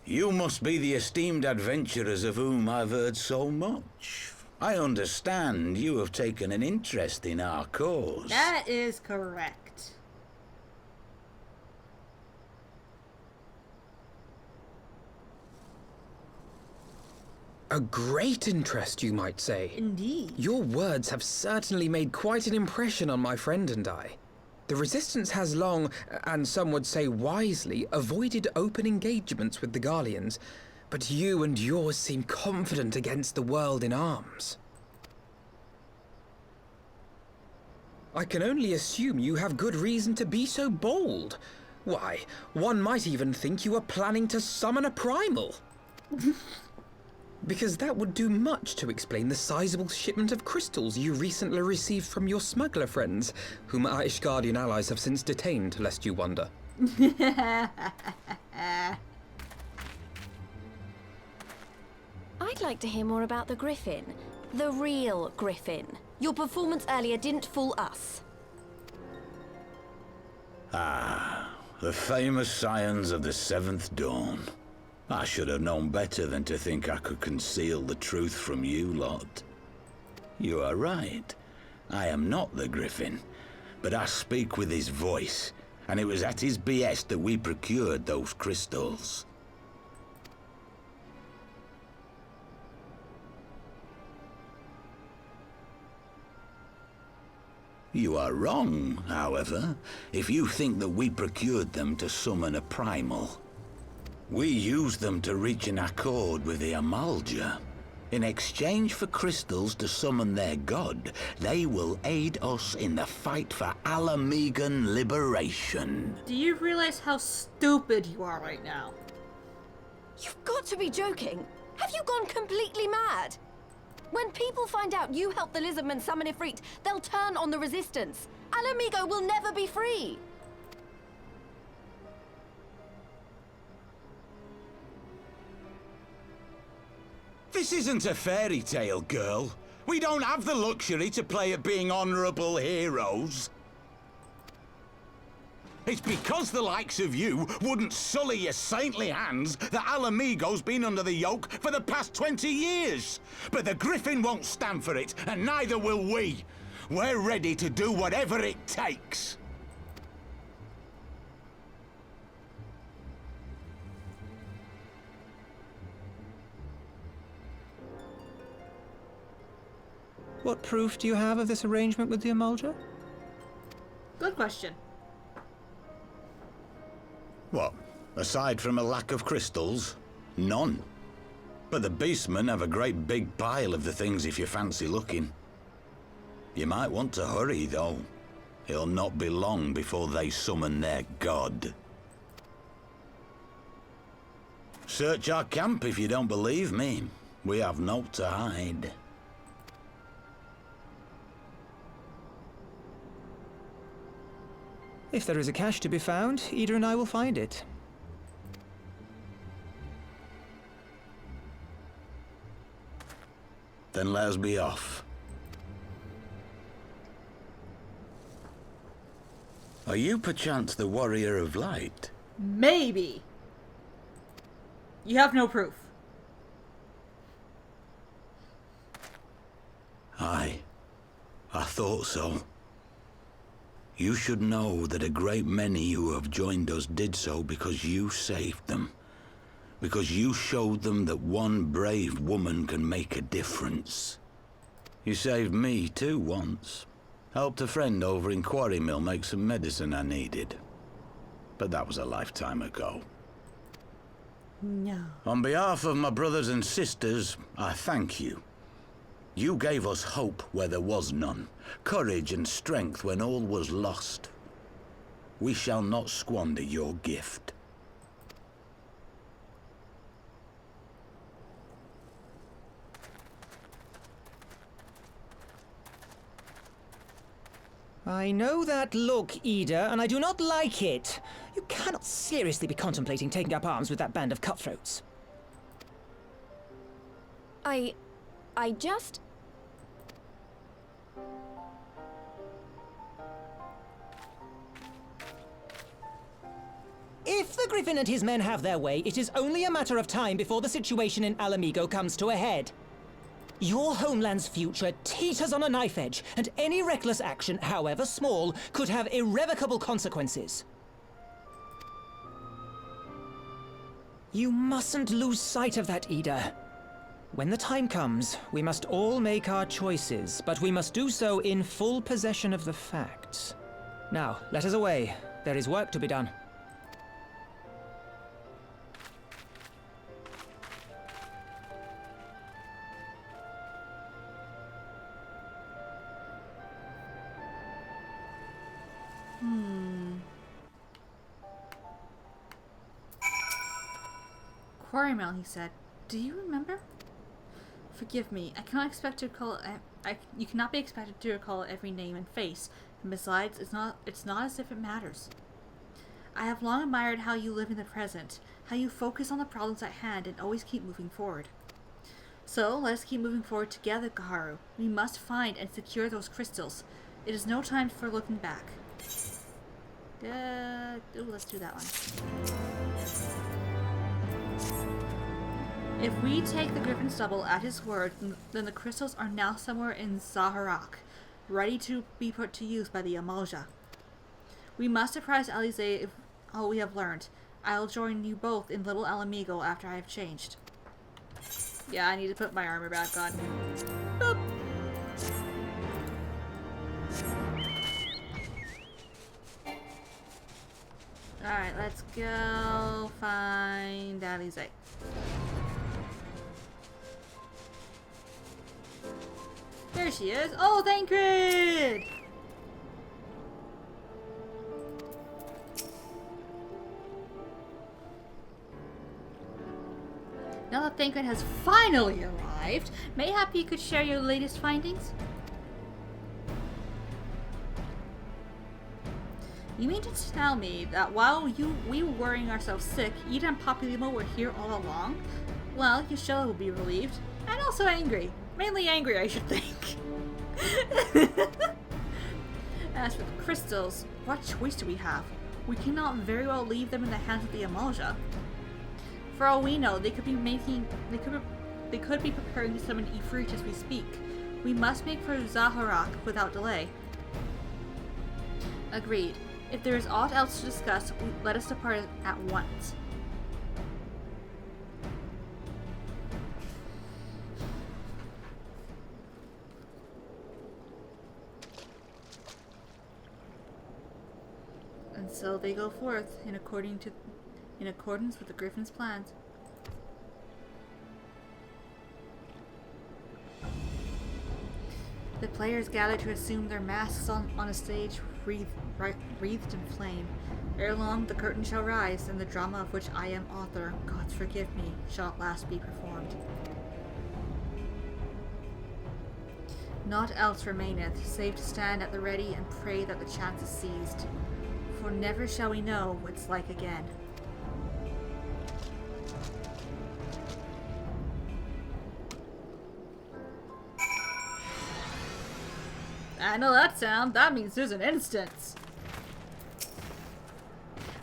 You must be the esteemed adventurers of whom I've heard so much. I understand you have taken an interest in our cause. That is correct. A great interest, you might say. Indeed. Your words have certainly made quite an impression on my friend and I. The Resistance has long, and some would say wisely, avoided open engagements with the Garleans, but you and yours seem confident against the world in arms. I can only assume you have good reason to be so bold. Why, one might even think you are planning to summon a primal. Because that would do much to explain the sizable shipment of crystals you recently received from your smuggler friends, whom our Ishgardian allies have since detained, lest you wonder. I'd like to hear more about the Griffin. The real Griffin. Your performance earlier didn't fool us. Ah, the famous scions of the Seventh Dawn. I should have known better than to think I could conceal the truth from you lot. You are right. I am not the Griffin, but I speak with his voice, and it was at his behest that we procured those crystals. You are wrong, however, if you think that we procured them to summon a primal. We used them to reach an accord with the Amalja. In exchange for crystals to summon their god, they will aid us in the fight for Alamegan liberation. Do you realize how stupid you are right now? You've got to be joking. Have you gone completely mad? When people find out you helped the Lizardmen summon Ifrit, they'll turn on the Resistance. Alamigo will never be free. This isn't a fairy tale, girl. We don't have the luxury to play at being honorable heroes. It's because the likes of you wouldn't sully your saintly hands that Alamigo's been under the yoke for the past 20 years. But the Griffin won't stand for it, and neither will we. We're ready to do whatever it takes. What proof do you have of this arrangement with the Amalja? Good question. What? Aside from a lack of crystals? None. But the beastmen have a great big pile of the things if you fancy looking. You might want to hurry, though. It'll not be long before they summon their god. Search our camp if you don't believe me. We have naught to hide. If there is a cache to be found, Ida and I will find it. Then let us be off. Are you perchance the Warrior of Light? Maybe. You have no proof. Aye, I thought so. You should know that a great many who have joined us did so because you saved them. Because you showed them that one brave woman can make a difference. You saved me too once. Helped a friend over in Quarry Mill make some medicine I needed. But that was a lifetime ago. No. On behalf of my brothers and sisters, I thank you. You gave us hope where there was none, courage and strength when all was lost. We shall not squander your gift. I know that look, Ida, and I do not like it. You cannot seriously be contemplating taking up arms with that band of cutthroats. I just... If the Griffin and his men have their way, it is only a matter of time before the situation in Alamigo comes to a head. Your homeland's future teeters on a knife edge, and any reckless action, however small, could have irrevocable consequences. You mustn't lose sight of that, Ida. When the time comes, we must all make our choices, but we must do so in full possession of the facts. Now, let us away. There is work to be done. Quarry Mill, he said. Do you remember? Forgive me. I cannot expect to recall. You cannot be expected to recall every name and face. And besides, it's not as if it matters. I have long admired how you live in the present, how you focus on the problems at hand and always keep moving forward. So let us keep moving forward together, Kaharu. We must find and secure those crystals. It is no time for looking back. Let's do that one. If we take the Griffin's double at his word, then the crystals are now somewhere in Zaharak, ready to be put to use by the Amalja. We must surprise Alize if all we have learned. I'll join you both in Little Alamigo after I have changed. Yeah, I need to put my armor back on. Boop. Alright, let's go find Alize. There she is. Oh, Thancred! Now that Thancred has finally arrived, mayhap you could share your latest findings? You mean to tell me that while we were worrying ourselves sick, Ida and Papilimo were here all along? Well, Yashella will be relieved, and also angry. Mainly angry, I should think. As for the crystals, what choice do we have? We cannot very well leave them in the hands of the Amalja. For all we know, they could be preparing to summon Ifrit as we speak. We must make for Zaharak without delay. Agreed. If there is aught else to discuss, let us depart at once. And so they go forth in accordance with the Griffin's plans. The players gather to assume their masks on a stage wreathed in flame. Ere long the curtain shall rise, and the drama of which I am author, gods forgive me, shall at last be performed. Naught else remaineth, save to stand at the ready and pray that the chance is seized. for never shall we know what it's like again. I know that sound. That means there's an instance.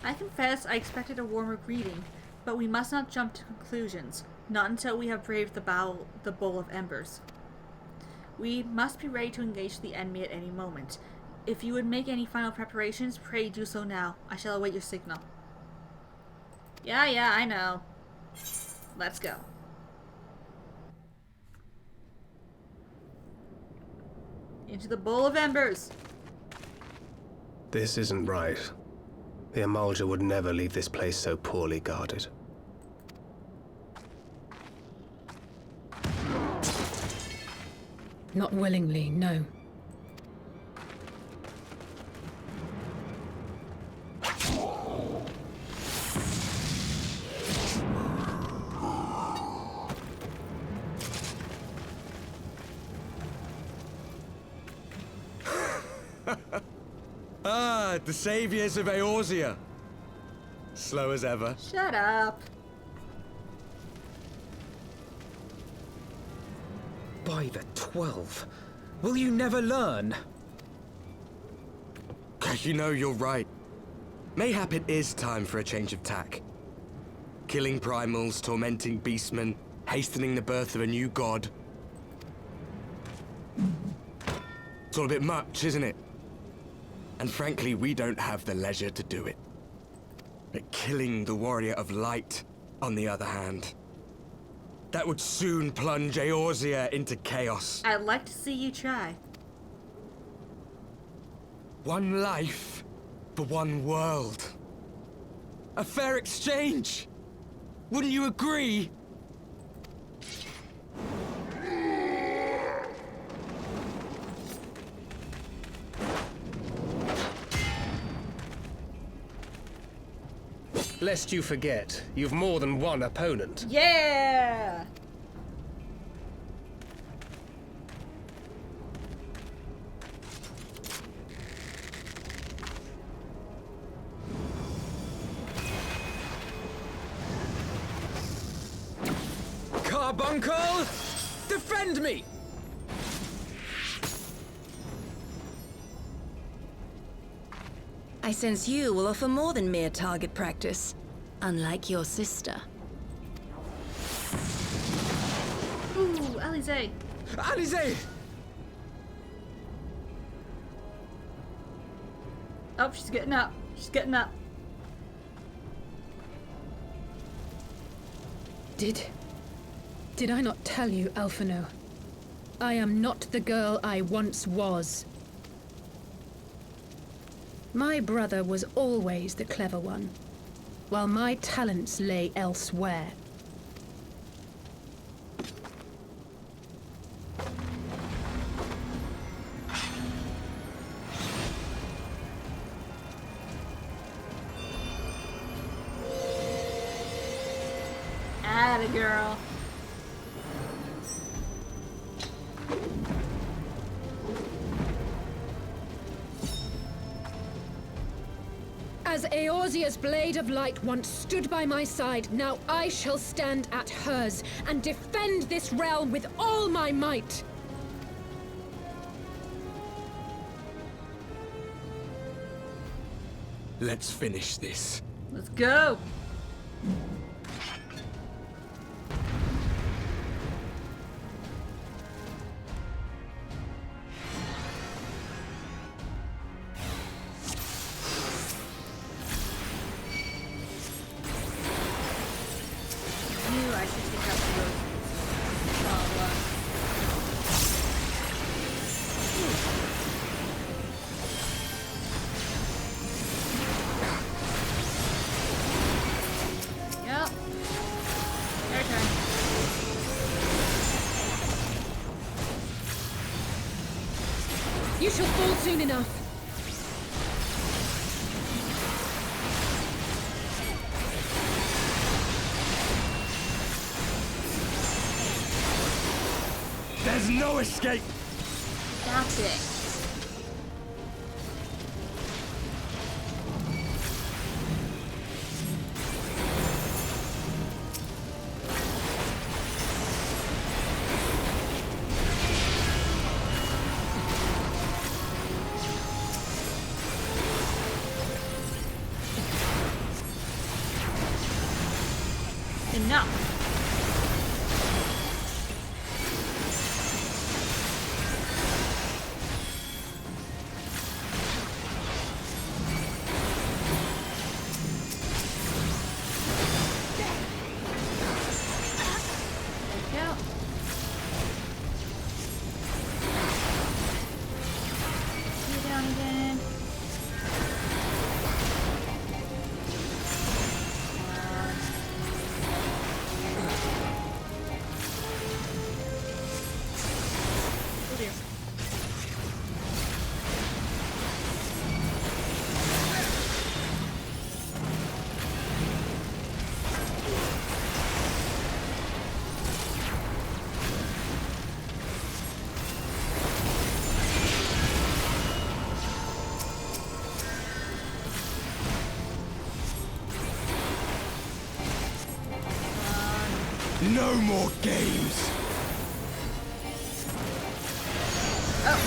I confess I expected a warmer greeting, but we must not jump to conclusions. Not until we have braved the bowl of embers. We must be ready to engage the enemy at any moment. If you would make any final preparations, pray do so now. I shall await your signal. Yeah, I know. Let's go. Into the bowl of embers. This isn't right. The Amalja would never leave this place so poorly guarded. Not willingly, no. The saviors of Eorzea. Slow as ever. Shut up. By the 12. Will you never learn? You know, you're right. Mayhap it is time for a change of tack. Killing primals, tormenting beastmen, hastening the birth of a new god. It's all a bit much, isn't it? And frankly, we don't have the leisure to do it. But killing the warrior of light, on the other hand, that would soon plunge Eorzea into chaos. I'd like to see you try. One life for one world. A fair exchange. Wouldn't you agree? Lest you forget, you've more than one opponent. Yeah! Carbuncle! Defend me! I sense you will offer more than mere target practice, unlike your sister. Ooh, Alize! Alize! Oh, she's getting up. She's getting up. Did I not tell you, Alphino? I am not the girl I once was. My brother was always the clever one, while my talents lay elsewhere. Atta girl. As Eorzea's blade of light once stood by my side, now I shall stand at hers and defend this realm with all my might. Let's finish this. Let's go. You shall fall soon enough. There's no escape! That's it. enough. No more games! Oh.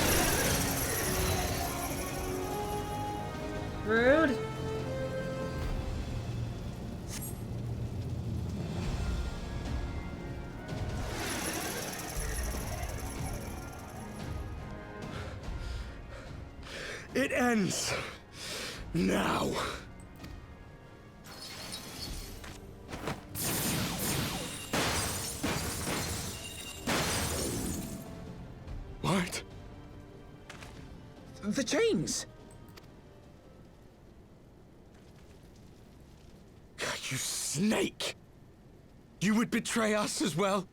Rude. It ends now. What? The chains! You snake! You would betray us as well?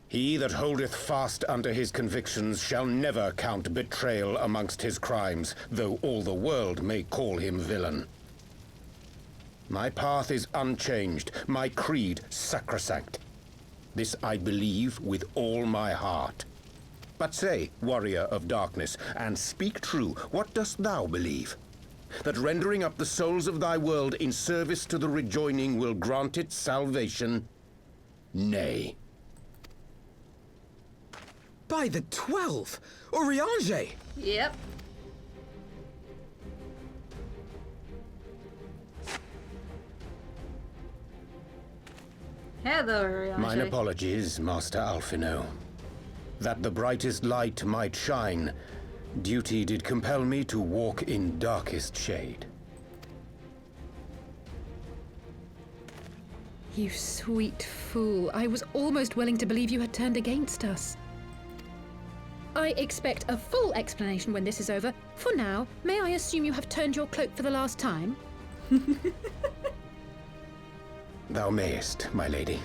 He that holdeth fast unto his convictions shall never count betrayal amongst his crimes, though all the world may call him villain. My path is unchanged, my creed sacrosanct. This I believe with all my heart. But say, warrior of darkness, and speak true, what dost thou believe? That rendering up the souls of thy world in service to the rejoining will grant it salvation? Nay. By the 12! Oriange! Yep. Hello, Oriange. Mine apologies, Master Alphino. That the brightest light might shine, duty did compel me to walk in darkest shade. You sweet fool. I was almost willing to believe you had turned against us. I expect a full explanation when this is over. For now, may I assume you have turned your cloak for the last time? Thou mayest, my lady.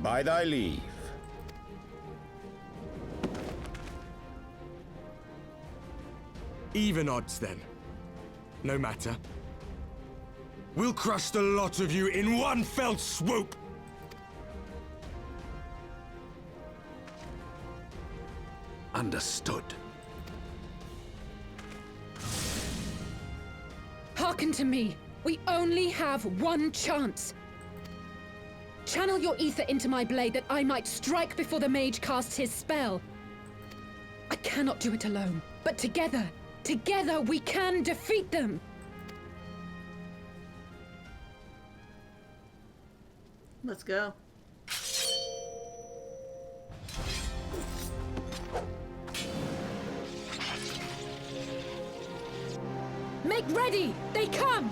By thy leave. Even odds, then. No matter. We'll crush the lot of you in one fell swoop! Understood. Hearken to me. We only have one chance. Channel your ether into my blade that I might strike before the mage casts his spell. I cannot do it alone, but together we can defeat them! Let's go. Make ready! They come!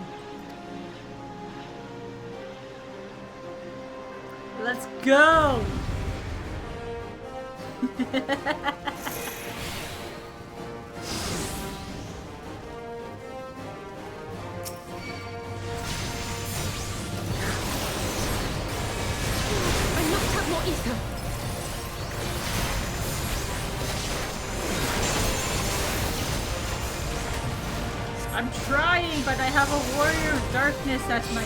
Let's go! I'm trying, but I have a warrior of darkness at me.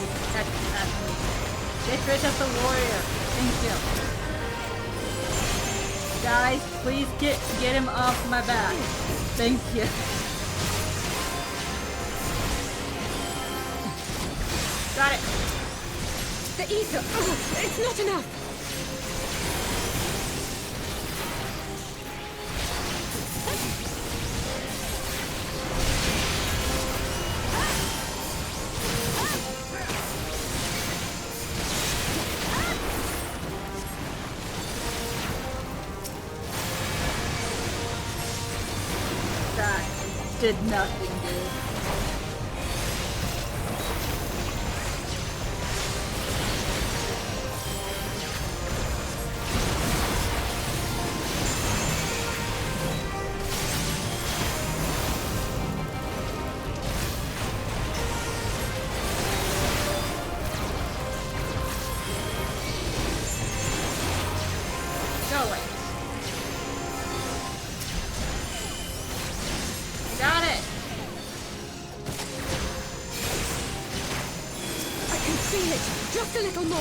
Get rid of the warrior. Thank you. Guys, please get him off my back. Thank you. Got it. The ether. Oh, it's not enough. did nothing, dude. Just a little more.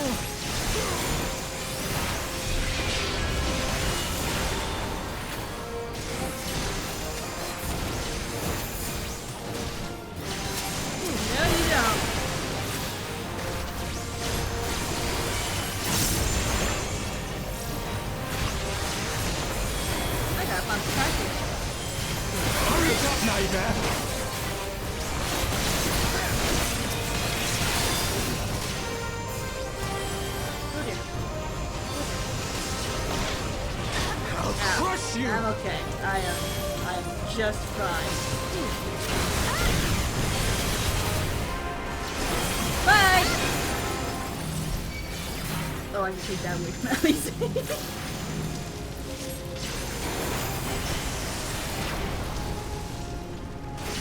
No, you don't. I got a fun practice. Hurry up, neighbor! I'm okay. I am just fine. Bye! Oh, I can take that away from Ellie's.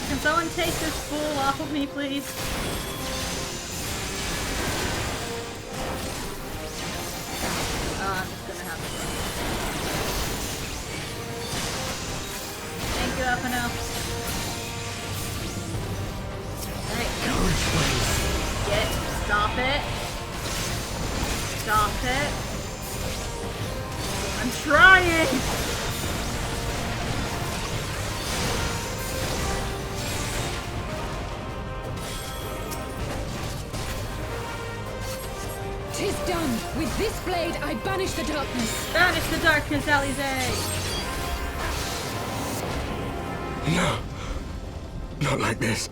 Can someone take this fool off of me, please? I'm just gonna have to. Up and up. Stop it. Stop it. I'm trying. Tis done. With this blade, I banish the darkness. Banish the darkness, Alize. No. Not like this.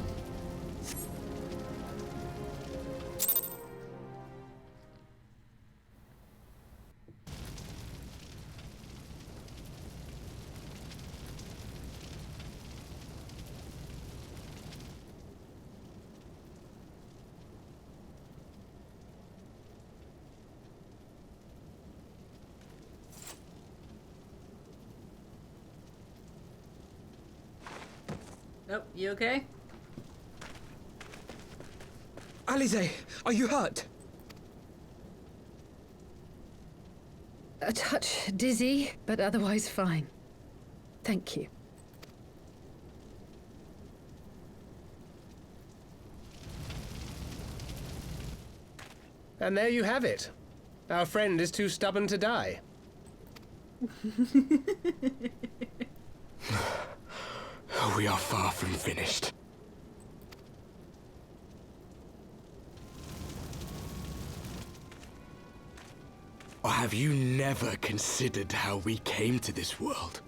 Oh, you okay? Alize, are you hurt? A touch dizzy, but otherwise fine. Thank you. And there you have it. Our friend is too stubborn to die. We are far from finished. Or have you never considered how we came to this world?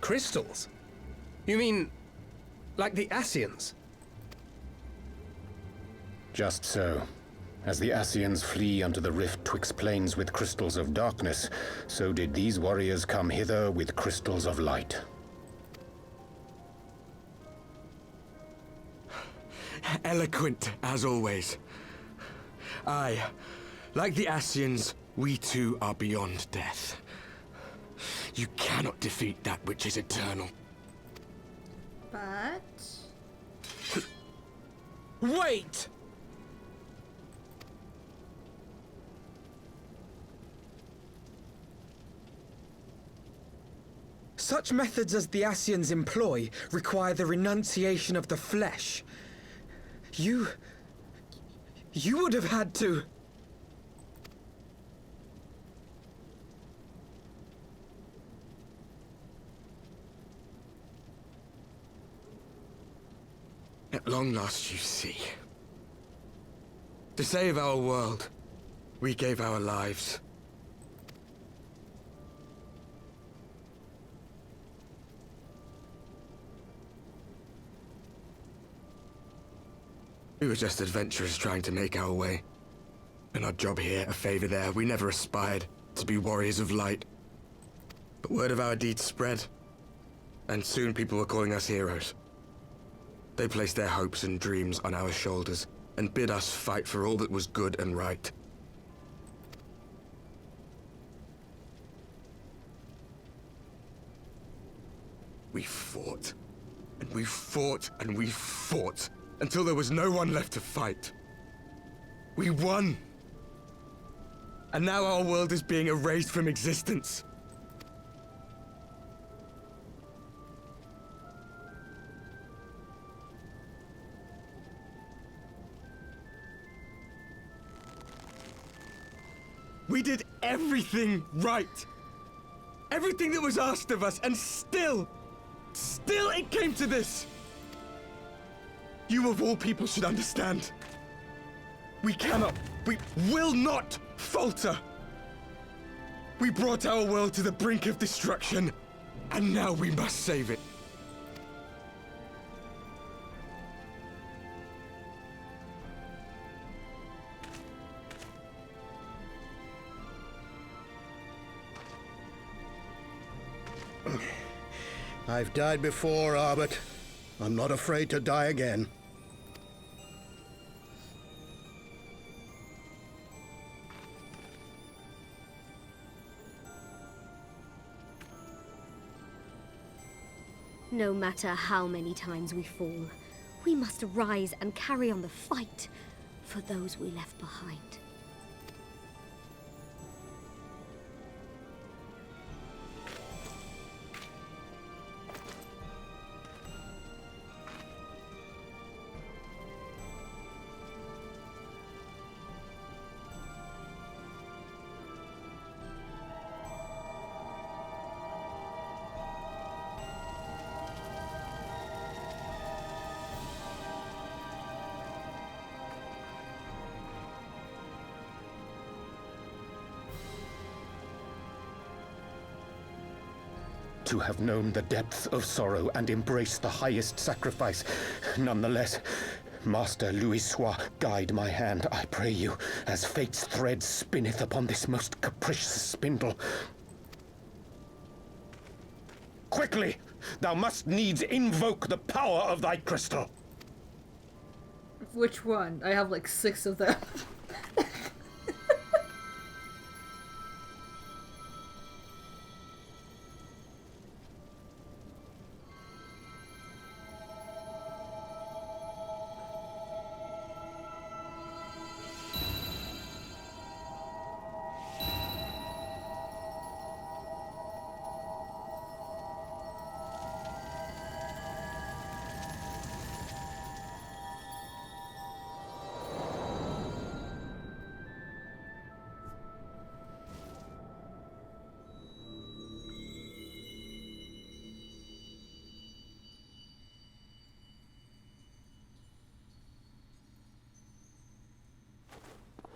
Crystals? You mean, like the Ascians? Just so. As the Ascians flee unto the rift twixt plains with crystals of darkness, so did these warriors come hither with crystals of light. Eloquent, as always. Aye, like the Ascians, we too are beyond death. You cannot defeat that which is eternal. But... Wait! Such methods as the Ascians employ require the renunciation of the flesh. You would have had to... At long last, you see. To save our world, we gave our lives. We were just adventurers trying to make our way. An odd job here, a favor there. We never aspired to be warriors of light. But word of our deeds spread, and soon people were calling us heroes. They placed their hopes and dreams on our shoulders, and bid us fight for all that was good and right. We fought, and we fought, and we fought, until there was no one left to fight. We won! And now our world is being erased from existence. We did everything right. Everything that was asked of us, and still it came to this. You of all people should understand. We will not falter. We brought our world to the brink of destruction, and now we must save it. I've died before, Arbet. I'm not afraid to die again. No matter how many times we fall, we must rise and carry on the fight for those we left behind. To have known the depth of sorrow and embraced the highest sacrifice. Nonetheless, Master Louis-Soix, guide my hand, I pray you, as fate's thread spinneth upon this most capricious spindle. Quickly! Thou must needs invoke the power of thy crystal. Which one? I have like 6 of them.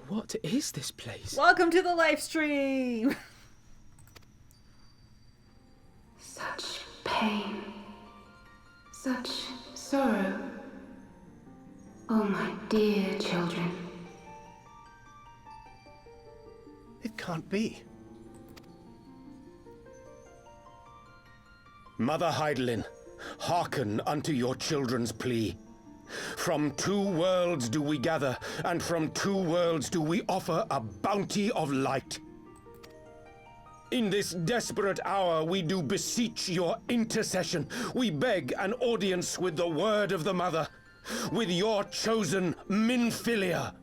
What is this place? Welcome to the live stream! Such pain. Such sorrow. Oh, my dear children. It can't be. Mother Heidelin, hearken unto your children's plea. From 2 worlds do we gather, and from 2 worlds do we offer a bounty of light. In this desperate hour we do beseech your intercession. We beg an audience with the word of the Mother, with your chosen Minfilia.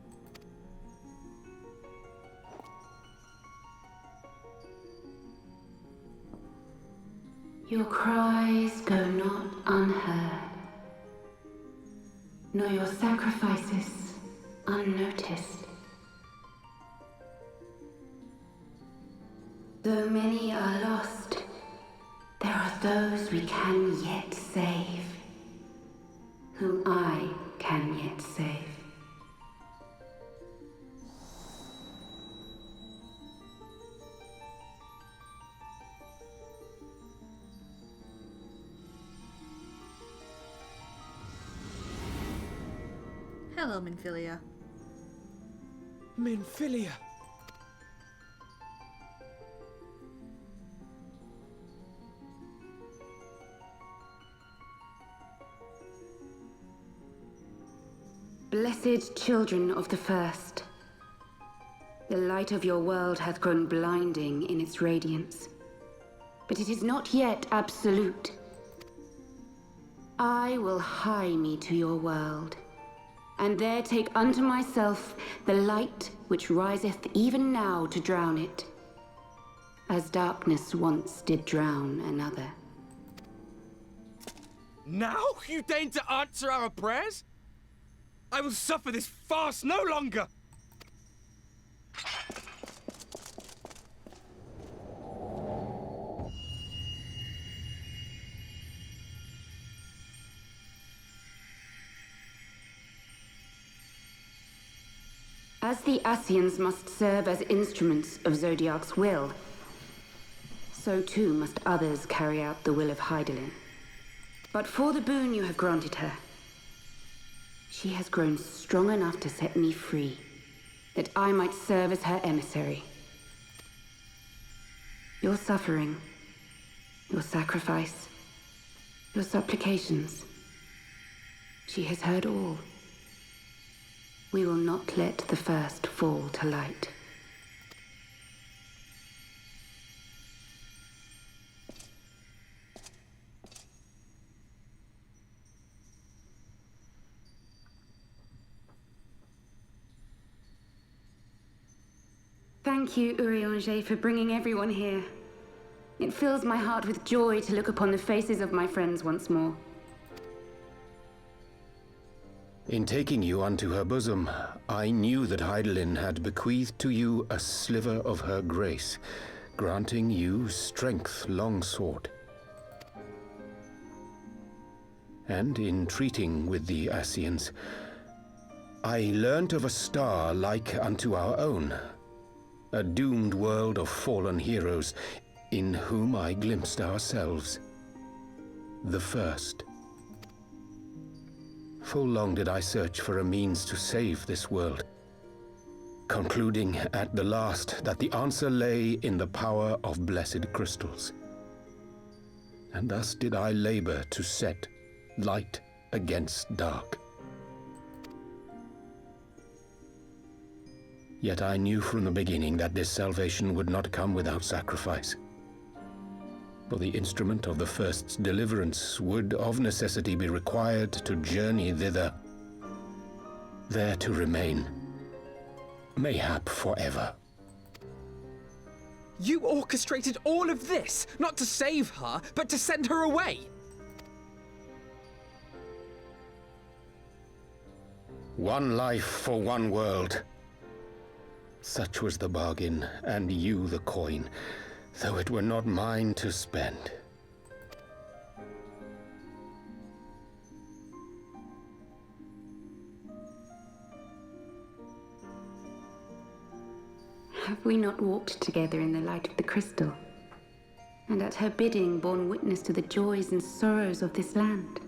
Your cries go not unheard, nor your sacrifices unnoticed. Though many are lost, there are those we can yet save, whom I can yet save. Hello, Minfilia. Minfilia. Blessed children of the First, the light of your world hath grown blinding in its radiance, but it is not yet absolute. I will hie me to your world, and there take unto myself the light which riseth even now to drown it, as darkness once did drown another. Now you deign to answer our prayers? I will suffer this farce no longer! As the Ascians must serve as instruments of Zodiark's will, so too must others carry out the will of Heidelin. But for the boon you have granted her, she has grown strong enough to set me free, that I might serve as her emissary. Your suffering, your sacrifice, your supplications, she has heard all. We will not let the first fall to light. Thank you, Urianger, for bringing everyone here. It fills my heart with joy to look upon the faces of my friends once more. In taking you unto her bosom, I knew that Heidelin had bequeathed to you a sliver of her grace, granting you strength long sought. And in treating with the Ascians, I learnt of a star like unto our own, a doomed world of fallen heroes, in whom I glimpsed ourselves, the first. Full long did I search for a means to save this world, concluding at the last that the answer lay in the power of blessed crystals. And thus did I labor to set light against dark. Yet I knew from the beginning that this salvation would not come without sacrifice. For the instrument of the First's deliverance would of necessity be required to journey thither, there to remain, mayhap forever. You orchestrated all of this, not to save her, but to send her away! One life for one world. Such was the bargain, and you the coin, though it were not mine to spend. Have we not walked together in the light of the crystal, and at her bidding borne witness to the joys and sorrows of this land?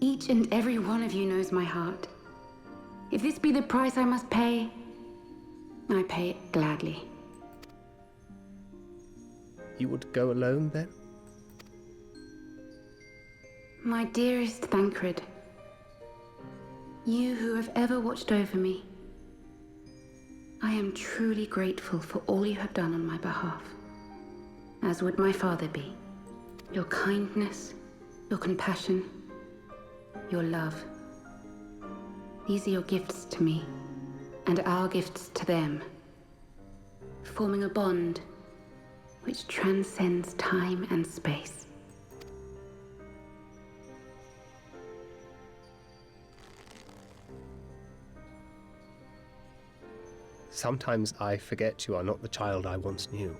Each and every one of you knows my heart. If this be the price I must pay, I pay it gladly. You would go alone, then? My dearest Thancred, you who have ever watched over me, I am truly grateful for all you have done on my behalf, as would my father be. Your kindness, your compassion, your love. These are your gifts to me, and our gifts to them, forming a bond which transcends time and space. Sometimes I forget you are not the child I once knew.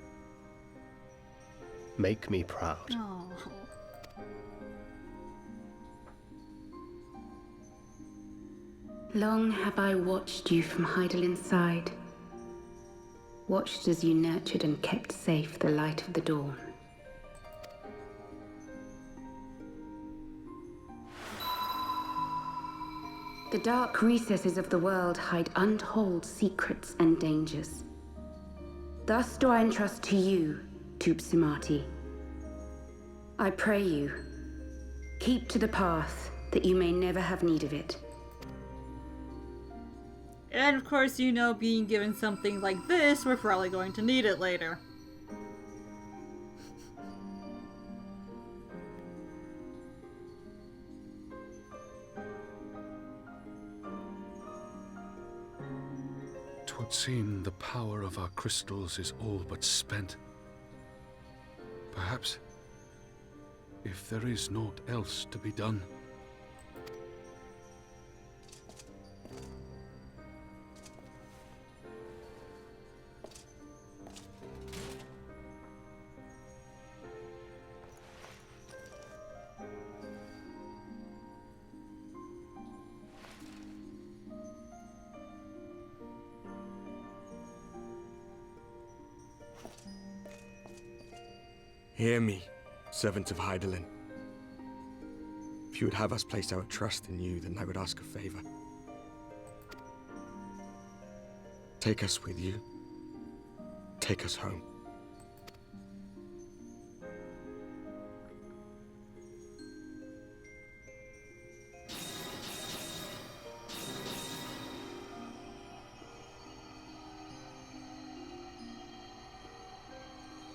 Make me proud. Oh. Long have I watched you from Heidelin's side, watched as you nurtured and kept safe the light of the dawn. The dark recesses of the world hide untold secrets and dangers. Thus do I entrust to you, Tupsimati. I pray you, keep to the path that you may never have need of it. And of course, you know, being given something like this, we're probably going to need it later. Twould seem the power of our crystals is all but spent. Perhaps, if there is naught else to be done. Hear me, servant of Heidelin. If you would have us place our trust in you, then I would ask a favor. Take us with you. Take us home.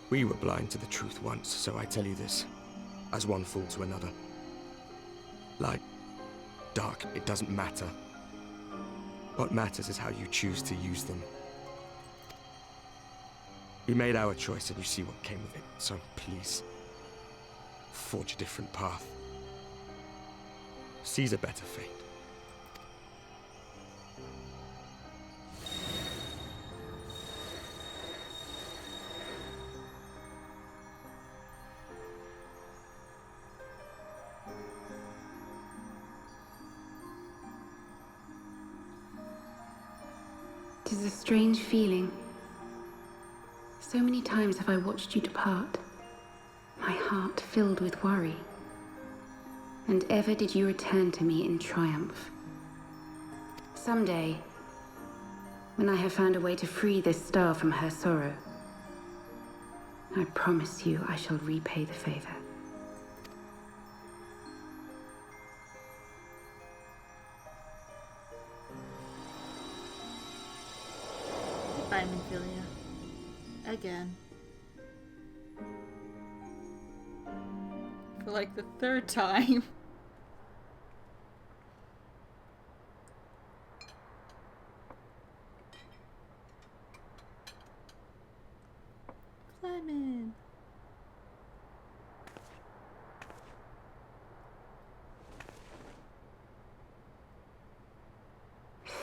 We were blind to the truth once, so I tell you this, as one fool to another. Light, dark, it doesn't matter. What matters is how you choose to use them. We made our choice and you see what came of it, so please, forge a different path. Seize a better fate. It is a strange feeling. So many times have I watched you depart, my heart filled with worry. And ever did you return to me in triumph. Someday, when I have found a way to free this star from her sorrow, I promise you I shall repay the favor. Bye, Minfilia. Again. For like the third time. Clement.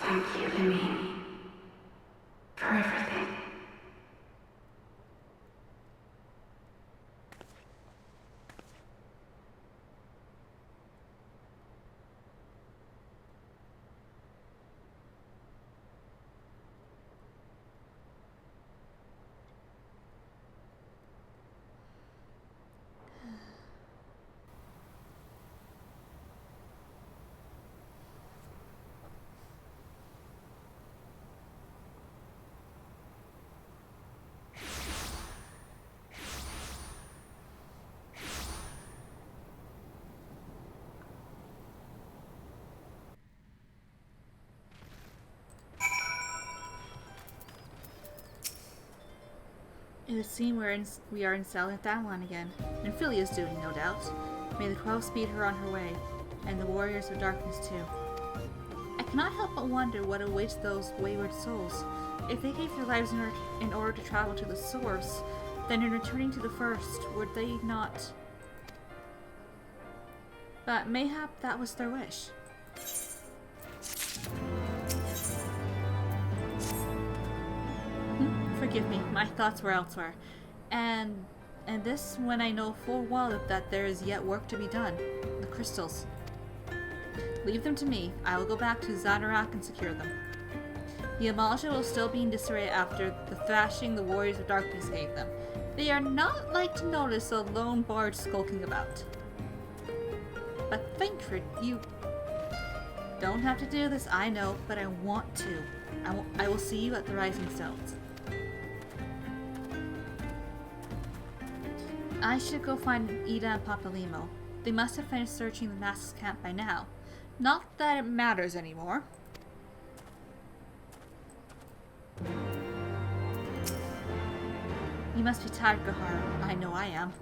Thank you, Lemmy, for everything. It would seem we are in Silent Downline again. Minfilia's doing, no doubt. May the 12 speed her on her way, and the warriors of darkness too. I cannot help but wonder what awaits those wayward souls. If they gave their lives in order to travel to the source, then in returning to the first, would they not... But mayhap that was their wish. Forgive me, my thoughts were elsewhere. And this when I know full well that there is yet work to be done. The crystals. Leave them to me. I will go back to Zadarak and secure them. The Amalja will still be in disarray after the thrashing the warriors of darkness gave them. They are not like to notice a lone bard skulking about. But Thancred, you... Don't have to do this, I know, but I want to. I will see you at the Rising Stones. I should go find Ida and Papalimo. They must have finished searching the Mask's camp by now. Not that it matters anymore. You must be tired, Gaharu. I know I am.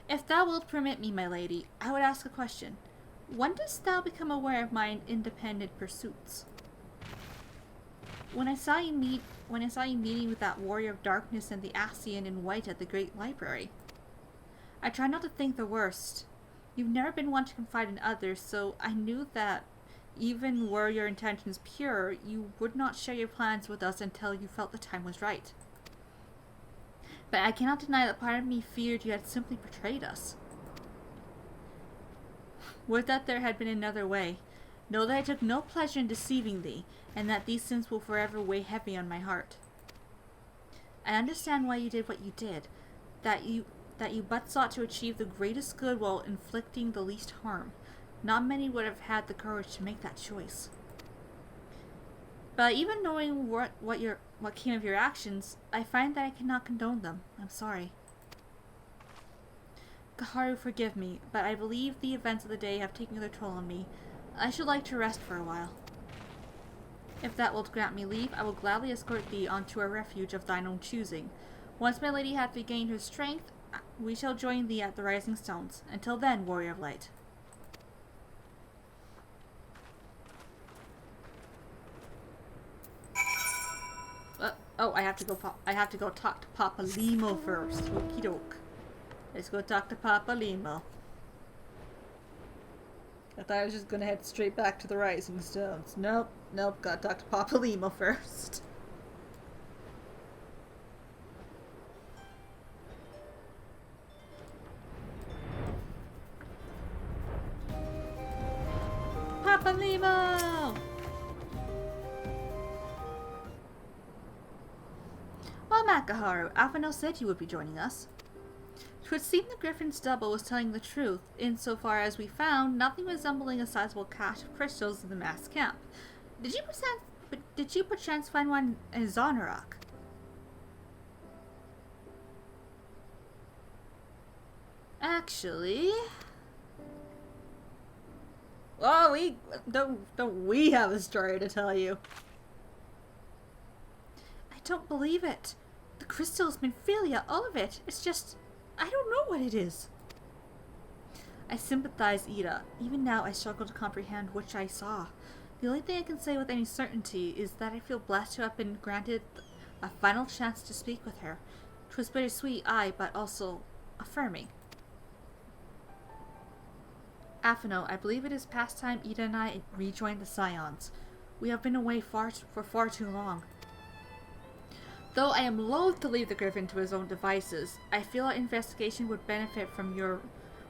If thou wilt permit me, my lady, I would ask a question. When dost thou become aware of my independent pursuits? When I saw you meeting with that warrior of darkness and the Ascian in white at the Great Library. I try not to think the worst. You've never been one to confide in others, so I knew that even were your intentions pure, you would not share your plans with us until you felt the time was right. But I cannot deny that part of me feared you had simply betrayed us. Would that there had been another way. Know that I took no pleasure in deceiving thee, and that these sins will forever weigh heavy on my heart. I understand why you did what you did, that you but sought to achieve the greatest good while inflicting the least harm. Not many would have had the courage to make that choice. But even knowing what came of your actions, I find that I cannot condone them. I'm sorry. Gaharu, forgive me, but I believe the events of the day have taken their toll on me. I should like to rest for a while. If thou wilt grant me leave, I will gladly escort thee onto a refuge of thine own choosing. Once my lady hath regained her strength, we shall join thee at the Rising Stones. Until then, warrior of light. Oh, I have to go talk to Papalimo first. Okie doke. Let's go talk to Papalimo. I thought I was just gonna head straight back to the Rising Stones. Nope, gotta talk to Papalimo first. Papalimo! Well, Makaharu, Afano said you would be joining us. 'Twould seem the Griffin's double was telling the truth, insofar as we found nothing resembling a sizable cache of crystals in the mass camp. Did you perchance find one in Zonarak? Actually... Oh, we have a story to tell you. I don't believe it. The crystal's Minfilia, all of it. It's just... I don't know what it is. I sympathize, Ida. Even now I struggle to comprehend which I saw. The only thing I can say with any certainty is that I feel blessed to have been granted a final chance to speak with her. 'Twas bittersweet, aye, but also affirming. Afano, I believe it is past time Ida and I rejoin the Scions. We have been away for far too long. Though I am loath to leave the Griffin to his own devices, I feel our investigation would benefit from your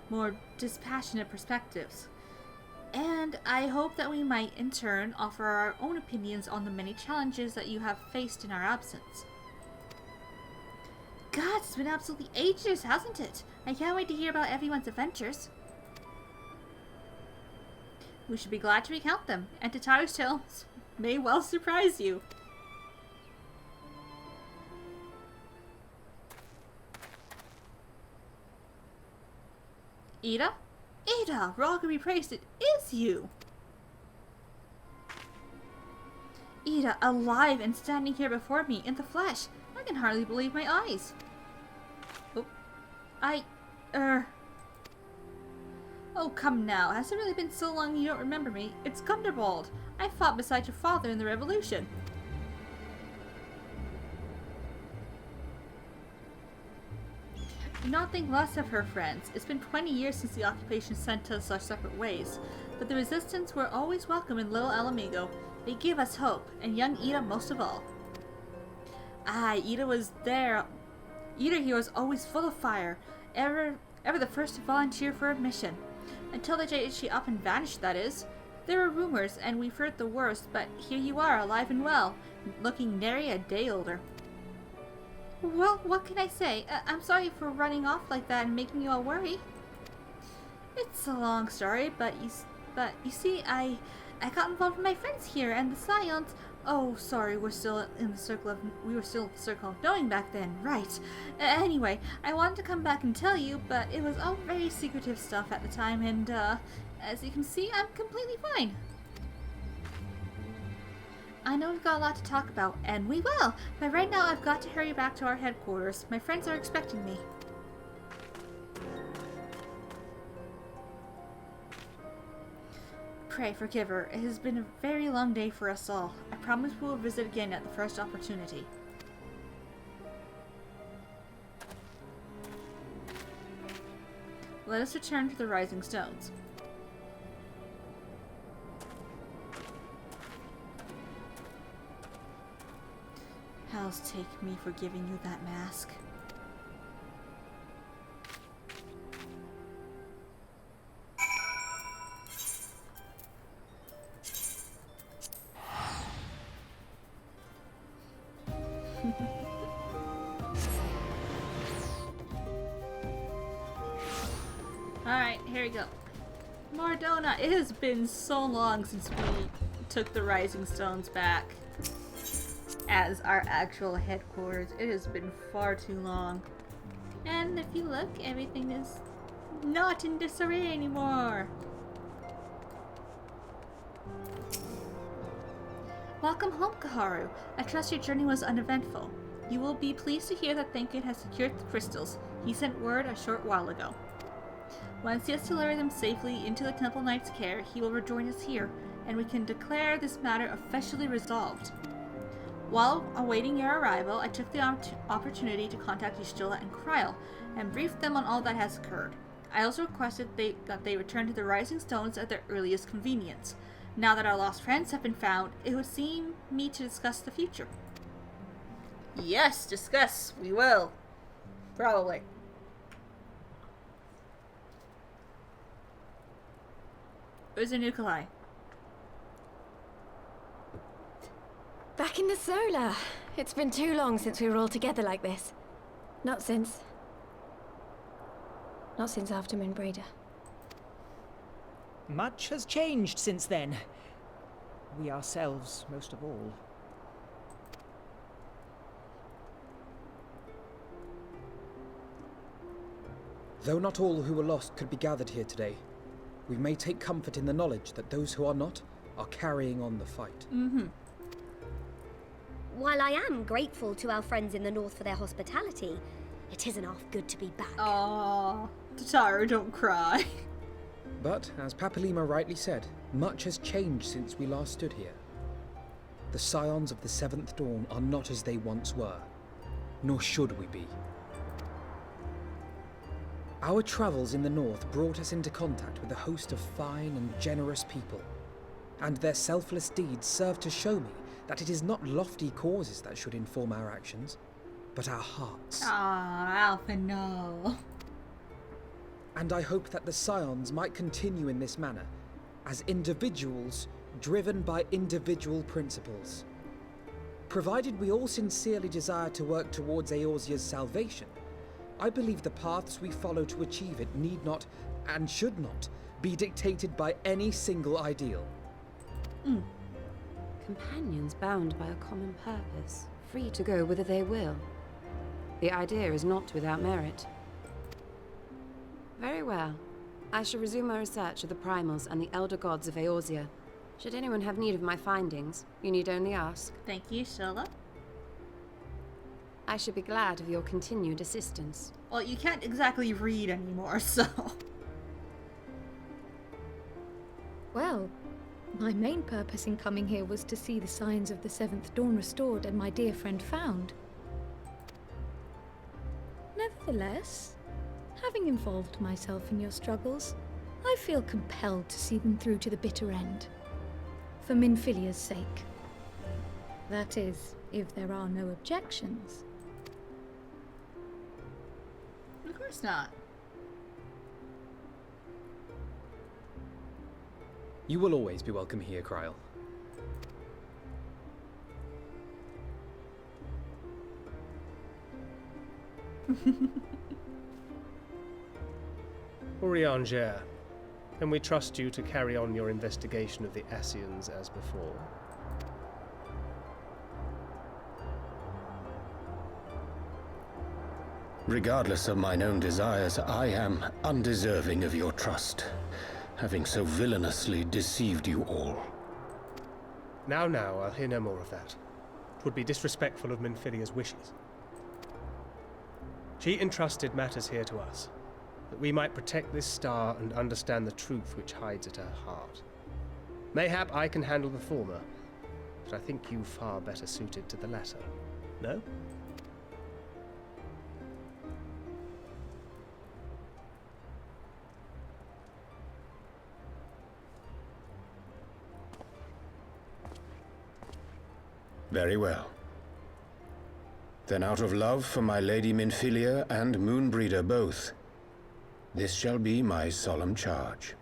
more dispassionate perspectives. And I hope that we might, in turn, offer our own opinions on the many challenges that you have faced in our absence. God, it's been absolutely ages, hasn't it? I can't wait to hear about everyone's adventures. We should be glad to recount them, and Tataru's tales may well surprise you. Ida? Ida! Roger be praised, it is you! Ida, alive and standing here before me in the flesh. I can hardly believe my eyes. Oh, Oh, come now. Has it really been so long you don't remember me? It's Gunderbald. I fought beside your father in the Revolution. Do not think less of her, friends. It's been 20 years since the occupation sent us our separate ways, but the resistance were always welcome in Little Alamigo. They give us hope, and young Ida most of all. Aye, Ida was there. Ida here was always full of fire, ever the first to volunteer for a mission. Until the day she up and vanished, that is. There were rumors, and we feared the worst, but here you are, alive and well, looking nary a day older. Well, what can I say? I'm sorry for running off like that and making you all worry. It's a long story, but but you see, I got involved with my friends here and the Scions. Oh, sorry, we were still in the circle of knowing back then, right? Anyway, I wanted to come back and tell you, but it was all very secretive stuff at the time, and as you can see, I'm completely fine. I know we've got a lot to talk about, and we will, but right now I've got to hurry back to our headquarters. My friends are expecting me. Pray forgive her. It has been a very long day for us all. I promise we will visit again at the first opportunity. Let us return to the Rising Stones. How's take me for giving you that mask? Alright, here we go. Mardona, it has been so long since we took the Rising Stones back as our actual headquarters. It has been far too long. And if you look, everything is not in disarray anymore. Welcome home, Kaharu. I trust your journey was uneventful. You will be pleased to hear that Thankin has secured the crystals. He sent word a short while ago. Once he has delivered them safely into the Temple Knight's care, he will rejoin us here, and we can declare this matter officially resolved. While awaiting your arrival, I took the opportunity to contact Ystilla and Kryl, and briefed them on all that has occurred. I also requested that they return to the Rising Stones at their earliest convenience. Now that our lost friends have been found, it would seem me to discuss the future. Yes, discuss. We will. Probably. Where's the Nuclei? Back in the Solar. It's been too long since we were all together like this. Not since after Moonbreeder. Much has changed since then. We ourselves, most of all. Though not all who were lost could be gathered here today, we may take comfort in the knowledge that those who are not are carrying on the fight. While I am grateful to our friends in the north for their hospitality, it isn't half good to be back. Aww, Tataru, don't cry. But, as Papalima rightly said, much has changed since we last stood here. The Scions of the Seventh Dawn are not as they once were, nor should we be. Our travels in the north brought us into contact with a host of fine and generous people, and their selfless deeds serve to show me that it is not lofty causes that should inform our actions, but our hearts. Ah, Alpha, no. And I hope that the Scions might continue in this manner, as individuals driven by individual principles. Provided we all sincerely desire to work towards Eorzea's salvation, I believe the paths we follow to achieve it need not, and should not, be dictated by any single ideal. Companions bound by a common purpose, free to go whither they will. The idea is not without merit. Very well. I shall resume my research of the primals and the elder gods of Eorzea. Should anyone have need of my findings, you need only ask. Thank you, Sheila. I should be glad of your continued assistance. Well, you can't exactly read anymore, so... Well, my main purpose in coming here was to see the signs of the Seventh Dawn restored and my dear friend found. Nevertheless, having involved myself in your struggles, I feel compelled to see them through to the bitter end. For Minfilia's sake. That is, if there are no objections. Of course not. You will always be welcome here, Kryl. Urianger, And we trust you to carry on your investigation of the Ascians as before. Regardless of mine own desires, I am undeserving of your trust, having so villainously deceived you all. Now, I'll hear no more of that. 'Twould be disrespectful of Minfilia's wishes. She entrusted matters here to us, that we might protect this star and understand the truth which hides at her heart. Mayhap I can handle the former, but I think you far better suited to the latter. No? Very well. Then out of love for my Lady Minfilia and Moonbreeder both, this shall be my solemn charge.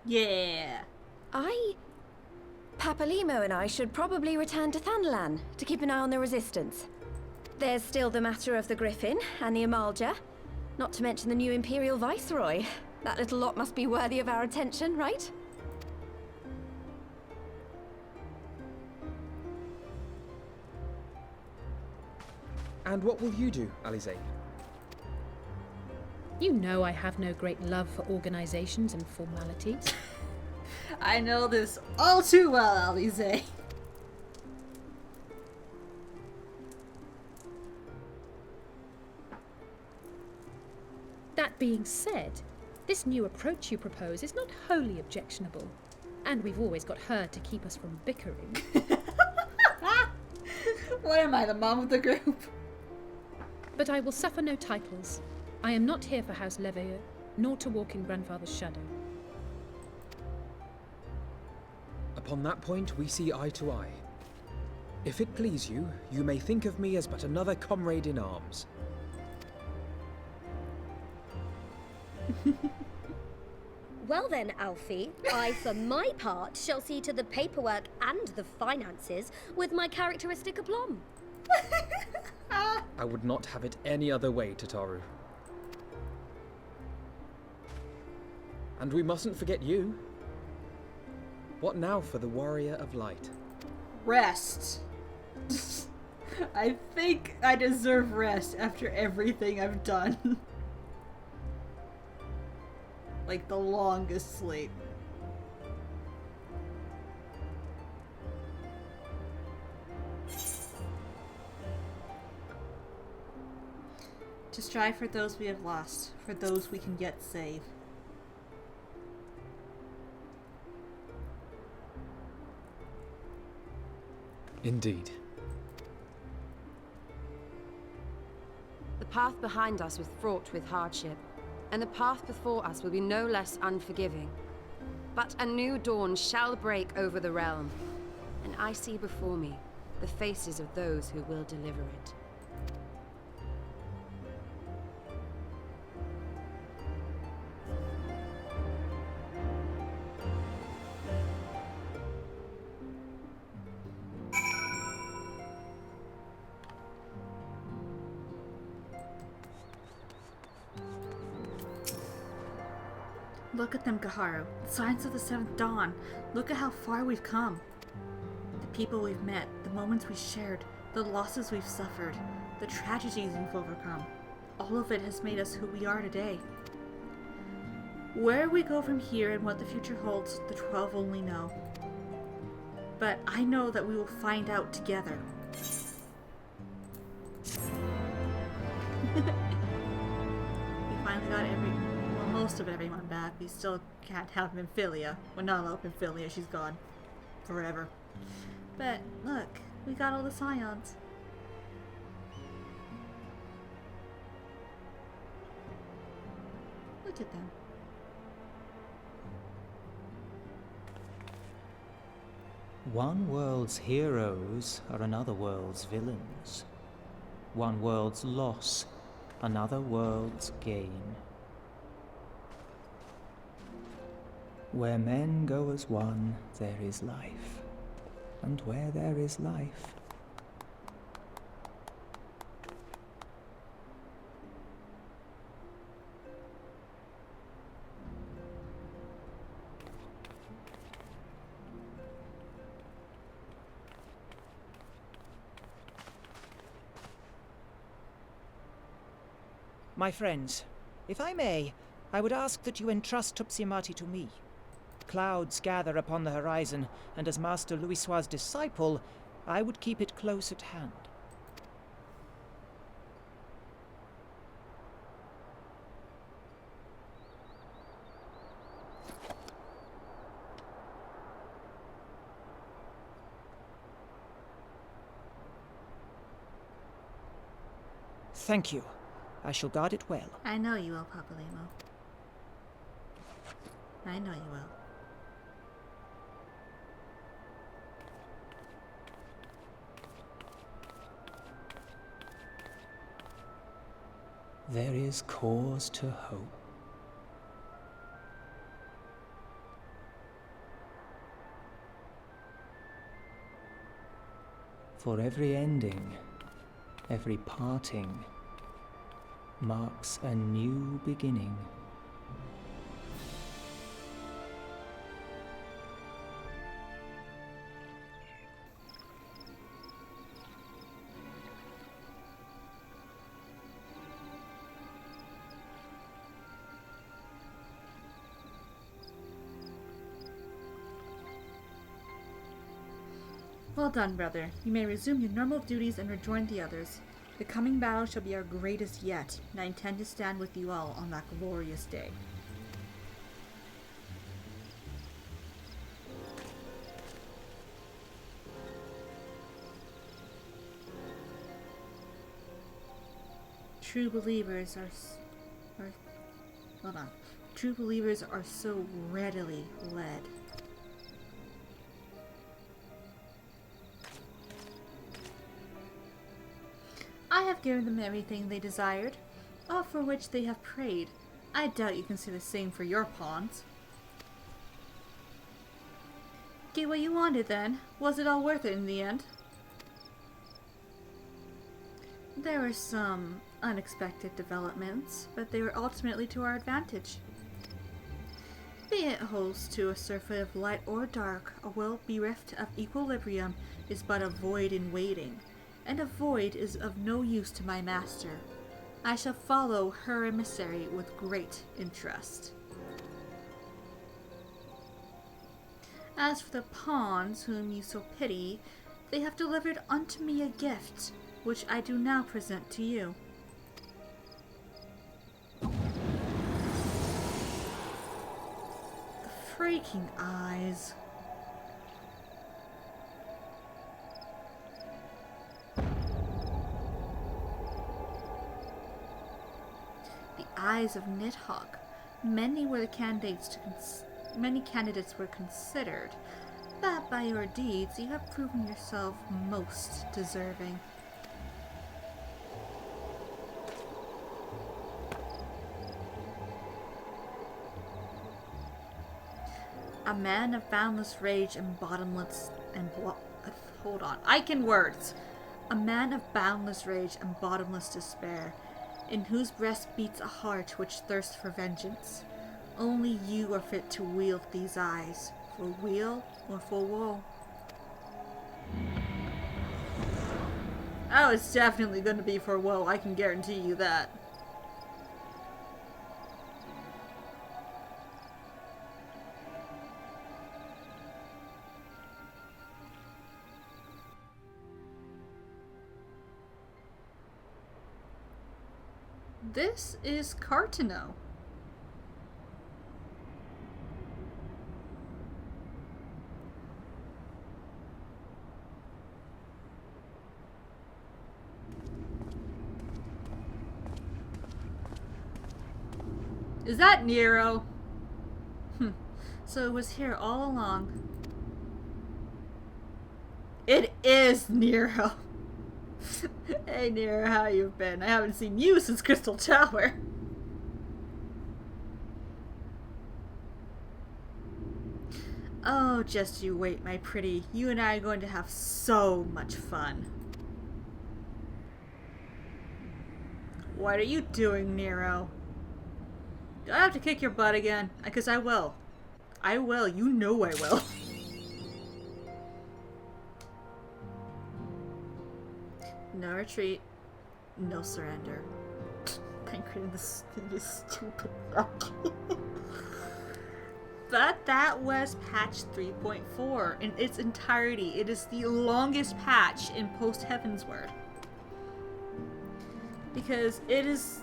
Yeah. Papalimo and I should probably return to Thanalan to keep an eye on the Resistance. There's still the matter of the Griffin and the Amalja, not to mention the new Imperial Viceroy. That little lot must be worthy of our attention, right? And what will you do, Alize? You know I have no great love for organizations and formalities. I know this all too well, Alize. That being said, this new approach you propose is not wholly objectionable. And we've always got her to keep us from bickering. What am I, the mom of the group? But I will suffer no titles. I am not here for House Leveilleur, nor to walk in Grandfather's shadow. Upon that point, we see eye to eye. If it please you, you may think of me as but another comrade in arms. Well then, Alfie, I for my part shall see to the paperwork and the finances with my characteristic aplomb. I would not have it any other way, Tataru. And we mustn't forget you. What now for the Warrior of Light? Rest. I think I deserve rest after everything I've done. Like the longest sleep. To strive for those we have lost, for those we can yet save. Indeed. The path behind us was fraught with hardship, and the path before us will be no less unforgiving. But a new dawn shall break over the realm, and I see before me the faces of those who will deliver it. Look at them, Gaharu. Signs of the Seventh Dawn. Look at how far we've come. The people we've met, the moments we shared, the losses we've suffered, the tragedies we've overcome. All of it has made us who we are today. Where we go from here and what the future holds, the 12 only know. But I know that we will find out together. We finally got most of everyone back. We still can't have Minfilia. We're not allowed Minfilia. She's gone. Forever. But, look. We got all the Scions. Look at them. One world's heroes are another world's villains. One world's loss, another world's gain. Where men go as one, there is life. And where there is life, My friends, if I may, I would ask that you entrust Tupsimati to me. Clouds gather upon the horizon, and as Master Louisoix's disciple, I would keep it close at hand. Thank you. I shall guard it well. I know you will, Papalimo. I know you will. There is cause to hope. For every ending, every parting, marks a new beginning. Well done, brother. You may resume your normal duties and rejoin the others. The coming battle shall be our greatest yet, and I intend to stand with you all on that glorious day. True believers True believers are so readily led. I have given them everything they desired, all for which they have prayed. I doubt you can say the same for your pawns. Get what you wanted then. Was it all worth it in the end? There were some unexpected developments, but they were ultimately to our advantage. Be it holds to a surfeit of light or dark, a world bereft of equilibrium is but a void in waiting. And a void is of no use to my master. I shall follow her emissary with great interest. As for the pawns whom you so pity, they have delivered unto me a gift, which I do now present to you. The freaking eyes. Eyes of Nidhogg. Many candidates were considered, but by your deeds you have proven yourself most deserving. A man of boundless rage and bottomless hold on, I can words. A man of boundless rage and bottomless despair, in whose breast beats a heart which thirsts for vengeance. Only you are fit to wield these eyes, for weal or for woe. Oh, it's definitely going to be for woe, I can guarantee you that. This is Cartano. Is that Nero? So it was here all along. It is Nero. Hey Nero, how you been? I haven't seen you since Crystal Tower. Oh, just you wait, my pretty. You and I are going to have so much fun. What are you doing, Nero? Do I have to kick your butt again? Because I will. I will. You know I will. No retreat. No surrender. creating this stupid monkey. But that was patch 3.4 in its entirety. It is the longest patch in post Heavensward. Because it's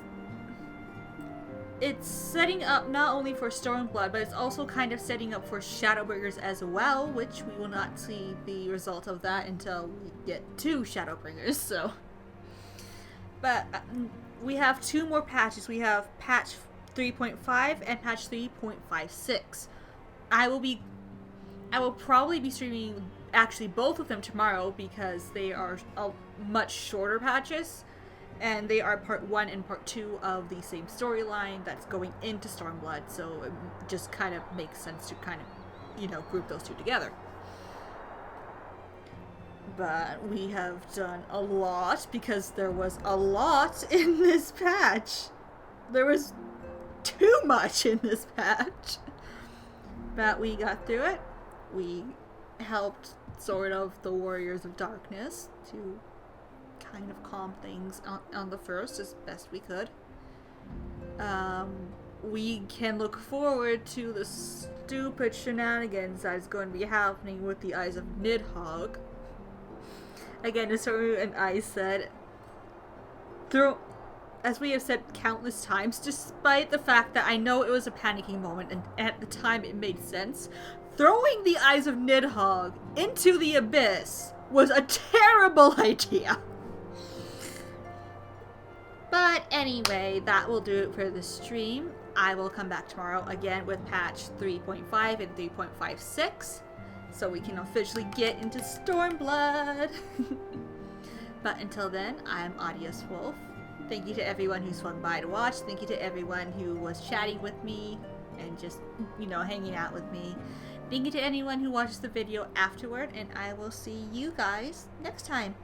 setting up not only for Stormblood, but it's also kind of setting up for Shadowbringers as well, which we will not see the result of that until we get to Shadowbringers, so. But we have 2 more patches. We have patch 3.5 and patch 3.56. I will probably be streaming actually both of them tomorrow because they are much shorter patches. And they are part 1 and part 2 of the same storyline that's going into Stormblood, so it just kind of makes sense to kind of, you know, group those 2 together. But we have done a lot because there was a lot in this patch. There was too much in this patch. But we got through it. We helped sort of the Warriors of Darkness to kind of calm things on the first as best we could. We can look forward to the stupid shenanigans that's going to be happening with the Eyes of Nidhogg. Again, as Soru and I said, as we have said countless times, despite the fact that I know it was a panicking moment and at the time it made sense, throwing the Eyes of Nidhogg into the abyss was a terrible idea. But anyway, that will do it for the stream. I will come back tomorrow again with patch 3.5 and 3.56, so we can officially get into Stormblood. But until then, I'm Adios Wolf. Thank you to everyone who swung by to watch. Thank you to everyone who was chatting with me and just, you know, hanging out with me. Thank you to anyone who watches the video afterward, and I will see you guys next time.